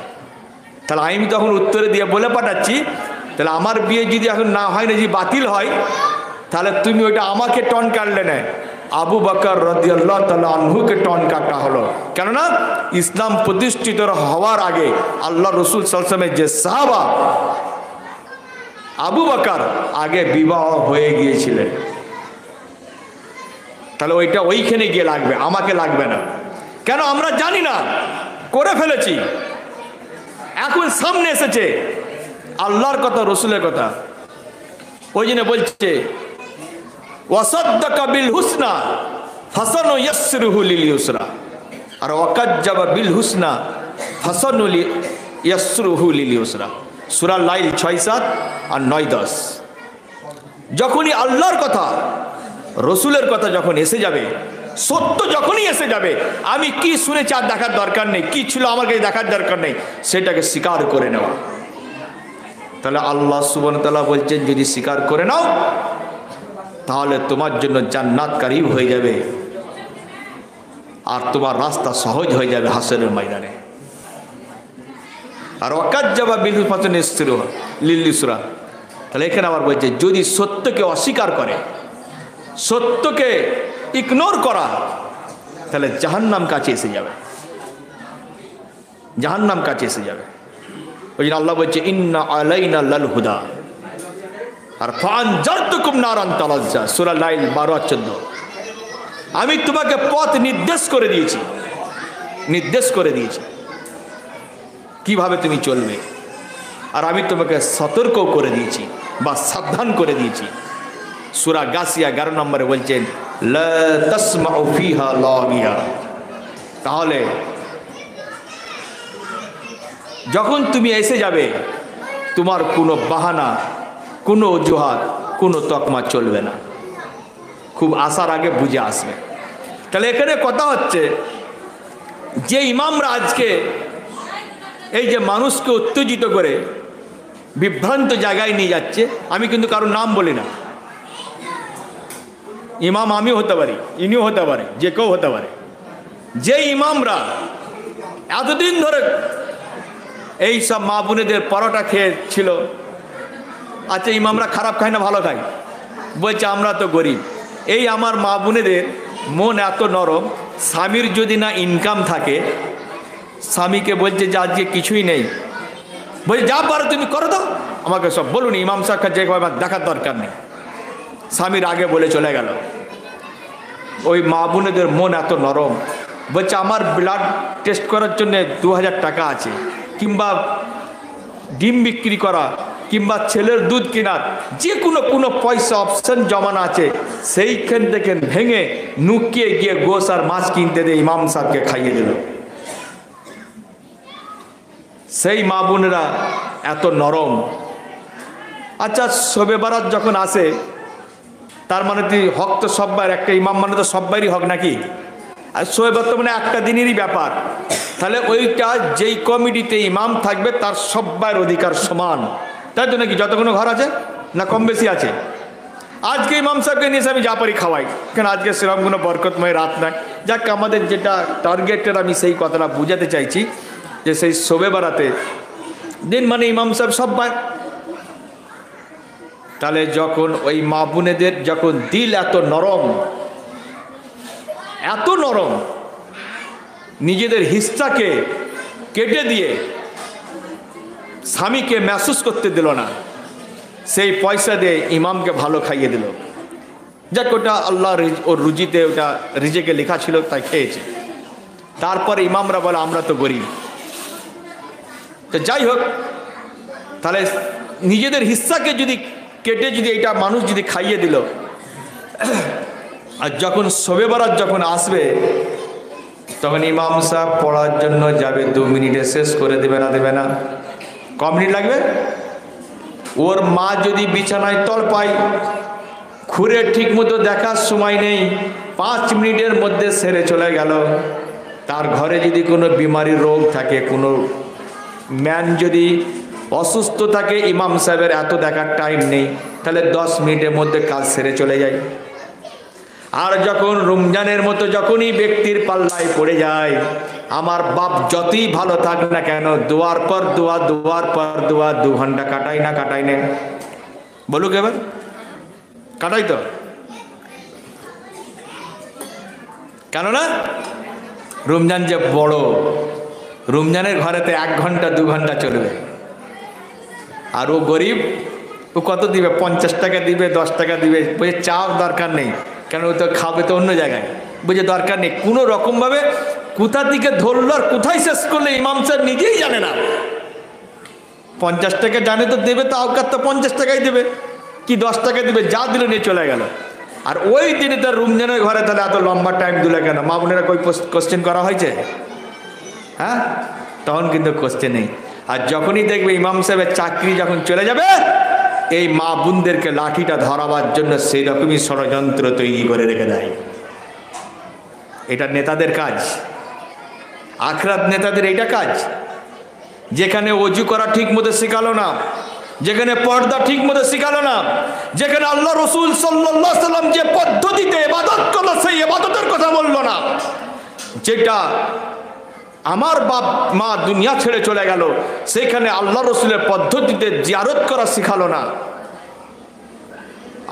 তাহলে আমি তখন উত্তরে দিয়ে বলে পাঠাচ্ছি, তাহলে আমার বিয়ে যদি এখন না হয় না, যদি বাতিল হয়, তাহলে তুমি ওইটা আমাকে টন কাটলে না, আবু বকর রাদিয়াল্লাহু তাআলা আনহুকে টন কাটা হলো। কেননা ইসলাম প্রতিষ্ঠিত হওয়ার আগে আল্লাহ রসুল সাল্লাল্লাহু আলাইহি ওয়াসাল্লামের যে সাহাবা আবু বকর আগে বিবাহ হয়ে গিয়েছিলেন, তাহলে ওইটা ওইখানে গিয়ে লাগবে, আমাকে লাগবে না। কেন? আমরা জানি না, করে ফেলেছি। এখন সামনে এসেছে আল্লাহর কথা, রসুলের কথা। ওই জন্য বলছে ওয়াসাদ্দাকা বিল হুসনা ফাসানুয়াসসিরুহু লিল ইউসরা, আর ওয়াকাজ্জাবা বিল হুসনা ফাসানুয়াসসিরুহু লিল ইউসরা। সূরা লাইল 6-7 আর 9-10। যখনই আল্লাহর কথা, রসুলের কথা যখন এসে যাবে, সত্য যখনই এসে যাবে, আমি কি শুনেছি আর দেখার দরকার নেই, কি ছিল আমার কাছে দেখার দরকার নেই, সেটাকে স্বীকার করে নেওয়া। তাহলে আল্লাহ সুবহানাহু ওয়া তাআলা বলছেন যদি স্বীকার করে নাও, তাহলে তোমার জন্য জান্নাত কারীব হয়ে যাবে, আর তোমার রাস্তা সহজ হয়ে যাবে হাসরের ময়দানে। আর ওয়াকাজ্জাবা বিল ফাসানুয়াসসিরুহু লিল ইউসরা। তাহলে এখানে আবার বলছে যদি সত্যকে অস্বীকার করে, সত্যকে ইগনোর করা, তাহলে জাহান্নাম কাছে এসে যাবে, জাহান্নাম কাছে এসে যাবে। ওই জন্য আল্লাহ বলছে ইন্না আলাইনা লাল হুদা, আর ফানজারতুকুম নারান তালাজ্জা, সূরা লাইল 12 আর 14। আমি তোমাকে পথ নির্দেশ করে দিয়েছি, নির্দেশ করে দিয়েছি কিভাবে তুমি চলবে, আর আমি তোমাকে সতর্ক করে দিয়েছি বা সাবধান করে দিয়েছি। সূরা গাসিয়া 11 নম্বরে বলছেন লা তাসমাউ ফিহা লাগিয়া। তাহলে যখন তুমি এসে যাবে, তোমার কোনো বাহানা, কোনো অজুহাত, কোনো তকমা চলবে না, খুব আসার আগে বুঝে আসবে। তাহলে এখানে কথা হচ্ছে যে ইমামরা আজকে এই যে মানুষকে উত্তেজিত করে বিভ্রান্ত জায়গায় নিয়ে যাচ্ছে, আমি কিন্তু কারোর নাম বলি না, ইমাম আমিও হতে পারি, ইনিও হতে পারে, যে কেউ হতে পারে। যে ইমামরা এতদিন ধরে এই সব মা বোনেদের পরোটা খেয়েছিল, আচ্ছা ইমামরা খারাপ খায় না ভালো খায়? বলছে আমরা তো গরিব। এই আমার মা বোনেদের মন এত নরম, স্বামীর যদি না ইনকাম থাকে, স্বামীকে বলছে যে আজকে কিছুই নেই, বলছে যা পারো তুমি করো দাও, আমাকে সব বলুন, ইমাম সাহেব যে আমার দেখার দরকার নেই। স্বামীর আগে বলে চলে গেল। ওই মা বোনেদের মন এত নরম, বলছে আমার ব্লাড টেস্ট করার জন্য 2000 টাকা আছে, কিংবা ডিম বিক্রি করা, কিংবা ছেলের দুধ কেনার, যে কোনো পয়সা অপশন জমানো আছে, সেইখান থেকে ভেঙে নুকিয়ে গিয়ে গোশ আর মাছ কিনতে দিয়ে ইমাম সাহেবকে খাইয়ে দিল। সেই মা বোনেরা এত নরম। আচ্ছা শবে বারাত যখন আসে, তার মানে তুই হক তো সব্বার, একটা ইমাম মানে তো সব্বারই হক নাকি? আর শবে বারাত তো মানে একটা দিনেরই ব্যাপার। তাহলে ওইটা যেই কমিটিতে ইমাম থাকবে তার সব্বার অধিকার সমান, তাই তো নাকি? যতগুলো ঘর আছে না কম বেশি আছে। আজকে ইমাম সাহেবকে নিয়ে আমি যা পারি খাওয়াই, কেন আজকে সেরকম কোনো বরকতময় রাত নয়। যাক, আমাদের যেটা টার্গেটের, আমি সেই কথাটা বুঝাতে চাইছি যে সেই শবে বারাতে দিন মানে ইমাম সাহেব সব্বার। তাহলে যখন ওই মা বোনেদের যখন দিল এত নরম, এত নরম, নিজেদের হিস্সাকে কেটে দিয়ে স্বামীকে মেহসুস করতে দিল না, সেই পয়সা দিয়ে ইমামকে ভালো খাইয়ে দিল। যাক ওটা আল্লাহ ওর রুজিতে ওটা রিজেকে লেখা ছিল তাই খেয়েছে। তারপরে ইমামরা বলে আমরা তো গরিব। তো যাই হোক, তাহলে নিজেদের হিস্সাকে যদি কেটে যদি এটা মানুষ যদি খাইয়ে দিল, আর যখন শবে বরাত যখন আসবে তখন ইমাম সাহেব পড়ার জন্য যাবে, 2 মিনিটে শেষ করে দেবে না? দেবে না? ক মিনিট লাগবে? ওর মা যদি বিছানায় তল পায়, খুঁড়ে ঠিক মতো দেখার সময় নেই, 5 মিনিটের মধ্যে সেরে চলে গেল। তার ঘরে যদি কোনো বিমারি রোগ থাকে, কোনো ম্যান যদি অসুস্থ থাকে, ইমাম সাহেবের এত দেখার টাইম নেই, তাহলে 10 মিনিটের মধ্যে কাজ সেরে চলে যায়। আর যখন রমজানের মতো যখনই ব্যক্তির পাল্লায় পড়ে যায়, আমার বাপ যতই ভালো থাক না কেন, দোয়ার পর দোয়া, দোয়ার পর দোয়া, 2 ঘন্টা কাটাই না? কাটাই না? বলুক এবার, কাটাই তো? কেননা রমজান যে বড়, রমজানের ঘরেতে 1 ঘন্টা 2 ঘন্টা চলবে। আর ও গরিব, ও কত দিবে? 50 টাকা দিবে, 10 টাকা দিবে, বুঝে চাও দরকার নেই, কেন ও তো খাবে তো অন্য জায়গায়, বুঝে দরকার নেই। কোনো রকমভাবে কোথা থেকে ধরলো আর কোথায় শেষ করলে ইমাম সাহেব নিজেই জানে না। 50 টাকা জানে তো দেবে, তো আওকাত তো 50 টাকাই দেবে, কি 10 টাকা দিবে, যা দিল নিয়ে চলে গেল। আর ওই দিনে তার রমজানের ঘরে তাহলে এত লম্বা টাইম দিলে কেন? মা বোনেরা কই কোশ্চেন করা হয়েছে? হ্যাঁ, তখন কিন্তু কোশ্চেন নেই। আর যখনই দেখবে ইমাম সাহেবের চাকরি যখন চলে যাবে, এই মা বোনদেরকে লাঠিটা ধরাবার জন্য সেই রকমই ষড়যন্ত্র তৈরি করে রেখে দেয়। এটা নেতাদের কাজ, আখরাত নেতাদের এইটা কাজ। যেখানে অজু করা ঠিক মতো শেখালো না, যেখানে পর্দা ঠিক মতো শেখালো না, যেখানে আল্লাহ রসুল সাল্লাল্লাহু আলাইহি সাল্লাম যে পদ্ধতিতে ইবাদত করলো সেই ইবাদতের কথা বললো না, যেটা আমার বাপ মা দুনিয়া ছেড়ে চলে গেল সেখানে আল্লাহ রসুলের পদ্ধতিতে জিয়ারত করা শেখালো না।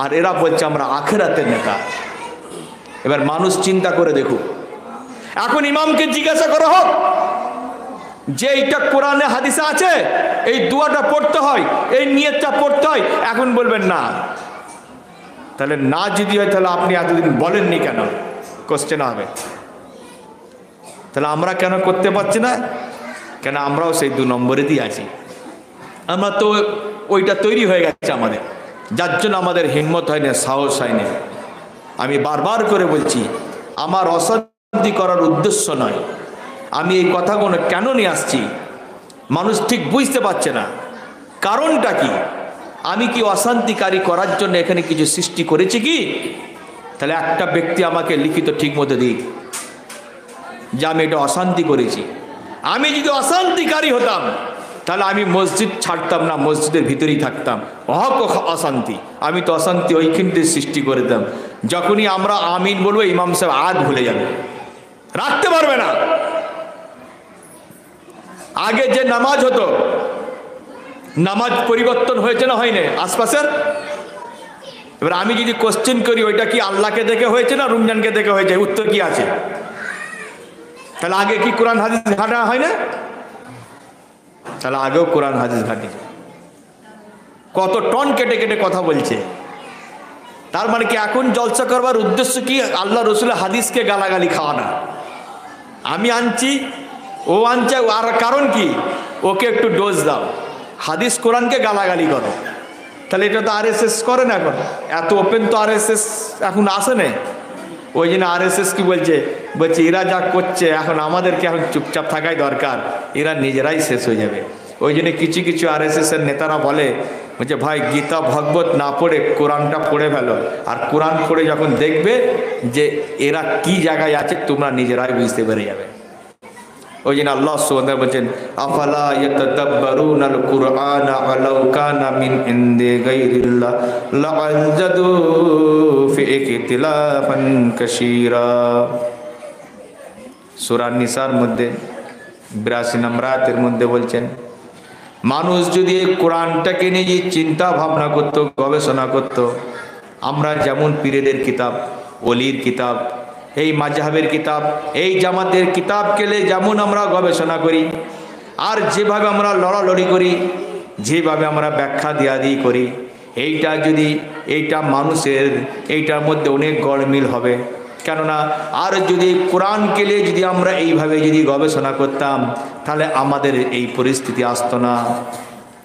আর এরা বলছে আমরা আখেরাতের নেতা। এবার মানুষ চিন্তা করে দেখুক, এখন ইমামকে জিজ্ঞাসা করা হোক যে এইটা কোরআনে হাদিসে আছে, এই দোয়াটা পড়তে হয়, এই নিয়তটা পড়তে হয়, এখন বলবেন না। তাহলে না যদি হয়, তাহলে আপনি এতদিন বলেননি কেন? কোশ্চেন হবে। তাহলে আমরা কেন করতে পারছি না? কেন আমরাও সেই 2 নম্বরে দিয়ে আছি। আমরা তো ওইটা তৈরি হয়ে গেছে আমাদের, যার জন্য আমাদের হিম্মত হয় না, সাহস হয় না। আমি বারবার করে বলছি, আমার অশান্তি করার উদ্দেশ্য নয়। আমি এই কথাগুলো কেন নিয়ে আসছি, মানুষ ঠিক বুঝতে পারছে না কারণটা কি। আমি কি অশান্তিকারী করার জন্য এখানে কিছু সৃষ্টি করেছি কি? তাহলে একটা ব্যক্তি আমাকে লিখিত ঠিক মতো দিক যে আমি এটা অশান্তি করেছি। আমি যদি অশান্তিকারী হতাম তাহলে আমি মসজিদ ছাড়তাম না, মসজিদের ভিতরেই থাকতাম। অশান্তি, আমি তো অশান্তি ওইখানতে সৃষ্টি করে দিতাম। যখনই আমরা আমিন বলবো, ইমাম সাহেব আজ ভুলে যাবে, রাখতে পারবে না। আগে যে নামাজ হতো, নামাজ পরিবর্তন হয়েছে না হয়নি আশপাশের? এবার আমি যদি কোশ্চেন করি ওইটা কি আল্লাহকে দেখে হয়েছে না রমজানকে দেখে হয়েছে, উত্তর কি আছে? তাহলে আগে কি কোরআন হাদিস ঘাটা হয় না? তাহলে আগেও কোরআন হাদিস ঘাটি। কত টন কেটে কেটে কথা বলছে। তার মানে কি এখন জলসা করবার উদ্দেশ্য কি আল্লাহ রসুলের হাদিসকে গালাগালি খাওয়ানো? আমি আনছি, ও আনছে, আর কারণ কি? ওকে একটু ডোজ দাও, হাদিস কোরআনকে গালাগালি করো। তাহলে এটা তো আরএসএস করে না, এখন এত ওপেন তো আরএসএস এখন আসে না। ওই জন্য আরএসএস কি বলছে, এরা যা করছে এখন আমাদেরকে এখন চুপচাপ থাকাই দরকার, এরা নিজেরাই শেষ হয়ে যাবে। ওই জন্য কিছু কিছু আরএসএস এর নেতারা বলে যে ভাই গীতা ভগবত না পড়ে কোরআনটা পড়ে ফেলো, আর কোরআন পড়ে যখন দেখবে যে এরা কি জায়গায় আছে তোমরা নিজেরাই বুঝতে পেরে যাবে। ওই জন্য আল্লাহ সুবহানাহু ওয়া তাআলা বলেন, আফালা ইয়াতাদাব্বারুনাল কুরআনা আলাউ কানা মিন ইনদি গায়রিল্লাহ লাআজাদু ফি ইখতিলাফান কাসীরা। সূরা নিসার মধ্যে 82 নম্বর আয়াতের মধ্যে বলছেন, মানুষ যদি এই কোরআনটাকে নিয়ে চিন্তা ভাবনা করত, গবেষণা করত, আমরা যেমন পীরেদের কিতাব, ওলির কিতাব, এই মাযহাবের কিতাব, এই জামাতের কিতাব কেলে যেমন আমরা গবেষণা করি, আর যেভাবে আমরা লড়ালড়ি করি, যেভাবে আমরা ব্যাখ্যা দিয়াদি করি, এইটা যদি এইটা মানুষের এইটার মধ্যে অনেক গড়মিল হবে। কেননা আর যদি কোরআনকে নিয়ে যদি আমরা এইভাবে যদি গবেষণা করতাম তাহলে আমাদের এই পরিস্থিতি আসতো না,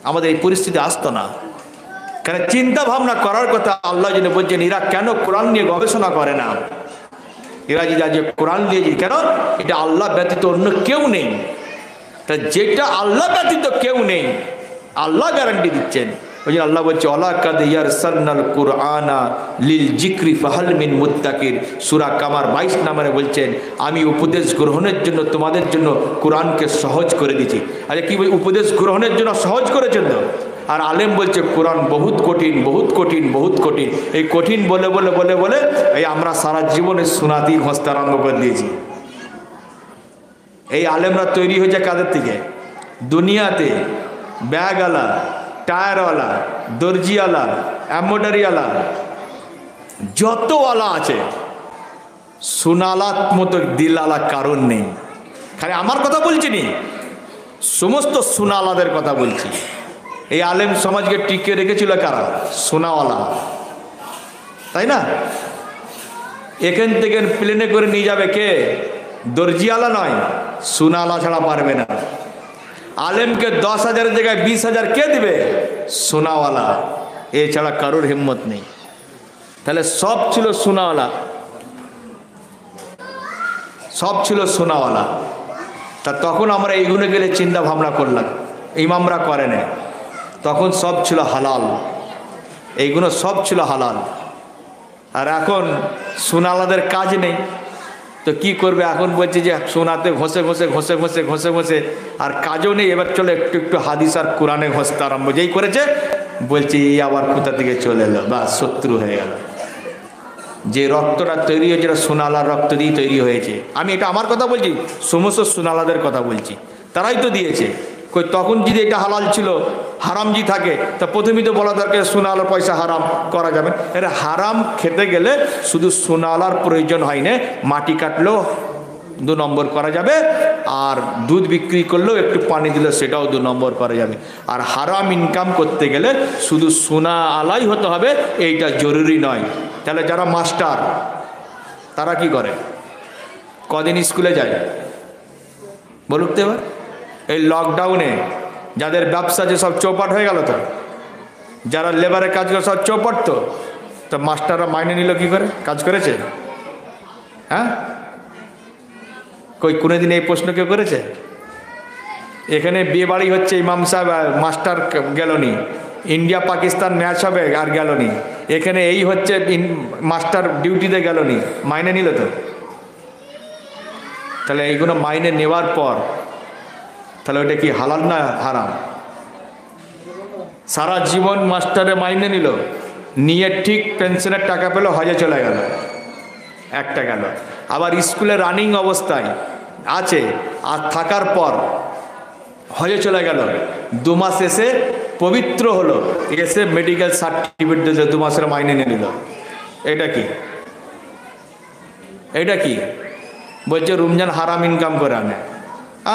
আমাদের এই পরিস্থিতি আসতো না। কেন চিন্তা ভাবনা করার কথা আল্লাহ যিনি বলছেন এরা কেন কোরআন নিয়ে গবেষণা করে না, এরা যদি আজ কোরআন দিয়ে কেন এটা আল্লাহ ব্যতীত অন্য কেউ নেই, তা যেটা আল্লাহ ব্যতীত কেউ নেই আল্লাহ গ্যারান্টি দিচ্ছেন। ওই জন্য আল্লাহ বলছে ওয়ালাকাদ ইয়ারসালনাল কুরআনা লিল যিকরি ফাহাল মিন মুত্তাকির, সূরা কামার 22 নম্বরে বলছেন আমি উপদেশ গ্রহণের জন্য তোমাদের জন্য কোরআনকে সহজ করে দিয়েছি। আরে কি উপদেশ গ্রহণের জন্য সহজ করেছেন তো? আর আলেম বলছে কোরআন বহুত কঠিন, বহুত কঠিন, বহুত কঠিন। এই কঠিন বলে বলে বলে বলে এই আমরা সারা জীবনে সুনাতি ঘষতে আরম্ভ করে দিয়েছি। এই আলেমরা তৈরি হয়েছে কাদের থেকে? দুনিয়াতে ব্যাগওয়ালা, টায়ারওয়ালা, দর্জিওয়ালা, এম্ব্রয়ডারিওয়ালা, যতওয়ালা আছে সুনালাত মতো দিলালা কারণ নেই। খালি আমার কথা বলছি নি, সমস্ত সুনালাদের কথা বলছি। এই আলেম সমাজকে টিকে রেখেছিল কারা? সোনাওয়ালা, তাই না? এখান থেকে প্লেনে করে নিয়ে যাবে কে? দর্জিওয়ালা নয়, সোনাওয়ালা ছাড়া পারবে না। আলেমকে 10,000 জায়গায় 20,000 কে দিবে? সোনাওয়ালা, এছাড়া কারোর হিম্মত নেই। তাহলে সব ছিল সোনাওয়ালা, সব ছিল সোনাওয়ালা। তা তখন আমরা এইগুলো গেলে চিন্তা ভাবনা করলাম, ইমামরা করে না, তখন সব ছিল হালাল, এইগুলো সব ছিল হালাল। আর এখন সোনাওয়ালাদের কাজ নেই তো কি করবে? এখন বলছে যে সোনাতে ঘষে ঘষে ঘষে ঘষে ঘষে ঘষে আর কাজও নেই, এবার চলে একটু একটু হাদিস আর কোরআনে ঘষতে আরম্ভ যেই করেছে বলছে এই আবার কোথা থেকে চলে এলো, বা শত্রু হয়ে গেল। যে রক্তটা তৈরি হয়েছে এটা সোনালার রক্ত দিয়ে তৈরি হয়েছে। আমি এটা আমার কথা বলছি, সমস্ত সোনালাদের কথা বলছি, তারাই তো দিয়েছে। কই তখন যদি এটা হালাল ছিল, হারাম যদি থাকে তা প্রথমেই তো বলা দরকার সোনালার পয়সা হারাম করা যাবে। এটা হারাম খেতে গেলে শুধু সোনালার প্রয়োজন হয় না, মাটি কাটলেও 2 নম্বর করা যাবে, আর দুধ বিক্রি করলেও একটু পানি দিলে সেটাও 2 নম্বর করা যাবে। আর হারাম ইনকাম করতে গেলে শুধু সোনা আলাই হতে হবে এইটা জরুরি নয়। তাহলে যারা মাস্টার তারা কি করে? কদিন স্কুলে যায় বলুক তো এবার? এই লকডাউনে যাদের ব্যবসা যে সব চৌপাট হয়ে গেল, তো যারা লেবারের কাজ করে সব চৌপাট, তো মাস্টাররা মাইনে নিল কি করে? কাজ করেছে? হ্যাঁ, কই কোনোদিন এই প্রশ্ন কেউ করেছে? এখানে বিয়ে বাড়ি হচ্ছে, ইমাম সাহেব মাস্টার গেলনি, ইন্ডিয়া পাকিস্তান ম্যাচ হবে আর গেলনি, এখানে এই হচ্ছে মাস্টার ডিউটিতে গেলনি, মাইনে নিল তো? তাহলে এইগুলো মাইনে নেওয়ার পর তাহলে ওটা কি হালাল না হারাম? সারা জীবন মাস্টারে মাইনে নিল, নিয়ে ঠিক পেনশনের টাকা পেল, হজে চলে গেল, একটা গেল। আবার স্কুলে রানিং অবস্থায় আছে আর থাকার পর হজে চলে গেল, 2 মাস এসে পবিত্র হলো, এসে মেডিকেল সার্টিফিকেট দিল, 2 মাসের মাইনে নিয়ে নিল। এটা কি? এটা কি? বলছে রমজান হারাম ইনকাম করে আনে,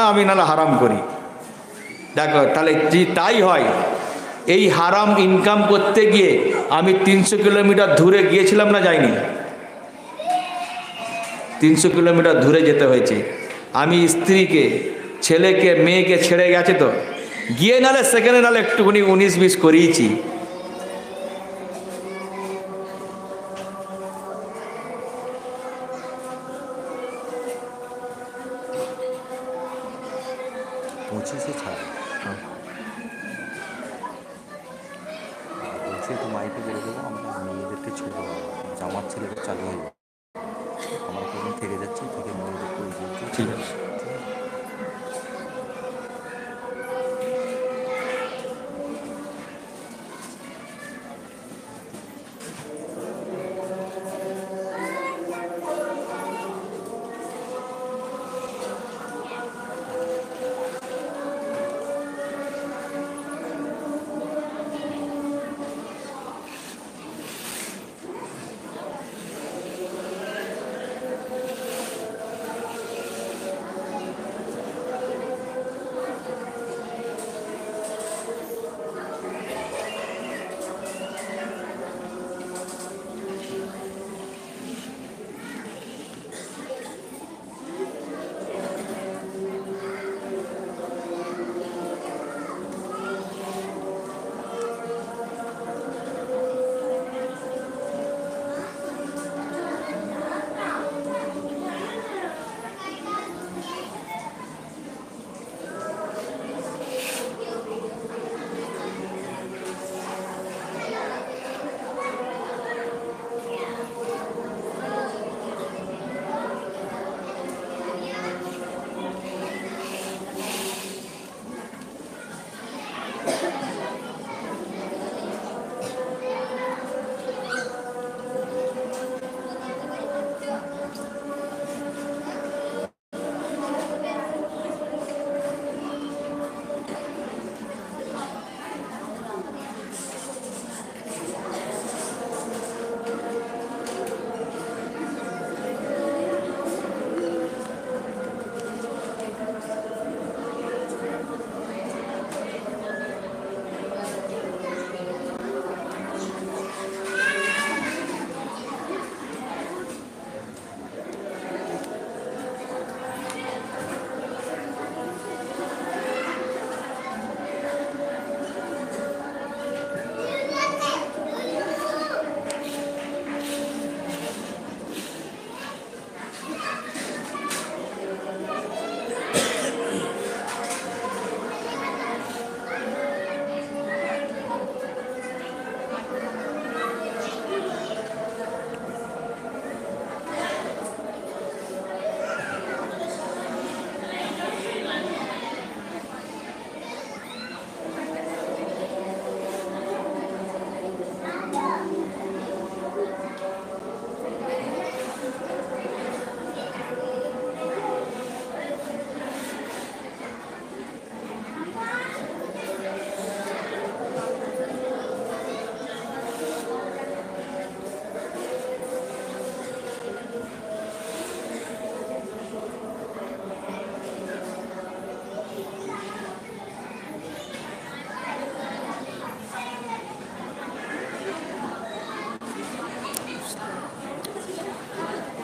আমি নাহলে হারাম করি। দেখো তাহলে যদি তাই হয়, এই হারাম ইনকাম করতে গিয়ে আমি 300 কিলোমিটার দূরে গিয়েছিলাম না, যাইনি? 300 কিলোমিটার দূরে যেতে হয়েছে। আমি স্ত্রীকে, ছেলেকে, মেয়েকে ছেড়ে গেছে তো গিয়ে, নালে সেখানে নালে একটুখানি 19-20 করিয়েছি। বলছি তো মাইকে বলে দেবো, আমরা মেয়েদেরকে ছেড়ে দেবো, জামার ছেলেরা চালু হয়ে যাবে, আমরা প্রথম থেকে যাচ্ছি, থেকে মেয়েদেরকে ওই দিনকে ঠিক আছে।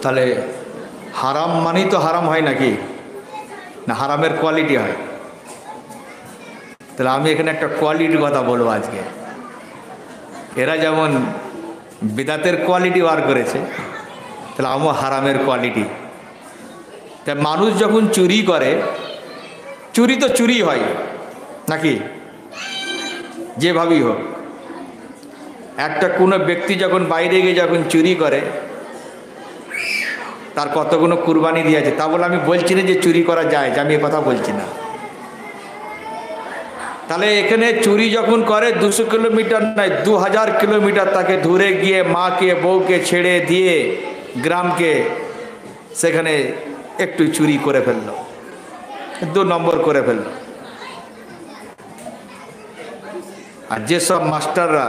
তাহলে হারাম মানেই তো হারাম হয় নাকি, না হারামের কোয়ালিটি হয়? তাহলে আমি এখানে একটা কোয়ালিটির কথা বলবো আজকে। এরা যেমন বিদাতের কোয়ালিটি বার করেছে, তাহলে আমও হারামের কোয়ালিটি। তাই মানুষ যখন চুরি করে, চুরি তো চুরি হয় নাকি, যেভাবেই হোক। একটা কোনো ব্যক্তি যখন বাইরে গিয়ে যখন চুরি করে, তার কতগুলো কুরবানি দিয়েছে। তা বলে আমি বলছি না যে চুরি করা যায়, যে আমি এ কথা বলছি না। তাহলে এখানে চুরি যখন করে 200 কিলোমিটার নয়, 2000 কিলোমিটার তাকে দূরে গিয়ে মাকে বউকে ছেড়ে দিয়ে গ্রামকে সেখানে একটু চুরি করে ফেললো, 2 নম্বর করে ফেললো। আর যেসব মাস্টাররা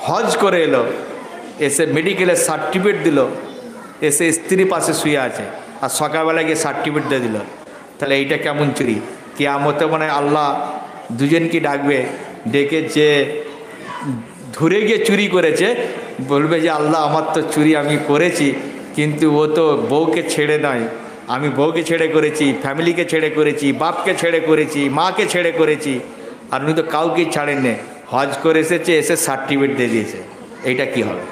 হজ করে এলো, এসে মেডিকেলের সার্টিফিকেট দিল, এসে স্ত্রী পাশে শুয়ে আছে, আর সকালবেলা গিয়ে সার্টিফিকেট দিয়ে দিল, তাহলে এইটা কেমন চুরি? কিয়ামতে মানে আল্লাহ দুজনকে ডাকবে, ডেকে যে ধরে গিয়ে চুরি করেছে বলবে যে আল্লাহ আমার তো চুরি আমি করেছি, কিন্তু ও তো বউকে ছেড়ে নয়, আমি বউকে ছেড়ে করেছি, ফ্যামিলিকে ছেড়ে করেছি, বাপকে ছেড়ে করেছি, মাকে ছেড়ে করেছি, আর উনি তো কাউকে ছাড়েন নে, হজ করে এসেছে, এসে সার্টিফিকেট দিয়ে দিয়েছে। এইটা কি হবে?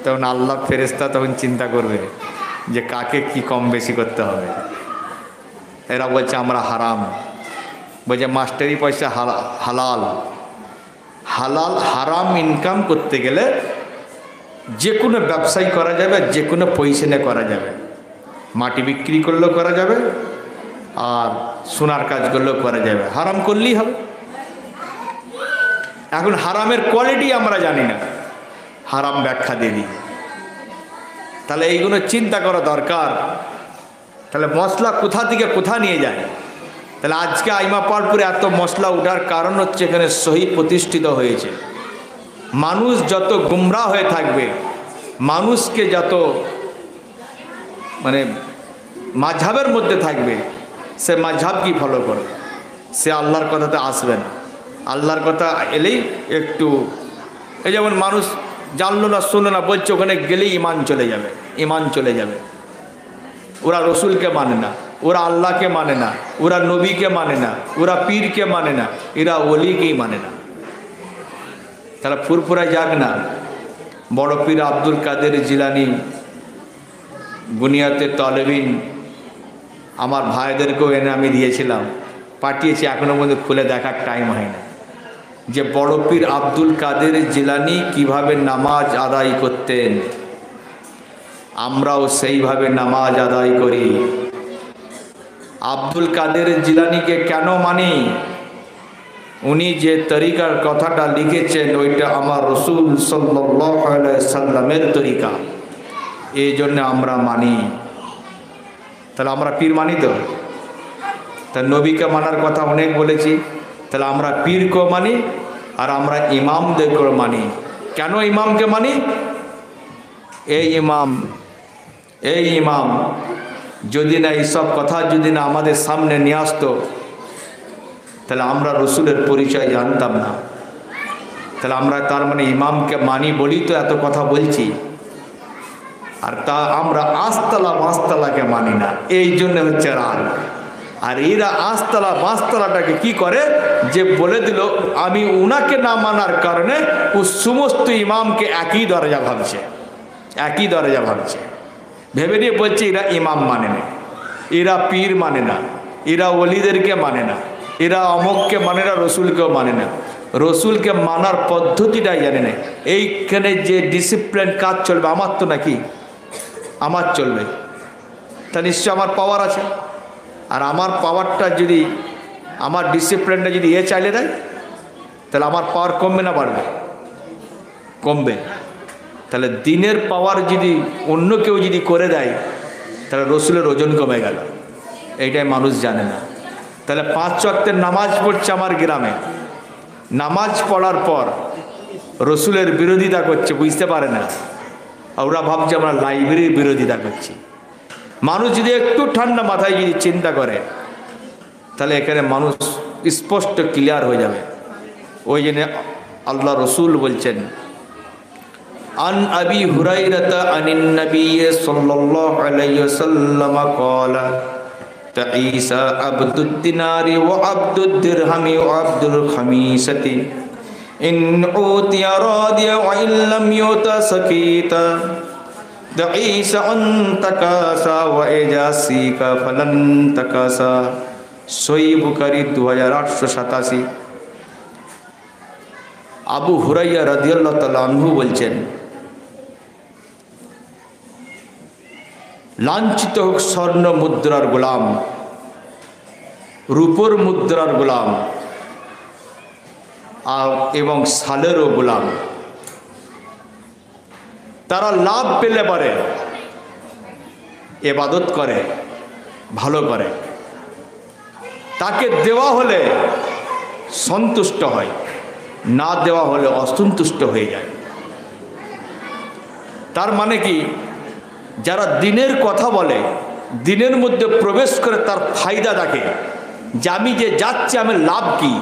তখন আল্লাহ ফেরেশতা তখন চিন্তা করবে যে কাকে কি কম বেশি করতে হবে। এরা বলছে আমরা হারাম, বলছে মাস্টারি পয়সা হালাল। হালাল হারাম ইনকাম করতে গেলে যে কোনো ব্যবসায় করা যাবে, যে কোনো পয়সা করা যাবে, মাটি বিক্রি করলেও করা যাবে, আর সোনার কাজ করলেও করা যাবে, হারাম করলেই হবে। এখন হারামের কোয়ালিটি আমরা জানি না, হারাম ব্যাখ্যা দিয়ে দিই। তাহলে এইগুলো চিন্তা করা দরকার। তাহলে মশলা কোথা থেকে কোথা নিয়ে যায়? তাহলে আজকে আইমাপাড়পুরে এত মশলা ওঠার কারণ হচ্ছে এখানে সহি প্রতিষ্ঠিত হয়েছে। মানুষ যত গুমরাহ হয়ে থাকবে, মানুষকে যত মানে মাঝহাবের মধ্যে থাকবে, সে মাঝহাব কি ফলো করবে, সে আল্লাহর কথাতে আসবে না। আল্লাহর কথা এলেই একটু, এই যেমন মানুষ জানলো না শুনলো না, বলছে ওখানে গেলেই ইমান চলে যাবে, ইমান চলে যাবে। ওরা রসুলকে মানে না, ওরা আল্লাহকে মানে না, ওরা নবীকে মানে না, ওরা পীরকে মানে না, এরা ওলিকেই মানে না। তারা ফুরফুরা যাক না। বড় পীর আব্দুল কাদের জিলানী বুনিয়াতে তালেবিন আমার ভাইদেরকেও এনে আমি দিয়েছিলাম, পাঠিয়েছি, এখনো পর্যন্ত খুলে দেখার টাইম হয় না, যে বড় পীর আব্দুল কাদের জিলানী কিভাবে নামাজ আদায় করতেন। আমরাও সেইভাবে নামাজ আদায় করি। আব্দুল কাদের জিলানীকে কেন মানি? উনি যে তরিকার কথাটা লিখেছেন ওইটা আমার রসুল সাল্লাল্লাহু আলাইহি সাল্লামের তরিকা, এই জন্য আমরা মানি। তাহলে আমরা পীর মানি তো? তা নবীকে মানার কথা অনেক বলেছি, তাহলে আমরা পীরকেও মানি আর আমরা ইমামদেরকেও মানি। কেন ইমামকে মানি? এই ইমাম যদি না এইসব কথা যদি না আমাদের সামনে নিয়ে আসতো, তাহলে আমরা রসুলের পরিচয় জানতাম না। তাহলে আমরা তার মানে ইমামকে মানি বলি তো এত কথা বলছি, আর তা আমরা আস্তালা বাঁশতলাকে মানি না, এই জন্য হচ্ছে রাগ। আর এরা আস্তালা বাঁশতলাটাকে কি করে, যে বলে দিল আমি উনাকে না মানার কারণে ও সমস্ত ইমামকে একই দরজা ভাবছে, একই দরজা ভাবছে, ভেবে নিয়ে বলছে এরা ইমাম মানে না, এরা পীর মানে না, এরা ওলিদেরকে মানে না, এরা অমককে মানে না, রসুলকেও মানে না। রসুলকে মানার পদ্ধতিটাই জানে না। এইখানে যে ডিসিপ্লিন কাজ চলবে, আমার তো নাকি আমার চলবে, তা নিশ্চয় আমার পাওয়ার আছে। আর আমার পাওয়ারটা যদি, আমার ডিসিপ্লিনটা যদি চাইলে দেয়, তাহলে আমার পাওয়ার কমবে না বাড়বে? কমবে। তাহলে দিনের পাওয়ার যদি অন্য কেউ যদি করে দেয়, তাহলে রসুলের ওজন কমে গেল, এইটাই মানুষ জানে না। তাহলে 5 ওয়াক্তের নামাজ পড়ছে আমার গ্রামে, নামাজ পড়ার পর রসুলের বিরোধিতা করছে, বুঝতে পারে না। ওরা ভাবছে আমরা লাইব্রেরির বিরোধিতা করছি। মানুষ যদি একটু ঠান্ডা মাথায় যদি চিন্তা করে, তাহলে এখানে মানুষ স্পষ্ট ক্লিয়ার হয়ে যাবে। ওই জন্য আল্লাহ রসুল বলছেন عن أبي هريرة عن النبي صلى الله عليه وسلم قال تعيس عبد الدينار وعبد الدرهم وعبد الخميسة إن أوتي راضي وإن لم يؤت سكيتا تعيس أن تكاسى وإذا سيك فلن تكاسى সহিহ বুখারী 2887। আবু হুরাইরা রাদিয়াল্লাহু তাআলা আনহু বলছেন, লাঞ্ছিত হোক স্বর্ণ মুদ্রার গোলাম, রূপোর মুদ্রার গোলাম এবং সালেরও গোলাম। তারা লাভ পেলে পারে ইবাদত করে, ভালো করে, তাকে দেওয়া হলে সন্তুষ্ট হয়, না দেওয়া হলে অসন্তুষ্ট হয়ে যায়। তার মানে কি, যারা দিনের কথা বলে, দিনের মধ্যে প্রবেশ করে তার ফায়দা দেখে যে আমি যে যাচ্ছি আমার লাভ কি,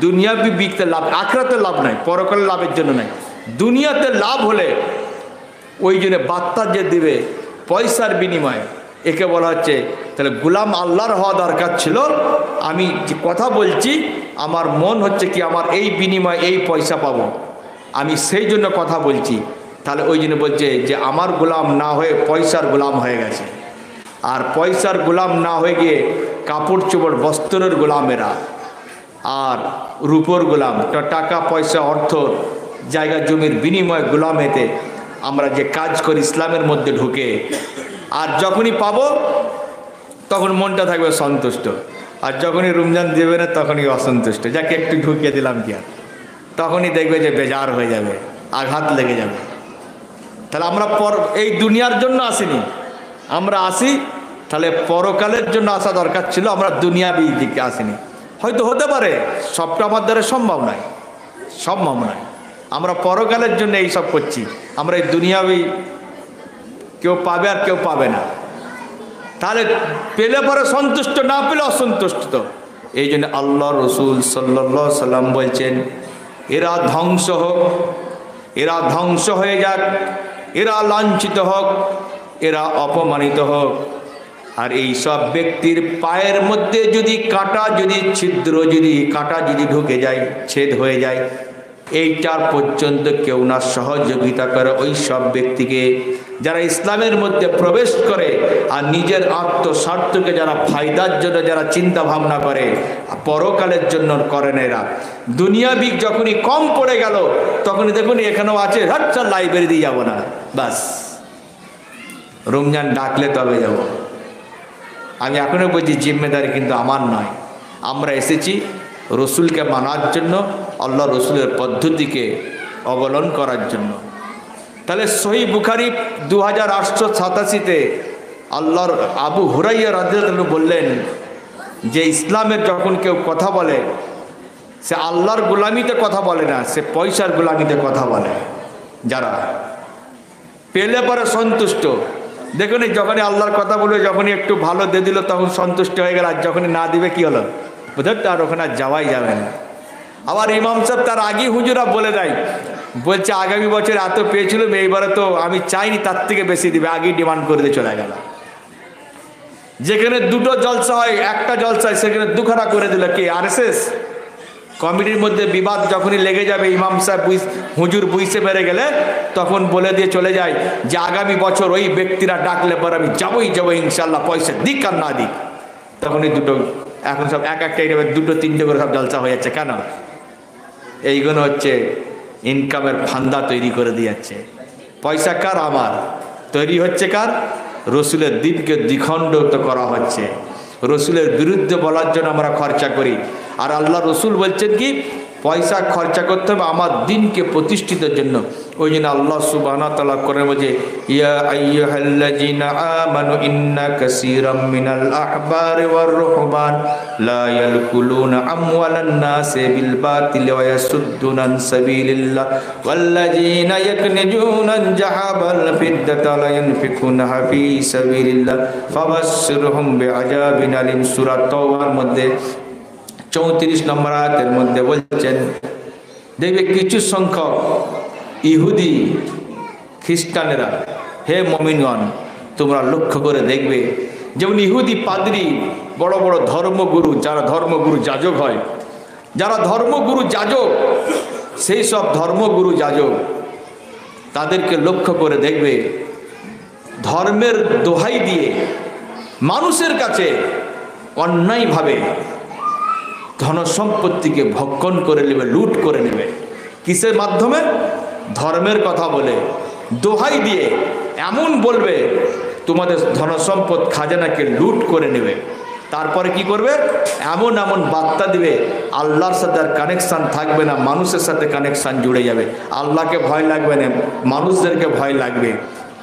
দুনিয়াবি বিকতে লাভ, আখিরাতে লাভ নাই, পরকালে লাভের জন্য নাই, দুনিয়াতে লাভ হলে ওই জন্য বার্তা যে দিবে পয়সার বিনিময়ে, একে বলা হচ্ছে তাহলে গোলাম আল্লাহর হওয়া দরকার ছিল। আমি যে কথা বলছি আমার মন হচ্ছে কি আমার এই বিনিময়ে এই পয়সা পাবো, আমি সেই জন্য কথা বলছি। তাহলে ওই জন্য বলছে যে আমার গোলাম না হয়ে পয়সার গোলাম হয়ে গেছে। আর পয়সার গোলাম না হয়ে গিয়ে কাপড় চোপড় বস্ত্রের গোলামেরা আর রূপোর গোলাম, টাকা পয়সা অর্থ জায়গা জমির বিনিময় গোলামেতে আমরা যে কাজ করি ইসলামের মধ্যে ঢুকে, আর যখনই পাবো তখন মনটা থাকবে সন্তুষ্ট, আর যখনই রমজান দেবে না তখনই অসন্তুষ্ট, যাকে একটু ঢুকিয়ে দিলাম কি আর, তখনই দেখবে যে বেজার হয়ে যাবে, আঘাত লেগে যাবে। তাহলে আমরা এই দুনিয়ার জন্য আসিনি, আমরা আসি তাহলে পরকালের জন্য আসা দরকার ছিল, আমরা দুনিয়াবি দিকে আসিনি। হয়তো হতে পারে সবটা আমার দ্বারা সম্ভব নয়, সম্ভব নয়, আমরা পরকালের জন্য এইসব করছি, আমরা এই দুনিয়াবি কেউ পাবে আর কেউ পাবে না। তাহলে পেলে পরে সন্তুষ্ট, না পেলে অসন্তুষ্ট। এই জন্য আল্লাহ রসুল সাল্লাল্লাহু আলাইহি সাল্লাম বলছেন, এরা ধ্বংস হোক, এরা ধ্বংস হয়ে যাক, এরা লাঞ্ছিত হোক, এরা অপমানিত হোক। আর এই সব ব্যক্তির পায়ের মধ্যে যদি কাঁটা, যদি ছিদ্র, যদি কাঁটা যদি ঢুকে যায়, ছেদ হয়ে যায়, এইটার পর্যন্ত কেউ না সহযোগিতা করে ওই সব ব্যক্তিকে যারা ইসলামের মধ্যে প্রবেশ করে আর নিজের আত্মস্বার্থকে যারা ফায়দার জন্য যারা চিন্তা ভাবনা করে, পরকালের জন্য করেন। এরা দুনিয়াবি যখনই কম পড়ে গেল তখনই দেখুন এখানেও আছে, হাট্টা লাইব্রেরি দিয়ে যাবো না, বাস রমজান ডাকলে তবে যাব। আমি এখনো বলছি জিম্মেদারি কিন্তু আমার নয়, আমরা এসেছি রসুলকে মানার জন্য, আল্লাহ রসুলের পদ্ধতিকে অবলম্বন করার জন্য। তাহলে সহিহ বুখারী 2887-তে আল্লাহর আবু হুরাইরা রাদিয়াল্লাহু আনহু বললেন যে ইসলামের যখন কেউ কথা বলে সে আল্লাহর গোলামিতে কথা বলে না, সে পয়সার গোলামিতে কথা বলে। যারা পেলে পরে সন্তুষ্ট, দেখুন যখনই আল্লাহর কথা বলবে, যখনই একটু ভালো দিয়ে দিল তখন সন্তুষ্ট হয়ে গেল, আর যখনই না দিবে কি হলো, বুঝতে আর ওখানে আর যাওয়াই যাবে না। আবার ইমাম সাহেব তার আগেই হুজুরা বলে দেয়, বলছে আগামী বছর এত পেয়েছিল, এইবারে তো আমি চাইনি তার থেকে বেশি দিবে, আগেই ডিমান্ড করে দিয়ে চলে গেল। যেখানে দুটো জলসা হয়, একটা জলসায় সেখানে দুখানা করে দিল কে, আরএসএস কমিটির মধ্যে বিবাদ যখনই লেগে যাবে, ইমাম সাহেব হুজুর বুঝতে পেরে গেলে তখন বলে দিয়ে চলে যায় যে আগামী বছর ওই ব্যক্তিরা ডাকলে পর আমি যাবোই যাবো ইনশাল্লাহ, পয়সা দিক আর না দিক। তখনই দুটো, এখন সব এক একটা এইভাবে দুটো তিনটে করে সব জলসা হয়ে যাচ্ছে। কেন? এইগুলো হচ্ছে ইনকামের ফান্দা তৈরি করে দিয়েছে। পয়সা কার? আমার। তৈরি হচ্ছে কার? রসুলের দিনকে দ্বিখণ্ডিত করা হচ্ছে, রসুলের বিরুদ্ধে বলার জন্য আমরা খরচা করি। আর আল্লাহ রসুল বলছেন কি পয়সা খরচা করতে হবে আমার দিনকে প্রতিষ্ঠিতের জন্য। ওই জন্য আল্লাহ সুবহানাহু ওয়া তাআলা কোরআনে বলছে, ইয়া আইয়ুহাল্লাযীনা আমানু ইন্না কাসীরাম মিনাল আহবারি ওয়ার রুহবান লা ইয়াকুলুনা আমওয়ালান নাসি বিল বাতিল ওয়া ইয়াসুদ্দুনা আন সাবিলিল্লাহ ওয়াল্লাযীনা ইয়াকনিজুনা যাহাবাল ফিদ্দাতা লা ইউনফিকুনাহা ফী সাবিলিল্লাহ ফাবাশশিরহুম বিআযাবিন আলিম। সূরা তাওবার মধ্যে 34 নম্বর আয়াতের মধ্যে বলছেন, দেখবে কিছু সংখ্যক ইহুদি খ্রিস্টানেরা, হে মুমিনগণ, তোমরা লক্ষ্য করে দেখবে যেমন ইহুদি পাদ্রী, বড় বড় ধর্মগুরু, যারা ধর্মগুরু যাজক হয়, যারা ধর্মগুরু যাজক, সেই সব ধর্মগুরু যাজক তাদেরকে লক্ষ্য করে দেখবে ধর্মের দোহাই দিয়ে মানুষের কাছে অন্যায়ভাবে ধনসম্পত্তিকে ভক্ষণ করে নেবে, লুট করে নেবে। কিসের মাধ্যমে? ধর্মের কথা বলে, দোহাই দিয়ে এমন বলবে তোমাদের ধনসম্পদ খাজানাকে লুট করে নেবে। তারপরে কি করবে? এমন এমন বার্তা দিবে, আল্লাহর সাথে আর কানেকশান থাকবে না, মানুষের সাথে কানেকশান জুড়ে যাবে। আল্লাহকে ভয় লাগবে না, মানুষদেরকে ভয় লাগবে।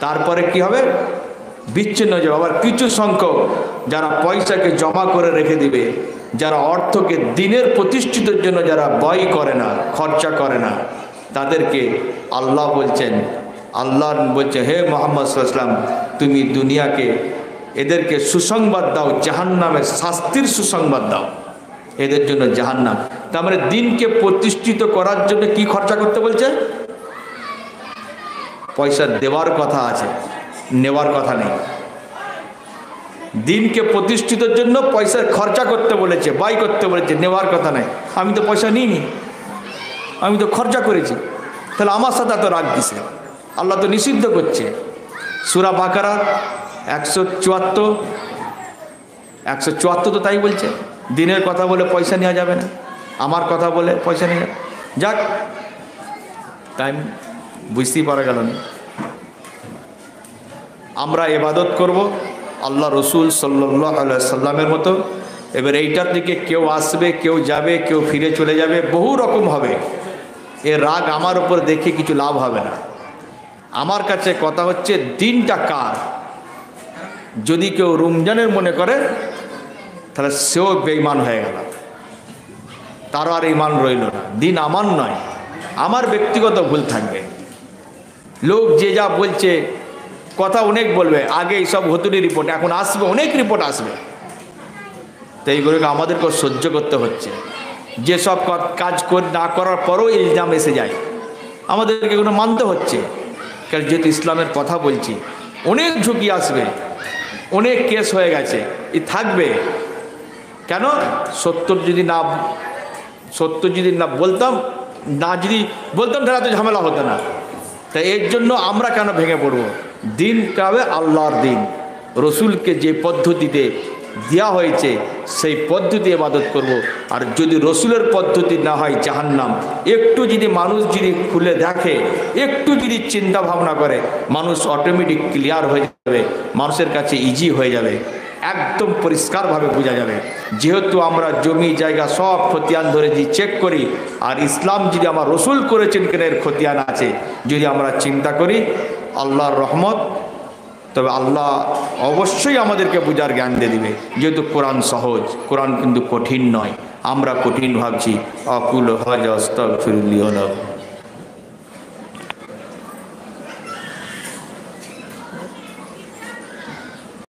তারপরে কি হবে? বিচ্ছিন্ন হয়ে যাবে। আবার কিছু সংখ্যক যারা পয়সাকে জমা করে রেখে দিবে, যারা অর্থকে দিনের প্রতিষ্ঠিতের জন্য যারা ব্যয় করে না, খরচা করে না, তাদেরকে আল্লাহ বলছেন, আল্লাহ বলছে, হে মুহাম্মদ সাল্লাল্লাহু আলাইহি ওয়াসাল্লাম, তুমি দুনিয়াকে এদেরকে সুসংবাদ দাও, জাহান্নামের শাস্তির সুসংবাদ দাও, এদের জন্য জাহান্নাম। তার মানে দিনকে প্রতিষ্ঠিত করার জন্য কি খরচা করতে বলছে? পয়সা দেওয়ার কথা আছে, নেওয়ার কথা নেই। দিনকে প্রতিষ্ঠিতের জন্য পয়সার খরচা করতে বলেছে, ব্যয় করতে বলেছে, নেওয়ার কথা নেই। আমি তো পয়সা নিইনি, আমি তো খরচা করেছি, তাহলে আমার সাথে এত রাগ দিছে? আল্লাহ তো নিষিদ্ধ করছে। সূরা বাকারা 174 তো তাই বলছে, দিনের কথা বলে পয়সা নেওয়া যাবে না, আমার কথা বলে পয়সা নেওয়া যাবে। যাক, তাই বুঝতেই পারা গেল না। আমরা ইবাদত করব আল্লাহ রসুল সাল্লাল্লাহু আলাইহি সাল্লামের মতো। এবার এইটার দিকে কেউ আসবে, কেউ যাবে, কেউ ফিরে চলে যাবে, বহু রকম হবে। এ রাগ আমার উপর দেখে কিছু লাভ হবে না। আমার কাছে কথা হচ্ছে, দিনটা কার? যদি কেউ রমজানের মনে করে, তাহলে সেও বেঈমান হয়ে গেল, তারও আর ঈমান রইল না। দিন আমার নয়, আমার ব্যক্তিগত ভুল থাকবে। লোক যে যা বলছে, কথা অনেক বলবে, আগে এইসব হতুনি রিপোর্ট, এখন আসবে অনেক রিপোর্ট আসবে, তো এইগুলোকে আমাদেরকেও সহ্য করতে হচ্ছে। যেসব কাজ না করার পরও ইলজাম এসে যায়, আমাদেরকে এগুলো মানতে হচ্ছে। কারণ যেহেতু ইসলামের কথা বলছি, অনেক ঝুঁকি আসবে, অনেক কেস হয়ে গেছে, থাকবে। কেন? সত্য যদি না বলতাম, তাহলে এত ঝামেলা হতো না। তাই এর জন্য আমরা কেন ভেঙে পড়ব? দিনটা হবে আল্লাহর দিন, রসুলকে যে পদ্ধতিতে দেওয়া হয়েছে সেই পদ্ধতি ইবাদত করব। আর যদি রসুলের পদ্ধতি না হয় জাহান্নাম। একটু যদি মানুষ যদি খুলে দেখে, একটু যদি চিন্তা ভাবনা করে, মানুষ অটোমেটিক ক্লিয়ার হয়ে যাবে, মানুষের কাছে ইজি হয়ে যাবে, একদম পরিষ্কারভাবে বোঝা যাবে। যেহেতু আমরা জমি জায়গা সব খতিয়ান ধরে যদি চেক করি, আর ইসলাম যদি আমার রসুল করেছেন কেন এর খতিয়ান আছে, যদি আমরা চিন্তা করি, আল্লাহর রহমত, তবে আল্লাহ অবশ্যই আমাদেরকে বোঝার জ্ঞান দিয়ে দিবে। যেহেতু কোরআন সহজ, কোরআন কিন্তু কঠিন নয়, আমরা কঠিন ভাবছি। আকুল হাজা আস্তাগফিরুল্লাহ।